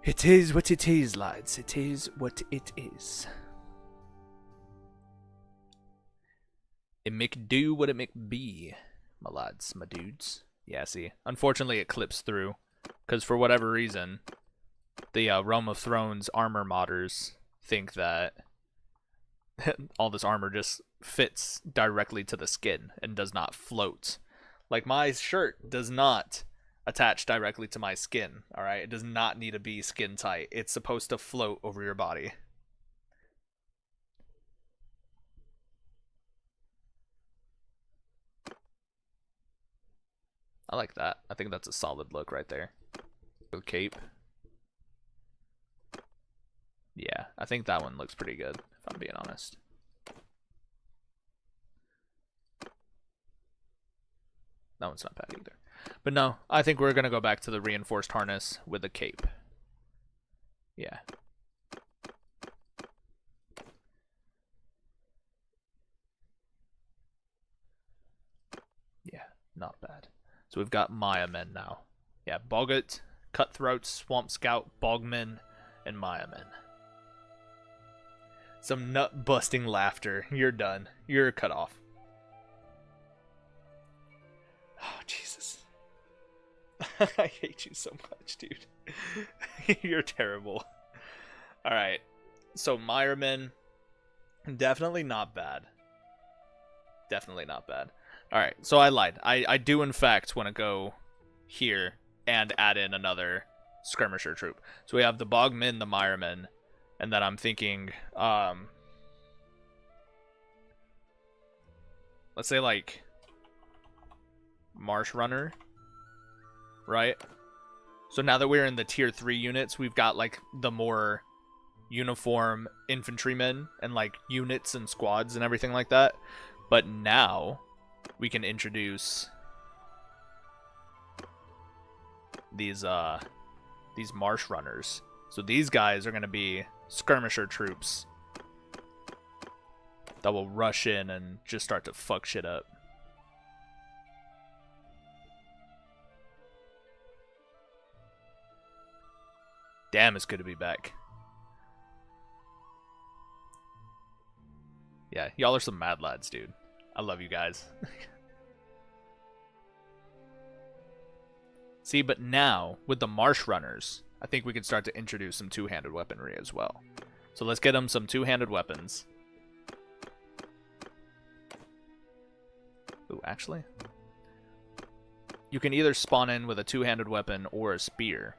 It is what it is, lads. It is what it is. It make do what it make be, my lads, my dudes. Yeah, see, unfortunately it clips through, because for whatever reason, the Realm of Thrones armor modders think that all this armor just fits directly to the skin and does not float. Like my shirt does not attach directly to my skin, alright? It does not need to be skin tight. It's supposed to float over your body. I like that. I think that's a solid look right there. The cape. Yeah, I think that one looks pretty good, if I'm being honest. That one's not bad either. But no, I think we're going to go back to the reinforced harness with the cape. Yeah. Yeah, not bad. So we've got Maya men now. Yeah, Boggart, Cutthroat, Swamp Scout, Bogmen, and Maya men. Some nut-busting laughter. You're done. You're cut off. Oh, Jesus. I hate you so much, dude. You're terrible. Alright. So, Meyerman. Definitely not bad. Definitely not bad. Alright, so I lied. I do, in fact, want to go here and add in another skirmisher troop. So we have the Bogmen, the Meyermen, and then I'm thinking, let's say, like, Marsh Runner, right? So now that we're in the tier 3 units, we've got, like, the more uniform infantrymen and, like, units and squads and everything like that. But now we can introduce these Marsh Runners. So these guys are going to be skirmisher troops that will rush in and just start to fuck shit up. Damn, it's good to be back. Yeah, y'all are some mad lads, dude. I love you guys. See, but now, with the Marsh Runners, I think we can start to introduce some two-handed weaponry as well. So let's get them some two-handed weapons. Ooh, actually, you can either spawn in with a two-handed weapon or a spear.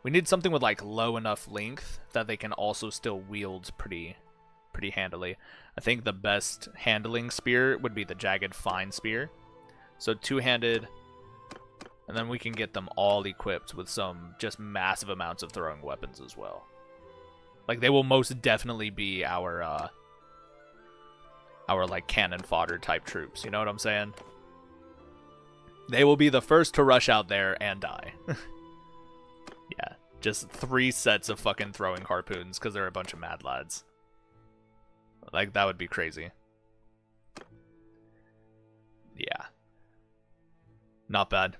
We need something with like low enough length that they can also still wield pretty handily. I think the best handling spear would be the jagged fine spear. So two-handed, and then we can get them all equipped with some just massive amounts of throwing weapons as well. Like they will most definitely be our like cannon fodder type troops. You know what I'm saying? They will be the first to rush out there and die. Yeah, just 3 sets of fucking throwing harpoons because they're a bunch of mad lads. Like, that would be crazy. Yeah. Not bad.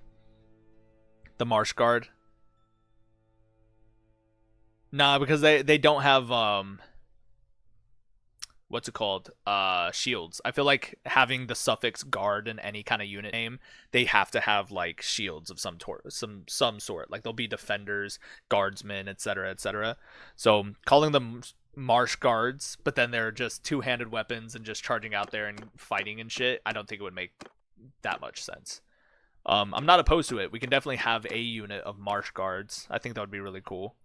The Marsh Guard. Nah, because they don't have, what's it called? Shields. I feel like having the suffix guard in any kind of unit name, they have to have like shields of some sort. Like they'll be defenders, guardsmen, etc., etc. So calling them Marsh Guards, but then they're just two-handed weapons and just charging out there and fighting and shit, I don't think it would make that much sense. I'm not opposed to it. We can definitely have a unit of Marsh Guards. I think that would be really cool.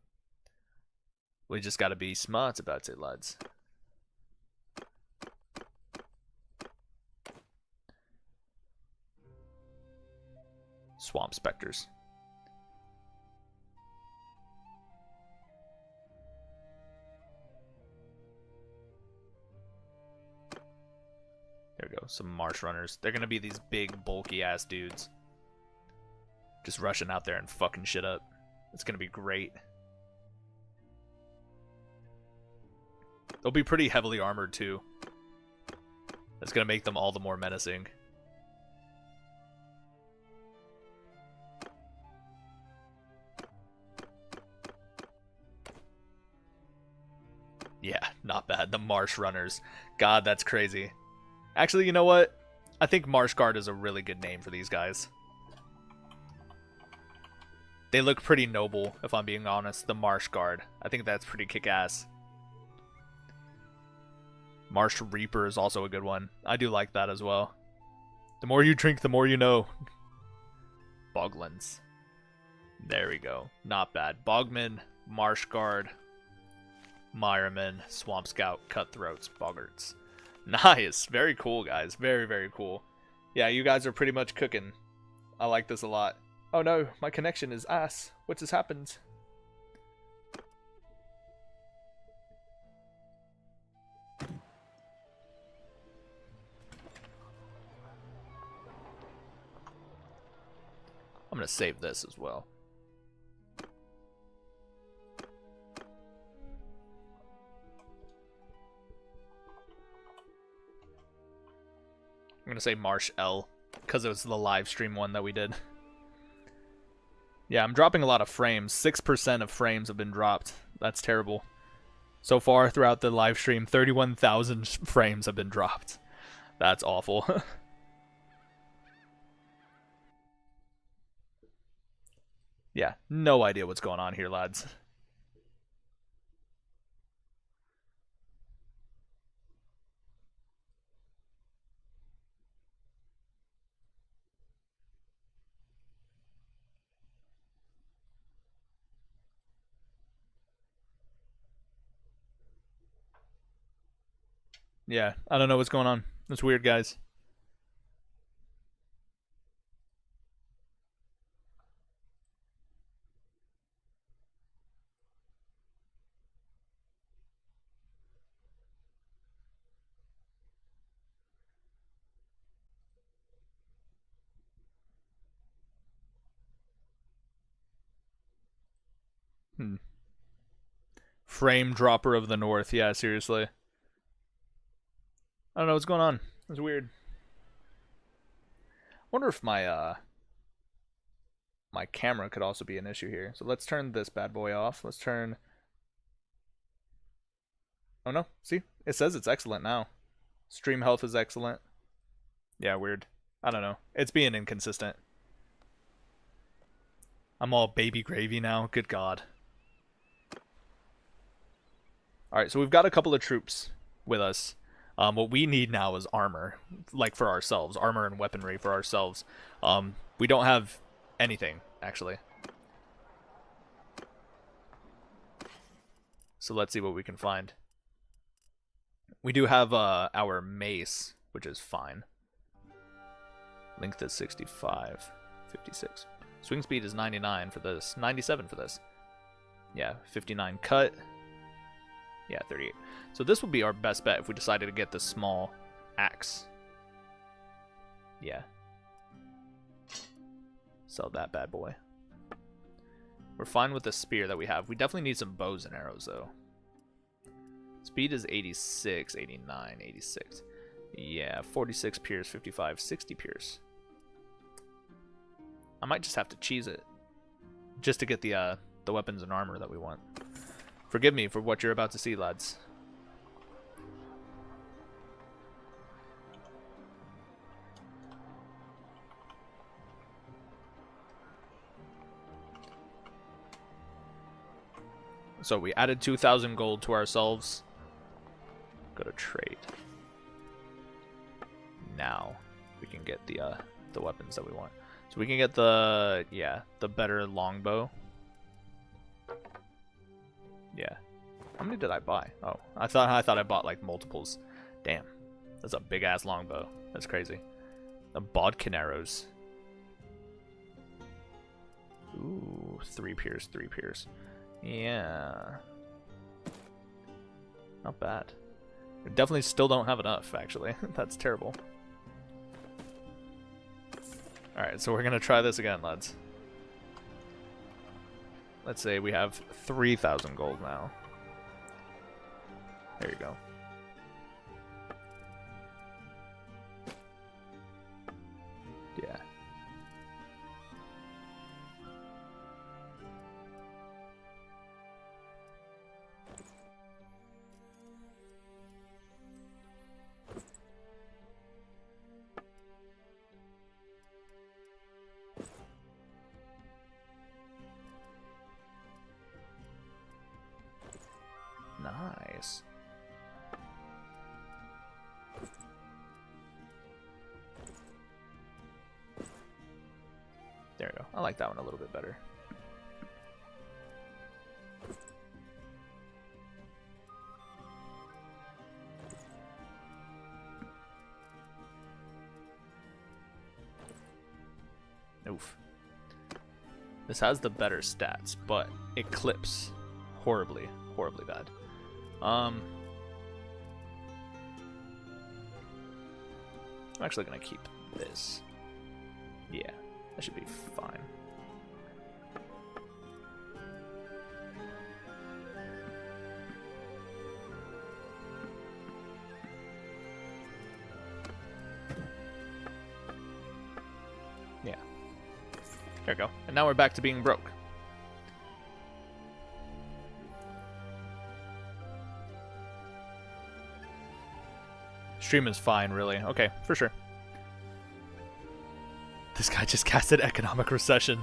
We just gotta be smart about it, lads. Swamp Spectres. There we go. Some Marsh Runners. They're going to be these big, bulky-ass dudes. Just rushing out there and fucking shit up. It's going to be great. They'll be pretty heavily armored, too. That's going to make them all the more menacing. Yeah, not bad. The Marsh Runners. God, that's crazy. Actually, you know what? I think Marsh Guard is a really good name for these guys. They look pretty noble, if I'm being honest. The Marsh Guard. I think that's pretty kick-ass. Marsh Reaper is also a good one. I do like that as well. The more you drink, the more you know. Boglins. There we go. Not bad. Bogman, Marsh Guard, Miremen, Swamp Scout, Cutthroats, Boggarts. Nice. Very cool, guys. Very, very cool. Yeah, you guys are pretty much cooking. I like this a lot. Oh no, my connection is ass. What just happened? I'm gonna save this as well. I'm gonna say Marsh L because it was the live stream one that we did. Yeah, I'm dropping a lot of frames. 6% of frames have been dropped. That's terrible. So far throughout the live stream, 31,000 frames have been dropped. That's awful. Yeah, no idea what's going on here, lads. Yeah, I don't know what's going on. It's weird, guys. Frame dropper of the north. Yeah, seriously. I don't know what's going on. It's weird. I wonder if my my camera could also be an issue here. So let's turn this bad boy off. Let's turn... Oh no, see? It says it's excellent now. Stream health is excellent. Yeah, weird. I don't know. It's being inconsistent. I'm all baby gravy now. Good God. Alright, so we've got a couple of troops with us. What we need now is armor. Like for ourselves. Armor and weaponry for ourselves. We don't have anything, actually. So let's see what we can find. We do have our mace, which is fine. Length is 65. 56. Swing speed is 99 for this. 97 for this. Yeah, 59 cut. Yeah, 38. So this would be our best bet if we decided to get the small axe. Yeah. Sell that bad boy. We're fine with the spear that we have. We definitely need some bows and arrows, though. Speed is 86, 89, 86. Yeah, 46 pierce, 55, 60 pierce. I might just have to cheese it. Just to get the weapons and armor that we want. Forgive me for what you're about to see, lads. So we added 2,000 gold to ourselves. Go to trade. Now we can get the weapons that we want. So we can get the better longbow. Yeah. How many did I buy? Oh, I thought I bought like multiples. Damn. That's a big ass longbow. That's crazy. The bodkin arrows. Ooh, 3 pierce, 3 pierce. Yeah. Not bad. We definitely still don't have enough, actually. That's terrible. Alright, so we're gonna try this again, lads. Let's say we have 3,000 gold now. There you go. Yeah. Nice. There we go. I like that one a little bit better. Oof. This has the better stats, but it clips horribly, horribly bad. I'm actually gonna keep this. Yeah, that should be fine. Yeah. There we go. And now we're back to being broke. Stream is fine, really. Okay, for sure. This guy just casted economic recession.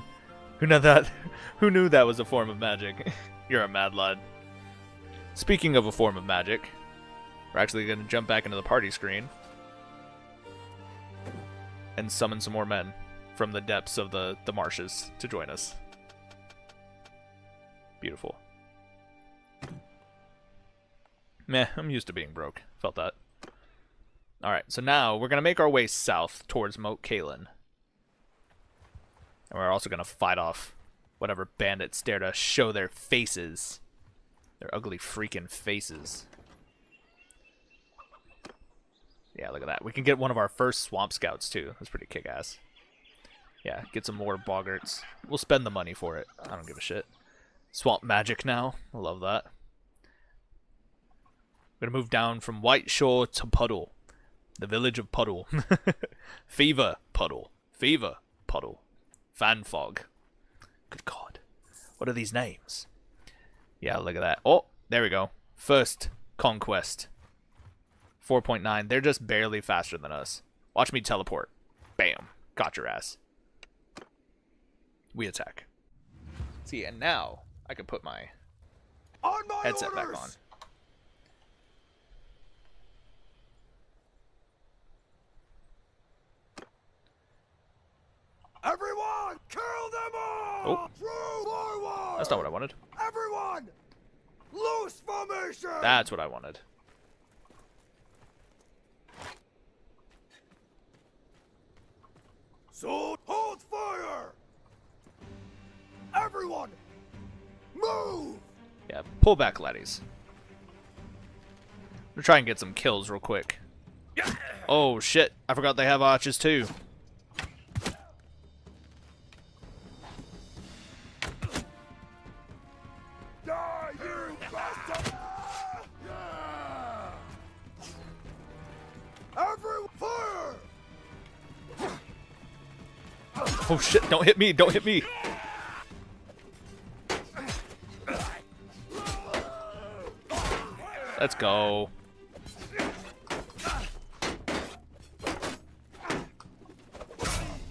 Who knew that? Who knew that was a form of magic? You're a mad lad. Speaking of a form of magic, we're actually going to jump back into the party screen and summon some more men from the depths of the marshes to join us. Beautiful. Meh, I'm used to being broke. Felt that. Alright, so now we're going to make our way south towards Moat Cailin. And we're also going to fight off whatever bandits dare to show their faces. Their ugly freaking faces. Yeah, look at that. We can get one of our first swamp scouts, too. That's pretty kick-ass. Yeah, get some more boggarts. We'll spend the money for it. I don't give a shit. Swamp magic now. I love that. We're gonna move down from White Shore to Puddle. The village of Puddle. Fever Puddle. Fever Puddle. Fanfog. Good God. What are these names? Yeah, look at that. Oh, there we go. First conquest. 4.9. They're just barely faster than us. Watch me teleport. Bam. Got your ass. We attack. See, and now I can put my headset back on. Everyone, kill them all! Oh. That's not what I wanted. Everyone, loose formation! That's what I wanted. So, hold fire! Everyone, move! Yeah, pull back, laddies. I'm gonna try and get some kills real quick. Oh, shit. I forgot they have archers, too. Die, you bastard! Everyone, fire! Oh, shit. Don't hit me. Don't hit me. Let's go.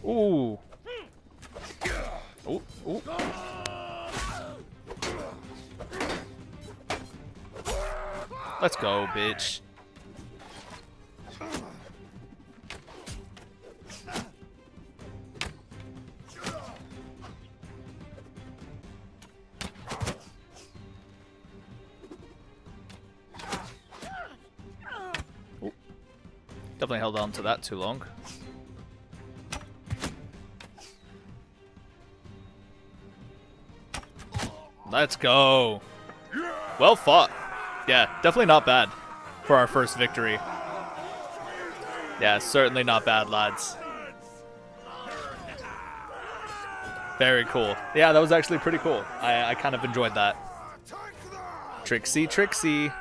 Ooh. Ooh, ooh. Let's go, bitch. Ooh. Definitely held on to that too long. Let's go. Well fought. Yeah, definitely not bad for our first victory. Yeah, certainly not bad, lads. Very cool. Yeah, that was actually pretty cool. I kind of enjoyed that. Trixie, Trixie.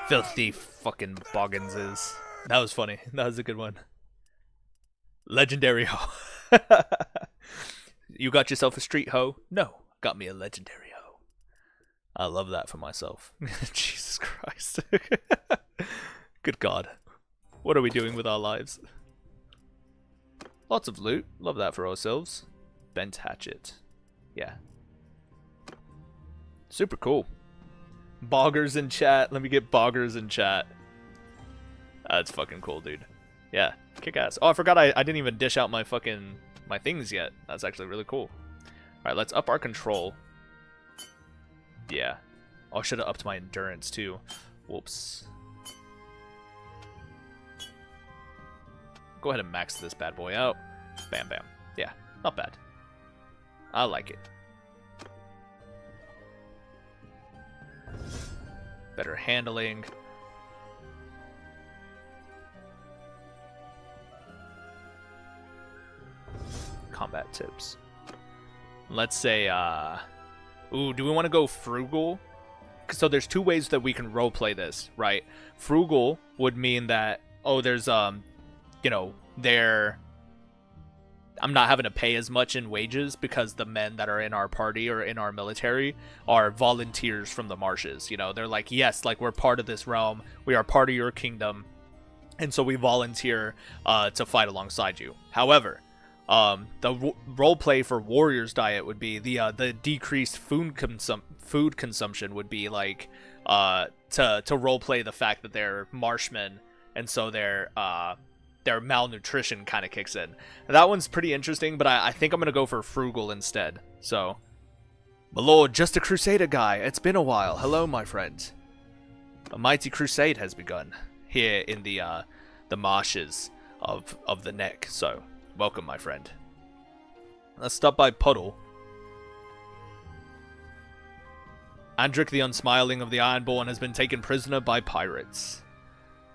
Filthy fucking Bogginses. That was funny. That was a good one. Legendary hoe. You got yourself a street hoe? No, got me a legendary hoe. I love that for myself. Jesus Christ. Good God. What are we doing with our lives? Lots of loot. Love that for ourselves. Bent hatchet. Yeah. Super cool. Boggers in chat. Let me get boggers in chat. That's fucking cool, dude. Yeah. Kick ass. Oh, I forgot I didn't even dish out my things yet. That's actually really cool. Alright, let's up our control. Yeah. Oh, I should have upped my endurance too. Whoops. Go ahead and max this bad boy out. Bam, bam. Yeah, not bad. I like it. Better handling. Combat tips. Let's say, ooh, do we want to go frugal? So there's two ways that we can roleplay this, right? Frugal would mean that, oh, there's, you know, I'm not having to pay as much in wages because the men that are in our party or in our military are volunteers from the marshes. You know, they're like, yes, like we're part of this realm. We are part of your kingdom. And so we volunteer to fight alongside you. However, the roleplay for warriors diet would be the decreased food consumption would be like to roleplay the fact that they're marshmen, and so their malnutrition kind of kicks in. That one's pretty interesting, but I think I'm gonna go for frugal instead. So, my lord, just a crusader guy. It's been a while. Hello, my friend. A mighty crusade has begun here in the marshes of the neck. So. Welcome, my friend. Let's stop by Puddle. Andric the Unsmiling of the Ironborn has been taken prisoner by pirates.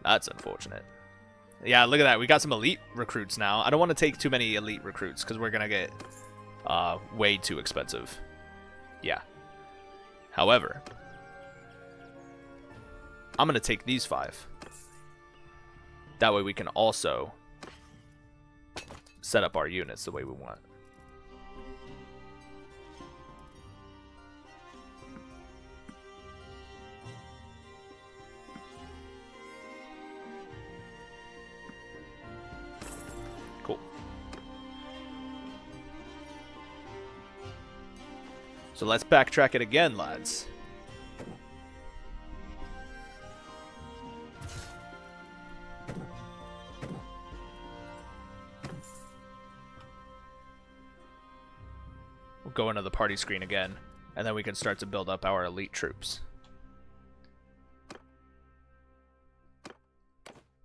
That's unfortunate. Yeah, look at that. We got some elite recruits now. I don't want to take too many elite recruits because we're going to get way too expensive. Yeah. However, I'm going to take these 5. That way we can also set up our units the way we want. Cool. So let's backtrack it again, lads. We'll go into the party screen again, and then we can start to build up our elite troops.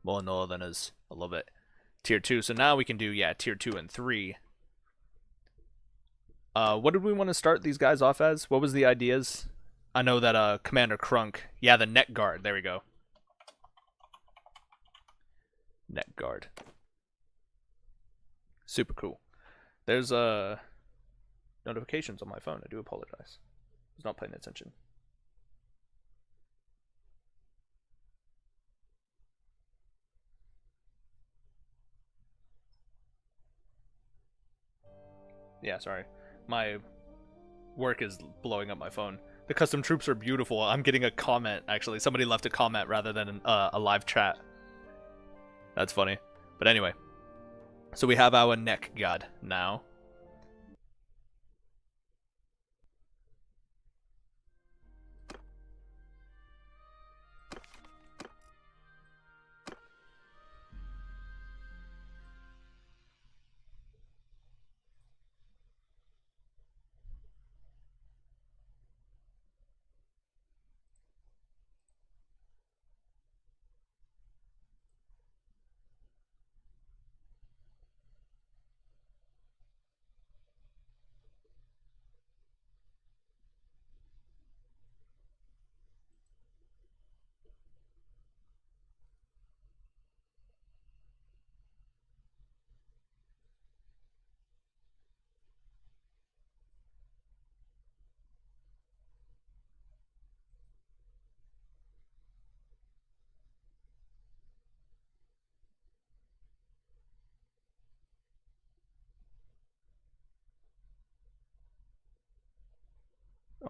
More northerners. I love it. Tier 2. So now we can do, yeah, tier 2 and 3. What did we want to start these guys off as? What was the ideas? I know that Commander Crunk. Yeah, the neck guard. There we go. Neck guard. Super cool. There's notifications on my phone. I do apologize. I was not paying attention. Yeah, sorry. My work is blowing up my phone. The custom troops are beautiful. I'm getting a comment, actually. Somebody left a comment rather than a live chat. That's funny. But anyway. So we have our neck god now.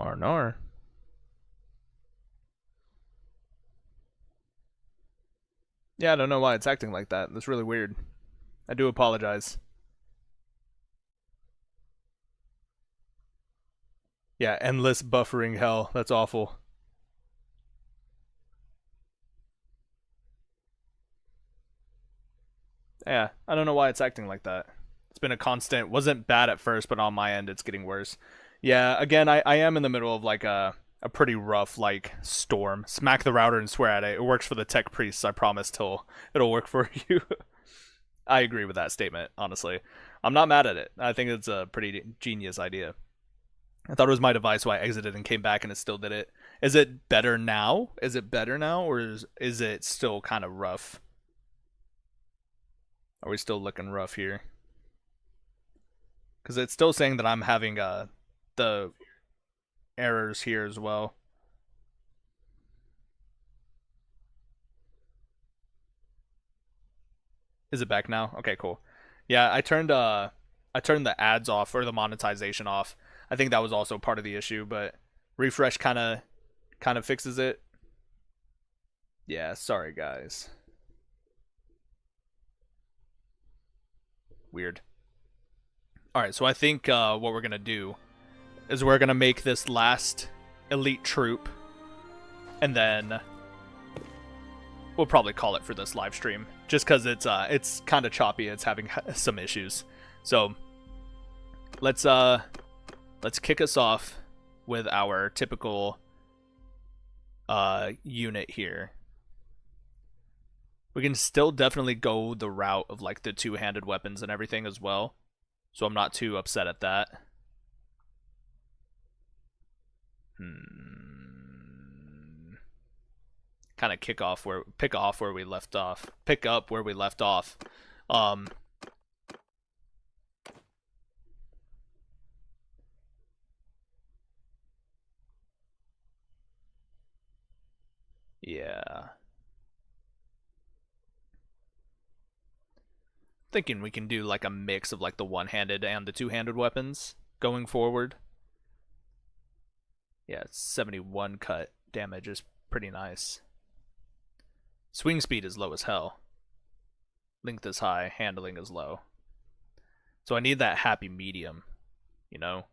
Arnar. Yeah, I don't know why it's acting like that. That's really weird. I do apologize. Yeah, endless buffering hell. That's awful. Yeah, I don't know why it's acting like that. It's been a constant. Wasn't bad at first, but on my end, it's getting worse. Yeah, again, I am in the middle of like a pretty rough like storm. Smack the router and swear at it. It works for the tech priests. I promise it'll work for you. I agree with that statement, honestly. I'm not mad at it. I think it's a pretty genius idea. I thought it was my device, so I exited and came back, and it still did it. Is it better now? Is it better now, or is it still kind of rough? Are we still looking rough here? Because it's still saying that I'm having the errors here as well. Is it back now? Okay, cool. Yeah, I turned the ads off, or the monetization off. I think that was also part of the issue, but refresh kind of fixes it. Yeah, sorry guys. Weird. Alright, so I think what we're going to do is we're going to make this last elite troop, and then we'll probably call it for this live stream, just because it's kind of choppy. It's having some issues. So let's kick us off with our typical unit here. We can still definitely go the route of like the two-handed weapons and everything as well, so I'm not too upset at that. Kind of pick up where we left off. Yeah. Thinking we can do like a mix of like the one-handed and the two-handed weapons going forward. Yeah, 71 cut damage is pretty nice. Swing speed is low as hell. Length is high, handling is low. So I need that happy medium, you know?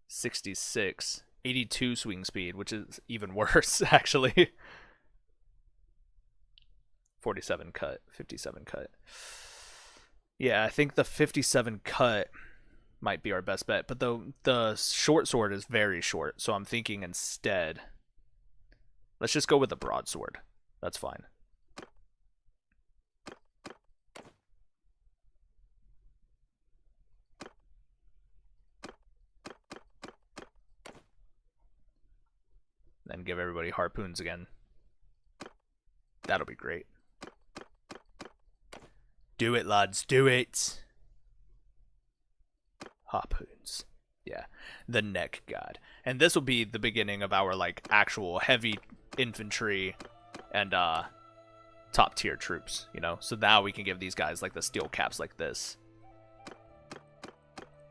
66. 82 swing speed, which is even worse, actually. 47 cut, 57 cut. Yeah, I think the 57 cut might be our best bet, but the short sword is very short, so I'm thinking instead, let's just go with the broadsword. That's fine. Then give everybody harpoons again. That'll be great. Do it, lads. Do it. Harpoons. Yeah. The neck god. And this will be the beginning of our, like, actual heavy infantry and, top tier troops, you know? So now we can give these guys, like, the steel caps like this.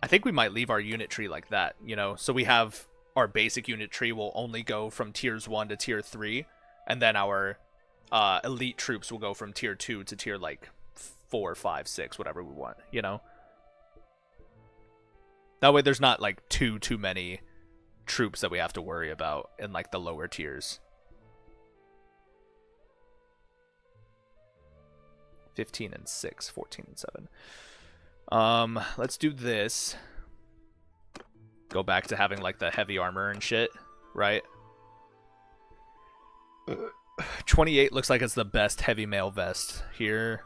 I think we might leave our unit tree like that, you know? So we have our basic unit tree will only go from tiers 1 to tier 3, and then our elite troops will go from tier 2 to tier, like, 4, 5, 6, whatever we want, you know? That way there's not, like, too many troops that we have to worry about in, like, the lower tiers. 15 and 6, 14 and 7. Let's do this. Go back to having, like, the heavy armor and shit, right? 28 looks like it's the best heavy mail vest here.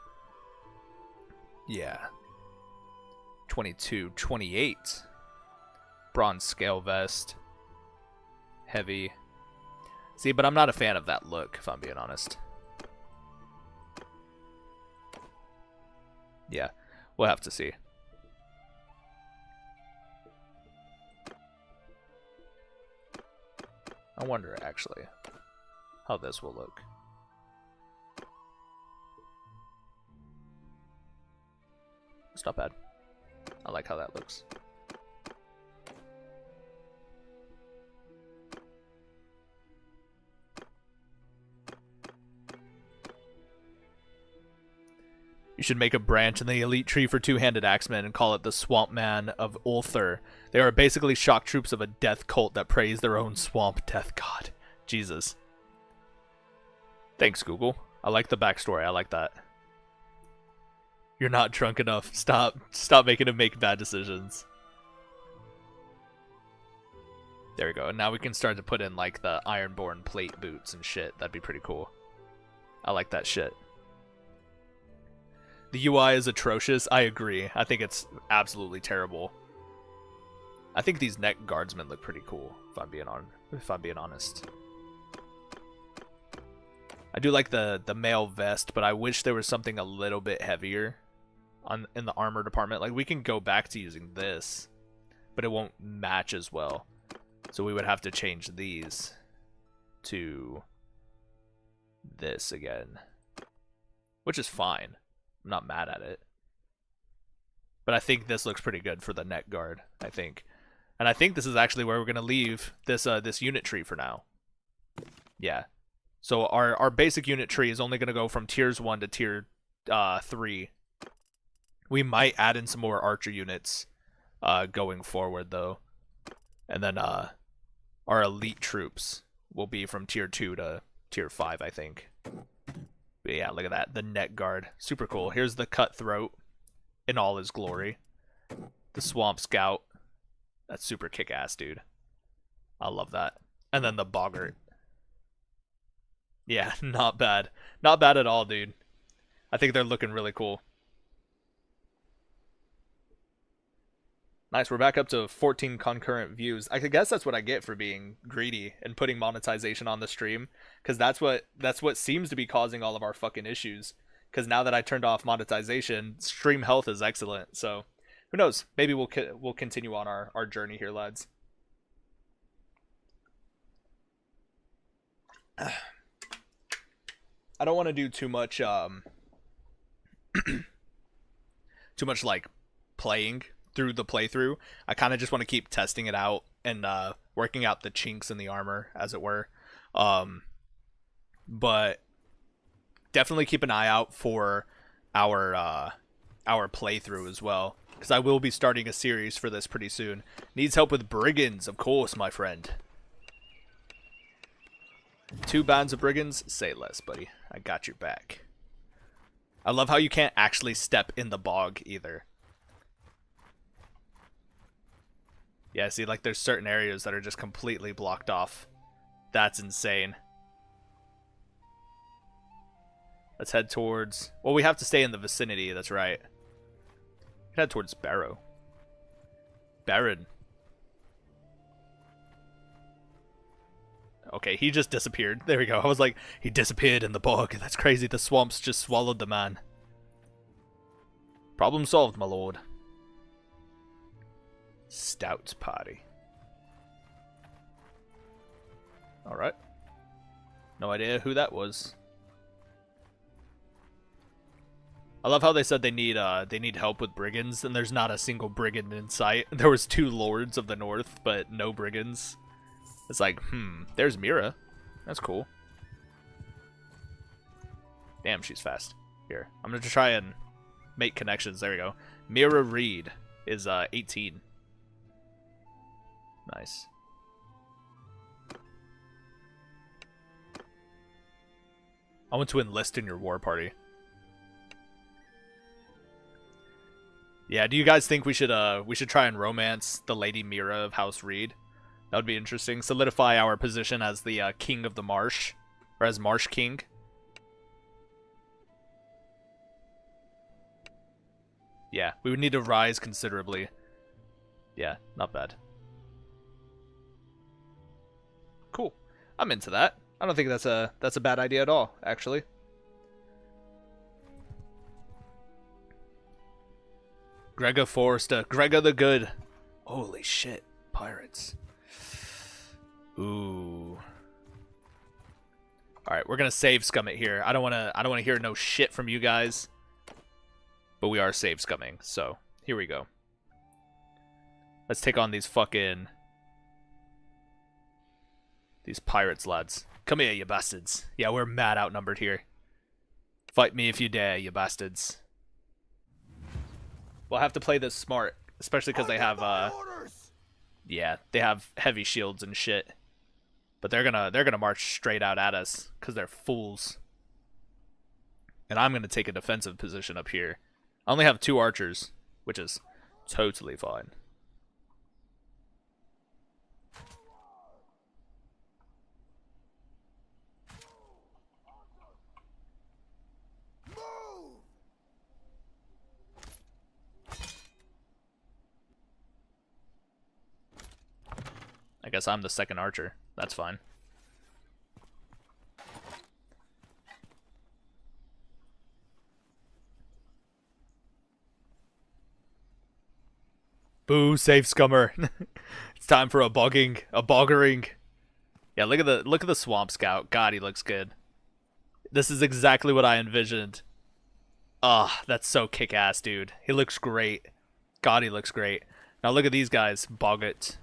Yeah. 22, 28. Bronze scale vest. Heavy. See, but I'm not a fan of that look, if I'm being honest. Yeah, we'll have to see. I wonder, actually, how this will look. It's not bad. I like how that looks. You should make a branch in the elite tree for two-handed axemen and call it the Swamp Man of Ulthur. They are basically shock troops of a death cult that praise their own swamp death god. Jesus. Thanks, Google. I like the backstory. I like that. You're not drunk enough. Stop making him make bad decisions. There we go. And now we can start to put in, like, the Ironborn plate boots and shit. That'd be pretty cool. I like that shit. The UI is atrocious. I agree. I think it's absolutely terrible. I think these neck guardsmen look pretty cool, if I'm being honest. I do like the mail vest, but I wish there was something a little bit heavier in the armor department. Like, we can go back to using this, but it won't match as well. So we would have to change these to this again, which is fine. I'm not mad at it. But I think this looks pretty good for the neck guard, I think. And I think this is actually where we're going to leave this this unit tree for now. Yeah. So our basic unit tree is only going to go from tiers 1 to tier 3. We might add in some more archer units going forward, though. And then our elite troops will be from tier 2 to tier 5, I think. But yeah, look at that. The neck guard. Super cool. Here's the cutthroat in all his glory. The swamp scout. That's super kick-ass, dude. I love that. And then the boggart. Yeah, not bad. Not bad at all, dude. I think they're looking really cool. Nice, we're back up to 14 concurrent views. I guess that's what I get for being greedy and putting monetization on the stream, because that's what seems to be causing all of our fucking issues. Because now that I turned off monetization, stream health is excellent. So who knows? Maybe we'll continue on our journey here, lads. I don't want to do too much like playing through the playthrough. I kind of just want to keep testing it out and working out the chinks in the armor, as it were. But definitely keep an eye out for our playthrough as well, because I will be starting a series for this pretty soon. Needs help with brigands, of course, my friend. 2 bands of brigands? Say less, buddy. I got your back. I love how you can't actually step in the bog either. Yeah, see, like, there's certain areas that are just completely blocked off. That's insane. Let's head towards... Well, we have to stay in the vicinity, that's right. Head towards Barrow. Baron. Okay, he just disappeared. There we go. I was like, he disappeared in the bog. That's crazy. The swamps just swallowed the man. Problem solved, my lord. Stout party. Alright. No idea who that was. I love how they said they need help with brigands, and there's not a single brigand in sight. There was 2 lords of the north, but no brigands. It's like, there's Mira. That's cool. Damn, she's fast. Here, I'm gonna try and make connections. There we go. Mira Reed is 18. Nice. I want to enlist in your war party. Yeah, do you guys think we should try and romance the Lady Mira of House Reed? That would be interesting. Solidify our position as the king of the marsh, or as Marsh King. Yeah, we would need to rise considerably. Yeah, not bad. Cool. I'm into that. I don't think that's a bad idea at all, actually. Gregor Forrester. Gregor the Good. Holy shit. Pirates. Ooh. Alright, we're gonna save scum it here. I don't wanna hear no shit from you guys. But we are save scumming, so here we go. Let's take on these pirates, lads. Come here, you bastards. Yeah, we're mad outnumbered here. Fight me if you dare, you bastards. We'll have to play this smart, especially because they have yeah, they have heavy shields and shit. But they're gonna march straight out at us because they're fools. And I'm gonna take a defensive position up here. I only have 2 archers, which is totally fine. I guess I'm the second archer. That's fine. Boo, safe scummer. It's time for a boggering. Yeah, look at the swamp scout. God, he looks good. This is exactly what I envisioned. Ah, that's so kick-ass, dude. He looks great. God, he looks great. Now look at these guys. Boggart.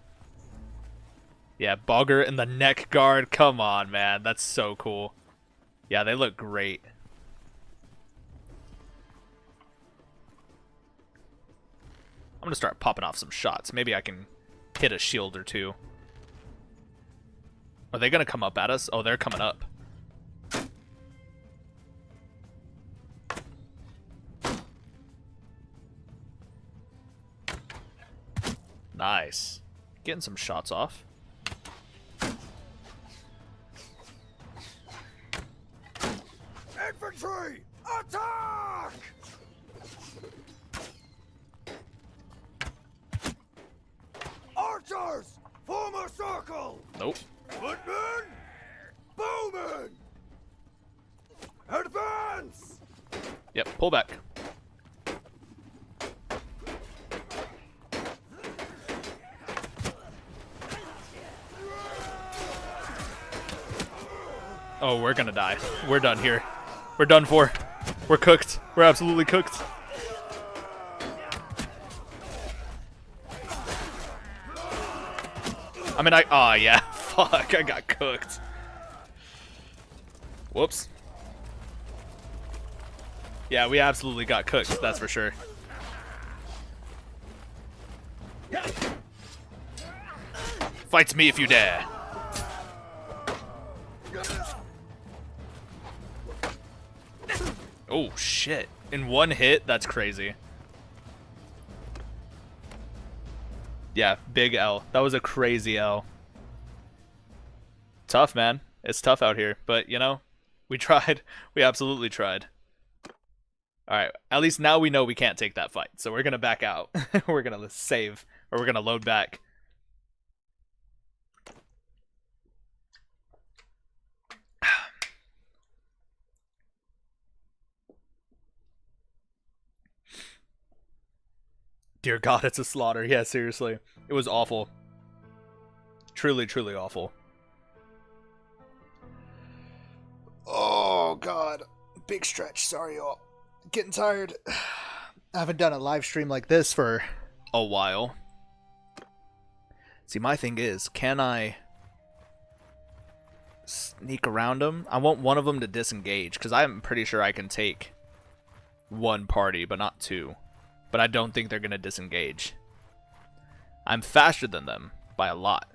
Yeah, Boggart and the neck guard. Come on, man. That's so cool. Yeah, they look great. I'm gonna start popping off some shots. Maybe I can hit a shield or 2. Are they gonna come up at us? Oh, they're coming up. Nice. Getting some shots off. Infantry, attack! Archers, form a circle! Nope. Footmen, bowmen, advance! Yep, pull back. Oh, we're gonna die. We're done here. We're done for. We're cooked. We're absolutely cooked. I mean, oh yeah. Fuck, I got cooked. Whoops. Yeah, we absolutely got cooked, that's for sure. Fight me if you dare. Oh, shit. In one hit? That's crazy. Yeah, big L. That was a crazy L. Tough, man. It's tough out here. But, you know, we tried. We absolutely tried. Alright, at least now we know we can't take that fight. So we're going to back out. We're going to save. Or we're going to load back. Dear God, it's a slaughter. Yeah, seriously. It was awful. Truly, truly awful. Oh, God. Big stretch. Sorry, y'all. Getting tired. I haven't done a live stream like this for a while. See, my thing is, can I sneak around them? I want one of them to disengage, because I'm pretty sure I can take one party, but not two. But I don't think they're going to disengage. I'm faster than them by a lot.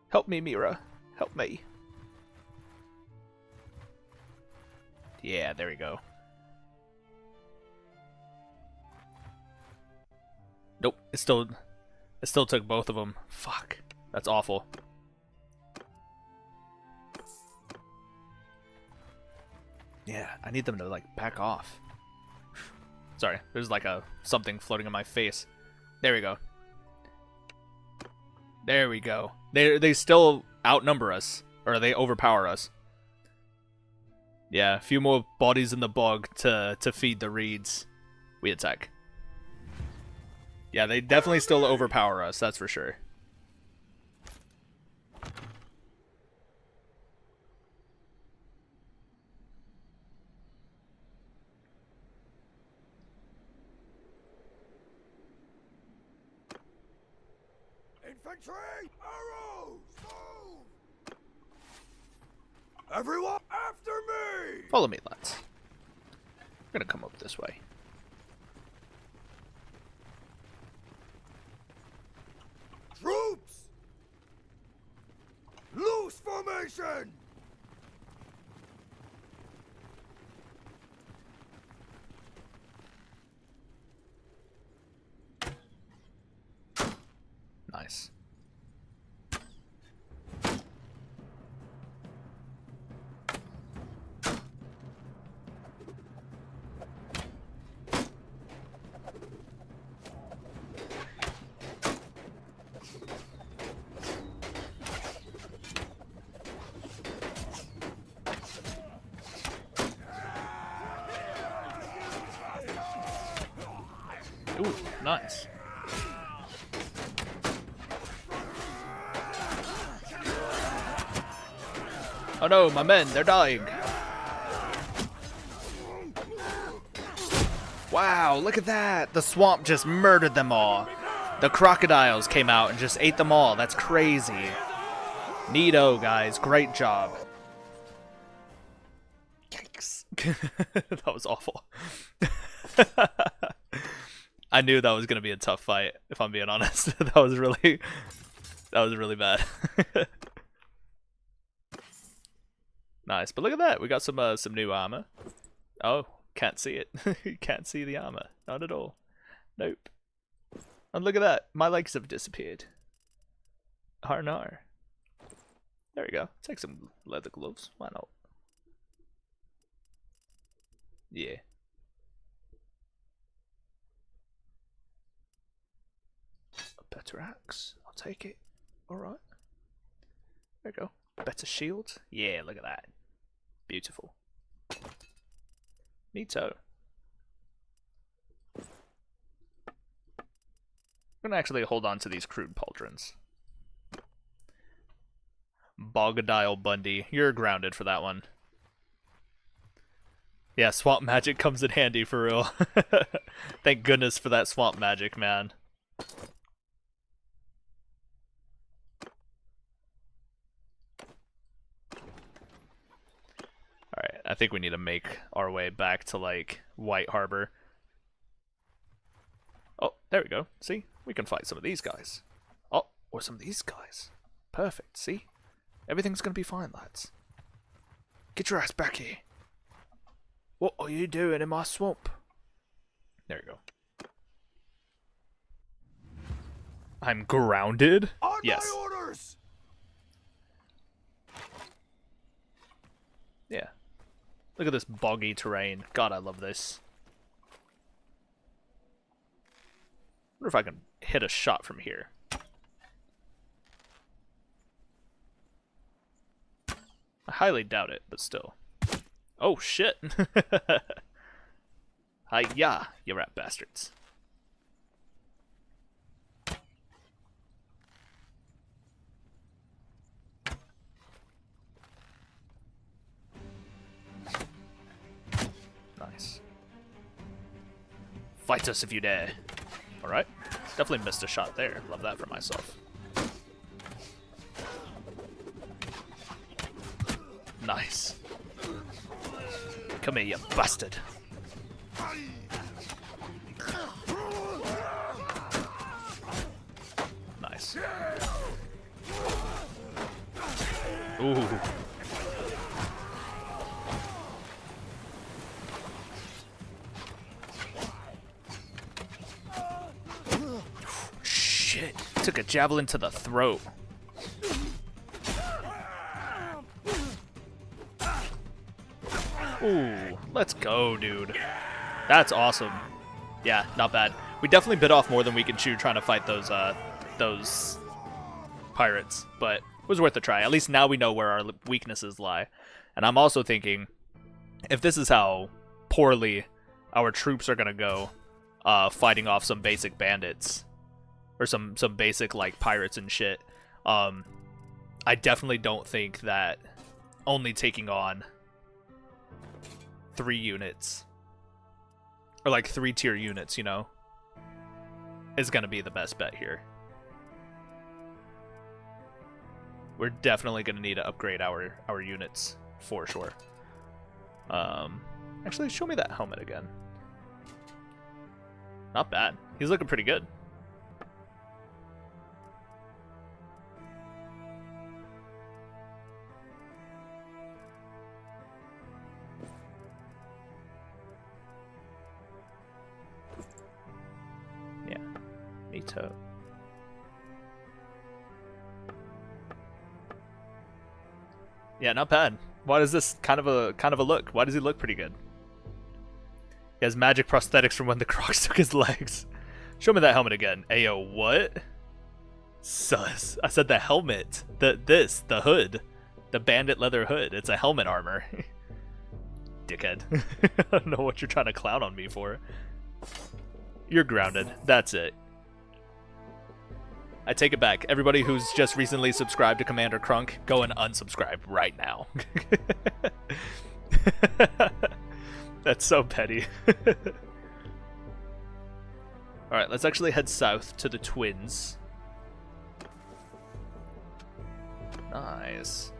Help me, Mira. Help me. Yeah, there we go. Nope, it still took both of them. Fuck. That's awful. Yeah, I need them to, like, back off. Sorry, there's, like, something floating in my face. There we go. There we go. They still outnumber us. Or they overpower us. Yeah, a few more bodies in the bog to feed the reeds. We attack. Yeah, they definitely still overpower us, that's for sure. Infantry! Arrows! Move! Everyone, after me! Follow me, lads. We're gonna come up this way. Troops! Loose formation! Nice. Ooh, nice. Oh no, my men, they're dying. Wow, look at that. The swamp just murdered them all. The crocodiles came out and just ate them all. That's crazy. Neato, guys. Great job. Yikes. That was awful. I knew that was going to be a tough fight, if I'm being honest. That was really bad. Nice, but look at that. We got some new armor. Oh, can't see it. You can't see the armor. Not at all. Nope. And look at that. My legs have disappeared. Harnar. There we go. Take some leather gloves. Why not? Yeah. A better axe. I'll take it. Alright. There we go. Better shield. Yeah, look at that. Beautiful. Neato. I'm gonna actually hold on to these crude pauldrons. Bogadile Bundy. You're grounded for that one. Yeah, swamp magic comes in handy for real. Thank goodness for that swamp magic, man. Alright, I think we need to make our way back to, like, White Harbor. Oh, there we go. See? We can fight some of these guys. Oh, or some of these guys. Perfect, see? Everything's gonna be fine, lads. Get your ass back here. What are you doing in my swamp? There you go. I'm grounded? On Yes. my orders! Yeah. Look at this boggy terrain. God, I love this. I wonder if I can hit a shot from here. I highly doubt it, but still. Oh, shit. Hi-ya, you rat bastards. Nice. Fight us if you dare. Alright. Definitely missed a shot there. Love that for myself. Nice. Come here, you bastard. Nice. Ooh. Shit. Took a javelin to the throat. Ooh, let's go, dude. That's awesome. Yeah, not bad. We definitely bit off more than we can chew trying to fight those pirates, but it was worth a try. At least now we know where our weaknesses lie. And I'm also thinking, if this is how poorly our troops are gonna go, fighting off some basic bandits, or some basic, like, pirates and shit, I definitely don't think that only taking on 3 units, or like 3-tier units, you know, is gonna be the best bet here. We're definitely gonna need to upgrade our units for sure. Actually, show me that helmet again. Not bad. He's looking pretty good. Neato. Yeah, not bad. Why does this kind of a look? Why does he look pretty good? He has magic prosthetics from when the Crocs took his legs. Show me that helmet again. Ayo, what? Sus. I said the helmet. The hood. The bandit leather hood. It's a helmet armor. Dickhead. I don't know what you're trying to clown on me for. You're grounded. That's it. I take it back. Everybody who's just recently subscribed to Commander Crunk, go and unsubscribe right now. That's so petty. Alright, let's actually head south to the Twins. Nice.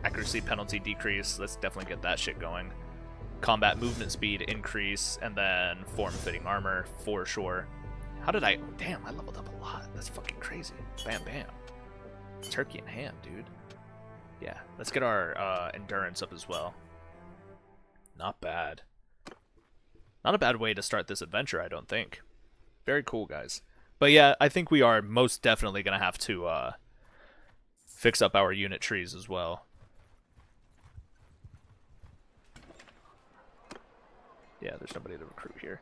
Accuracy penalty decrease. Let's definitely get that shit going. Combat movement speed increase, and then form-fitting armor for sure. How did I... Damn, I leveled up a lot. That's fucking crazy. Bam, bam. Turkey and ham, dude. Yeah, let's get our endurance up as well. Not bad. Not a bad way to start this adventure, I don't think. Very cool, guys. But yeah, I think we are most definitely going to have to fix up our unit trees as well. Yeah, there's nobody to recruit here.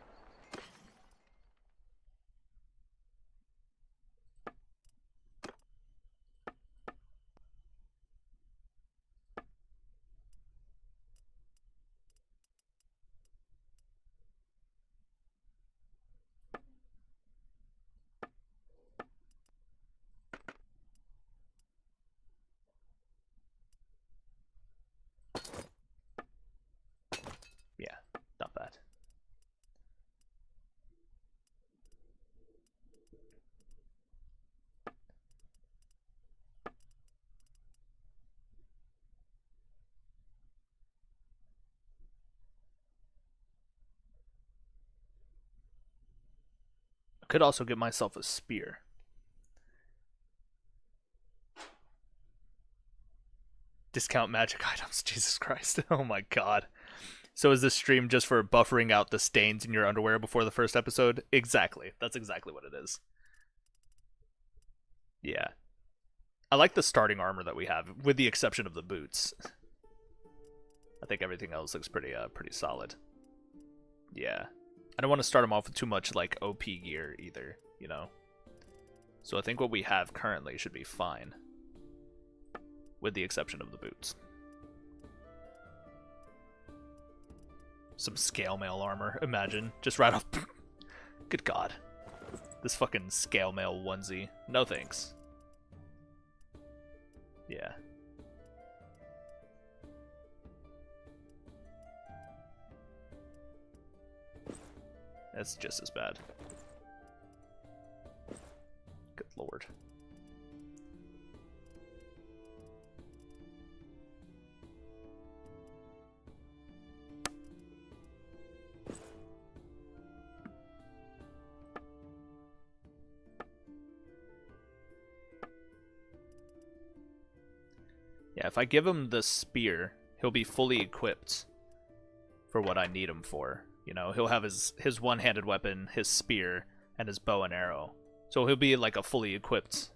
could also get myself a spear. Discount magic items, Jesus Christ. Oh my god. So is this stream just for buffering out the stains in your underwear before the first episode? Exactly. That's exactly what it is. Yeah. I like the starting armor that we have, with the exception of the boots. I think everything else looks pretty solid. Yeah. I don't want to start them off with too much, like, OP gear either, you know? So I think what we have currently should be fine. With the exception of the boots. Some scale mail armor, imagine. Just right off. Good god. This fucking scale mail onesie. No thanks. Yeah. That's just as bad. Good lord. Yeah, if I give him the spear, he'll be fully equipped for what I need him for. You know, he'll have his one-handed weapon, his spear, and his bow and arrow. So he'll be like a fully equipped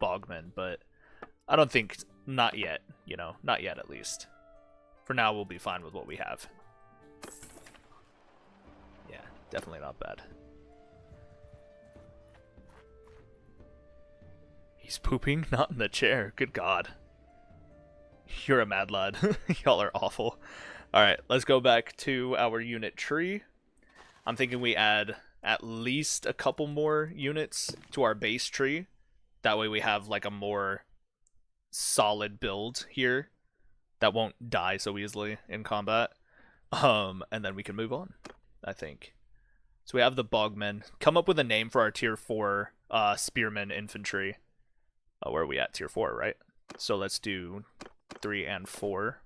Bogman, but I don't think, not yet, you know, not yet at least. For now, we'll be fine with what we have. Yeah, definitely not bad. He's pooping? Not in the chair, good god. You're a mad lad. Y'all are awful. Alright, let's go back to our unit tree. I'm thinking we add at least a couple more units to our base tree. That way we have like a more solid build here that won't die so easily in combat. And then we can move on, I think. So we have the Bogmen. Come up with a name for our tier 4 spearmen infantry. Where are we at? Tier 4, right? So let's do 3 and 4.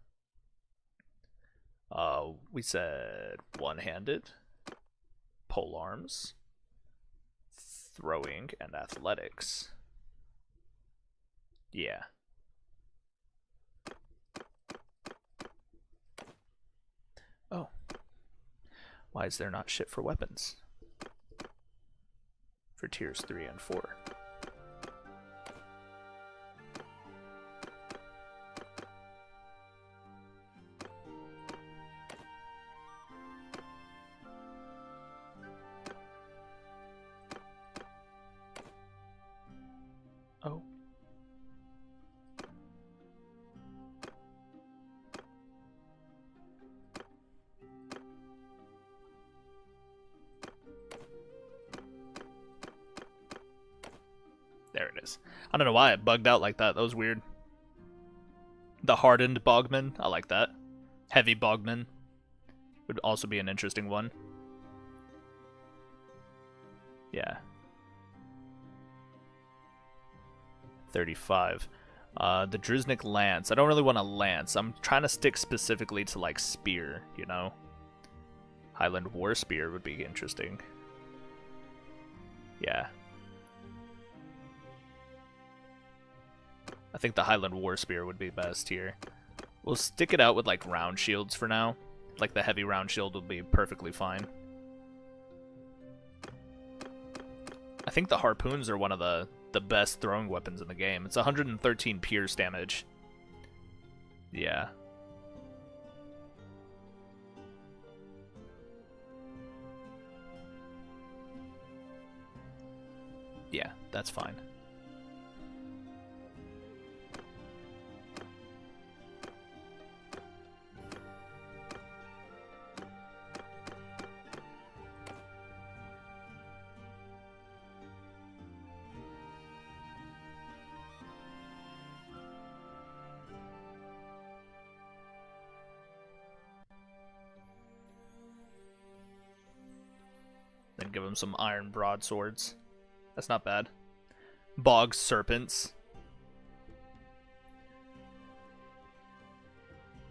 We said one-handed, pole arms, throwing, and athletics. Yeah. Oh. Why is there not shit for weapons? For tiers 3 and 4. Oh. There it is. I don't know why it bugged out like that. That was weird. The hardened Bogman. I like that. Heavy Bogman would also be an interesting one. Yeah. 35. The Druznik Lance. I don't really want a Lance. I'm trying to stick specifically to, like, Spear, you know? Highland War Spear would be interesting. Yeah. I think the Highland War Spear would be best here. We'll stick it out with, like, round shields for now. Like, the heavy round shield will be perfectly fine. I think the harpoons are one of the best throwing weapons in the game. It's 113 pierce damage. Yeah. Yeah, that's fine. Then give him some iron broadswords. That's not bad. Bog serpents.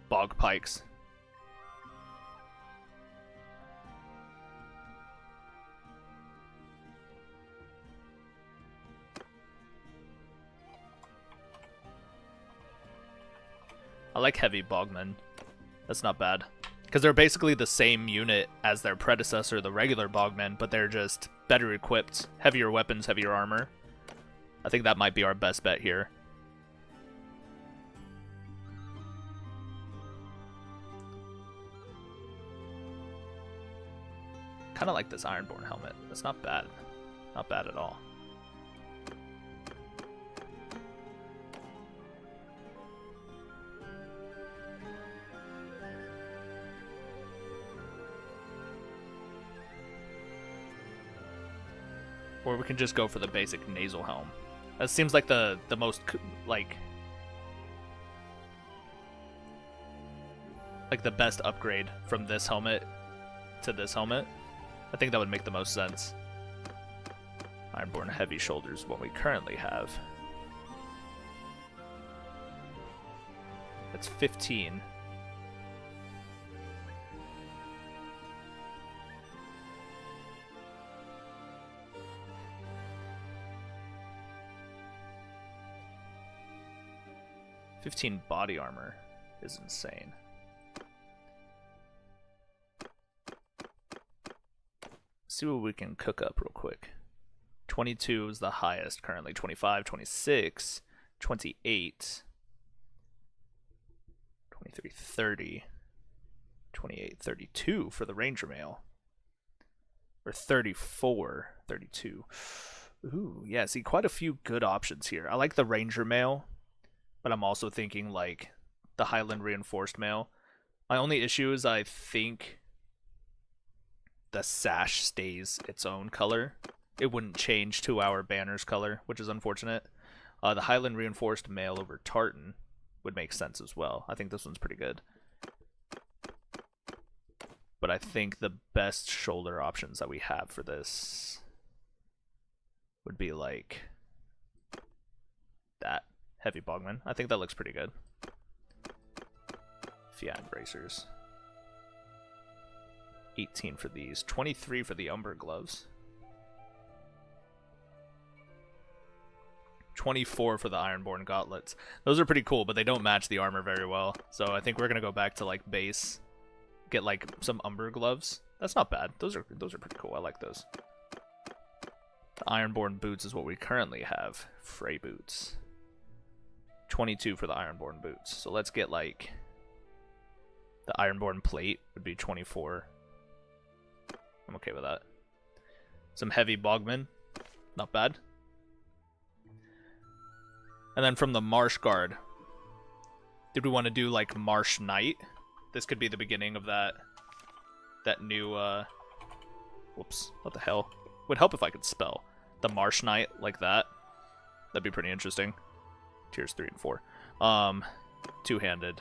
Bog pikes. like heavy bogmen. That's not bad. Because they're basically the same unit as their predecessor, the regular bogmen, but they're just better equipped. Heavier weapons, heavier armor. I think that might be our best bet here. Kind of like this Ironborn helmet. That's not bad. Not bad at all. Or we can just go for the basic nasal helm. That seems like the most, like the best upgrade from this helmet to this helmet. I think that would make the most sense. Ironborn heavy shoulders, what we currently have. That's 15. $15 body armor is insane. See what we can cook up real quick. 22 is the highest currently. 25, 26, 28, 23, 30, 28, 32 for the Ranger Mail. Or 34, 32. Ooh, yeah, see, quite a few good options here. I like the Ranger Mail, but I'm also thinking like the Highland Reinforced Mail. My only issue is I think the sash stays its own color. It wouldn't change to our banner's color, which is unfortunate. The Highland Reinforced Mail over Tartan would make sense as well. I think this one's pretty good. But I think the best shoulder options that we have for this would be like that. Heavy Bogman. I think that looks pretty good. Fiat bracers. 18 for these. 23 for the Umber gloves. 24 for the Ironborn gauntlets. Those are pretty cool, but they don't match the armor very well. So I think we're gonna go back to like base. Get like some Umber gloves. That's not bad. Those are pretty cool. I like those. The Ironborn boots is what we currently have. Frey boots. 22 for the Ironborn boots. So let's get like the Ironborn plate would be 24. I'm okay with that. Some heavy bogmen. Not bad. And then from the Marsh Guard, did we want to do like Marsh Knight? This could be the beginning of that new whoops, what the hell? Would help if I could spell. The Marsh Knight like that. That'd be pretty interesting. Tiers 3 and 4. Two-handed.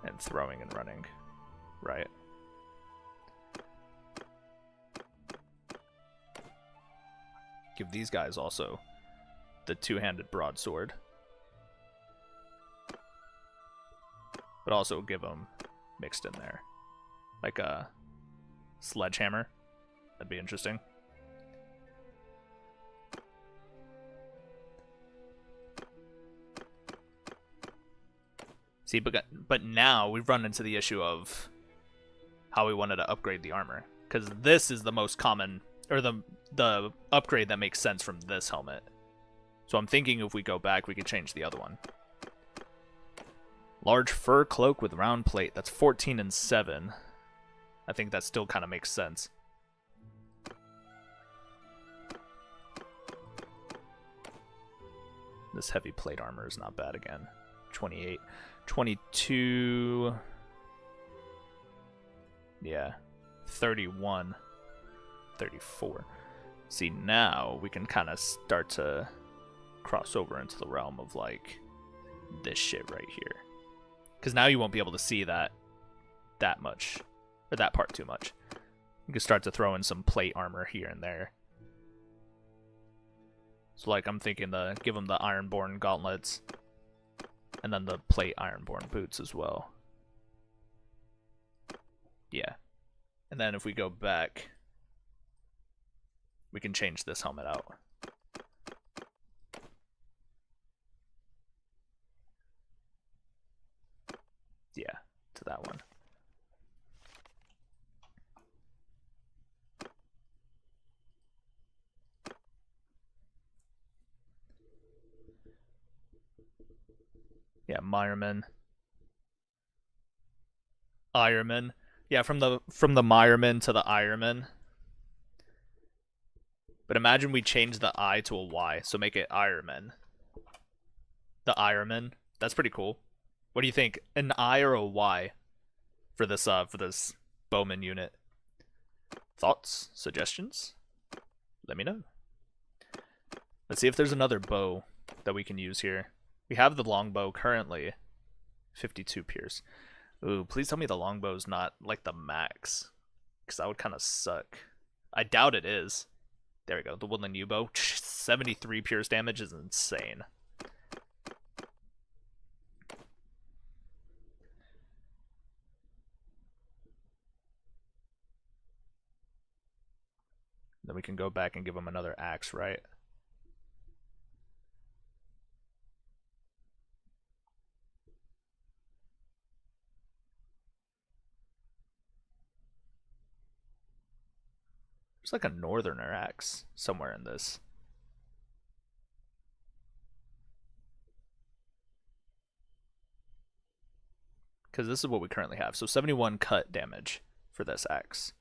And throwing and running. Right. Give these guys also the two-handed broadsword. But also give them mixed in there. Like a sledgehammer. That'd be interesting. See, but now we've run into the issue of how we wanted to upgrade the armor. Because this is the most common, or the upgrade that makes sense from this helmet. So I'm thinking if we go back, we could change the other one. Large fur cloak with round plate. That's 14 and 7. I think that still kind of makes sense. This heavy plate armor is not bad again. 28. 22. Yeah. 31. 34. See, now we can kind of start to cross over into the realm of like this shit right here. Because now you won't be able to see that much, or that part too much. You can start to throw in some plate armor here and there. So like I'm thinking give them the Ironborn gauntlets, and then the plate Ironborn boots as well. Yeah. And then if we go back, we can change this helmet out. Yeah, to that one. Yeah, Meyerman. Ironman. Yeah, from the Meyerman to the Ironman. But imagine we change the I to a Y, so make it Ironman. The Ironman. That's pretty cool. What do you think? An I or a Y for this bowman unit? Thoughts? Suggestions? Let me know. Let's see if there's another bow that we can use here. We have the longbow currently. 52 pierce. Ooh, please tell me the longbow's not like the max. Because that would kind of suck. I doubt it is. There we go. The woodland U-bow. 73 pierce damage is insane. Then we can go back and give him another axe, right? There's like a northerner axe somewhere in this. Because this is what we currently have. So 71 cut damage for this axe.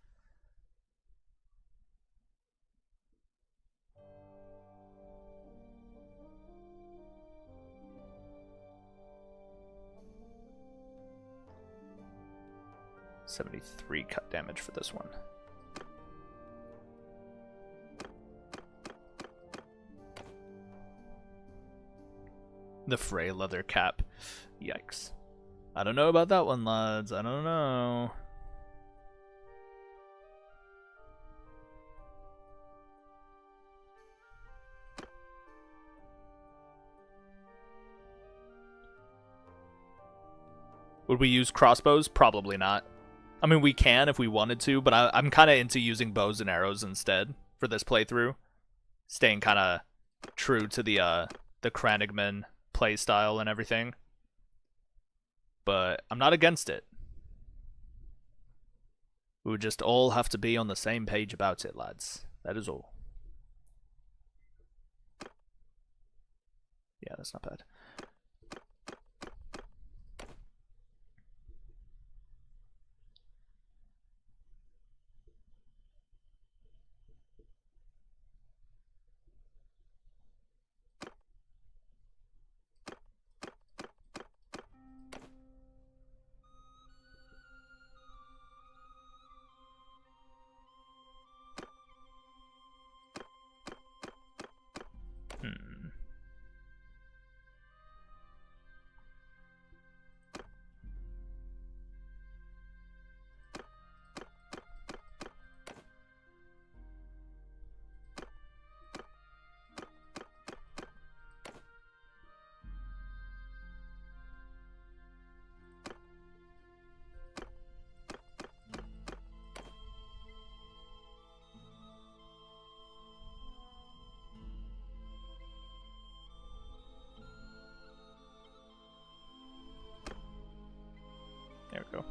$73 cut damage for this one. The fray leather cap. Yikes. I don't know about that one, lads. I don't know. Would we use crossbows? Probably not. I mean, we can if we wanted to, but I'm kind of into using bows and arrows instead for this playthrough. Staying kind of true to the Crannogmen play style and everything. But I'm not against it. We would just all have to be on the same page about it, lads. That is all. Yeah, that's not bad. There we go.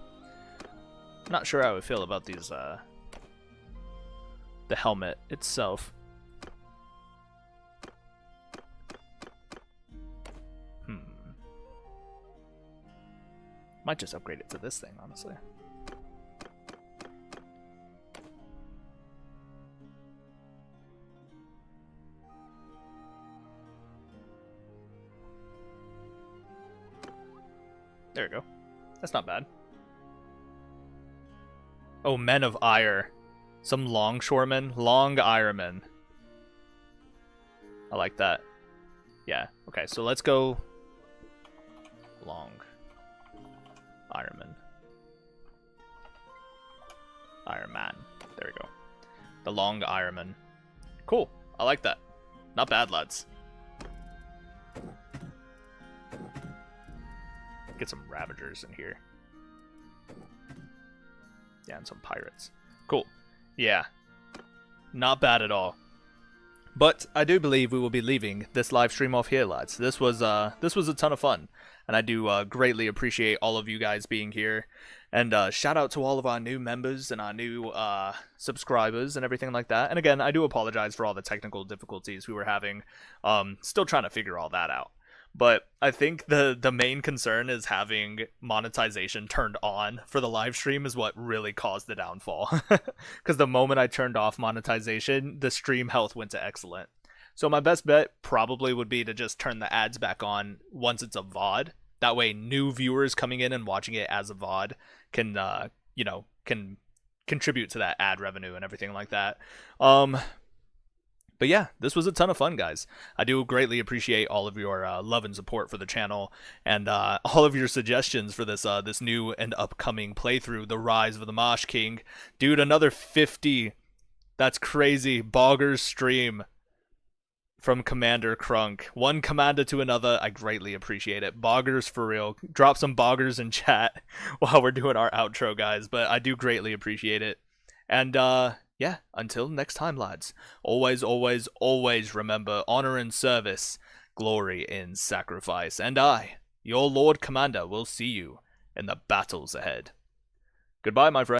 Not sure how I would feel about these, the helmet itself. Might just upgrade it to this thing, honestly. There we go. That's not bad. Oh, Men of Ire. Some longshoremen. Long Iremen. I like that. Yeah, okay, so let's go long Ironman. Ironman. There we go. The long Ironman. Cool. I like that. Not bad, lads. Get some Ravagers in here. Yeah, and some Pirates. Cool. Yeah. Not bad at all. But I do believe we will be leaving this live stream off here, lads. This was a ton of fun, and I do greatly appreciate all of you guys being here. And shout out to all of our new members and our new subscribers and everything like that. And again, I do apologize for all the technical difficulties we were having. Still trying to figure all that out. But I think the main concern is having monetization turned on for the live stream is what really caused the downfall. Because the moment I turned off monetization, the stream health went to excellent. So my best bet probably would be to just turn the ads back on once it's a VOD. That way new viewers coming in and watching it as a VOD can, can contribute to that ad revenue and everything like that. But yeah, this was a ton of fun, guys. I do greatly appreciate all of your love and support for the channel, and all of your suggestions for this this new and upcoming playthrough, The Rise of the Marsh King. Dude, another 50. That's crazy. Boggers stream from Commander Crunk. One commander to another. I greatly appreciate it. Boggers for real. Drop some boggers in chat while we're doing our outro, guys. But I do greatly appreciate it. And yeah, until next time, lads. Always, always, always remember honor in service, glory in sacrifice. And I, your Lord Commander, will see you in the battles ahead. Goodbye, my friend.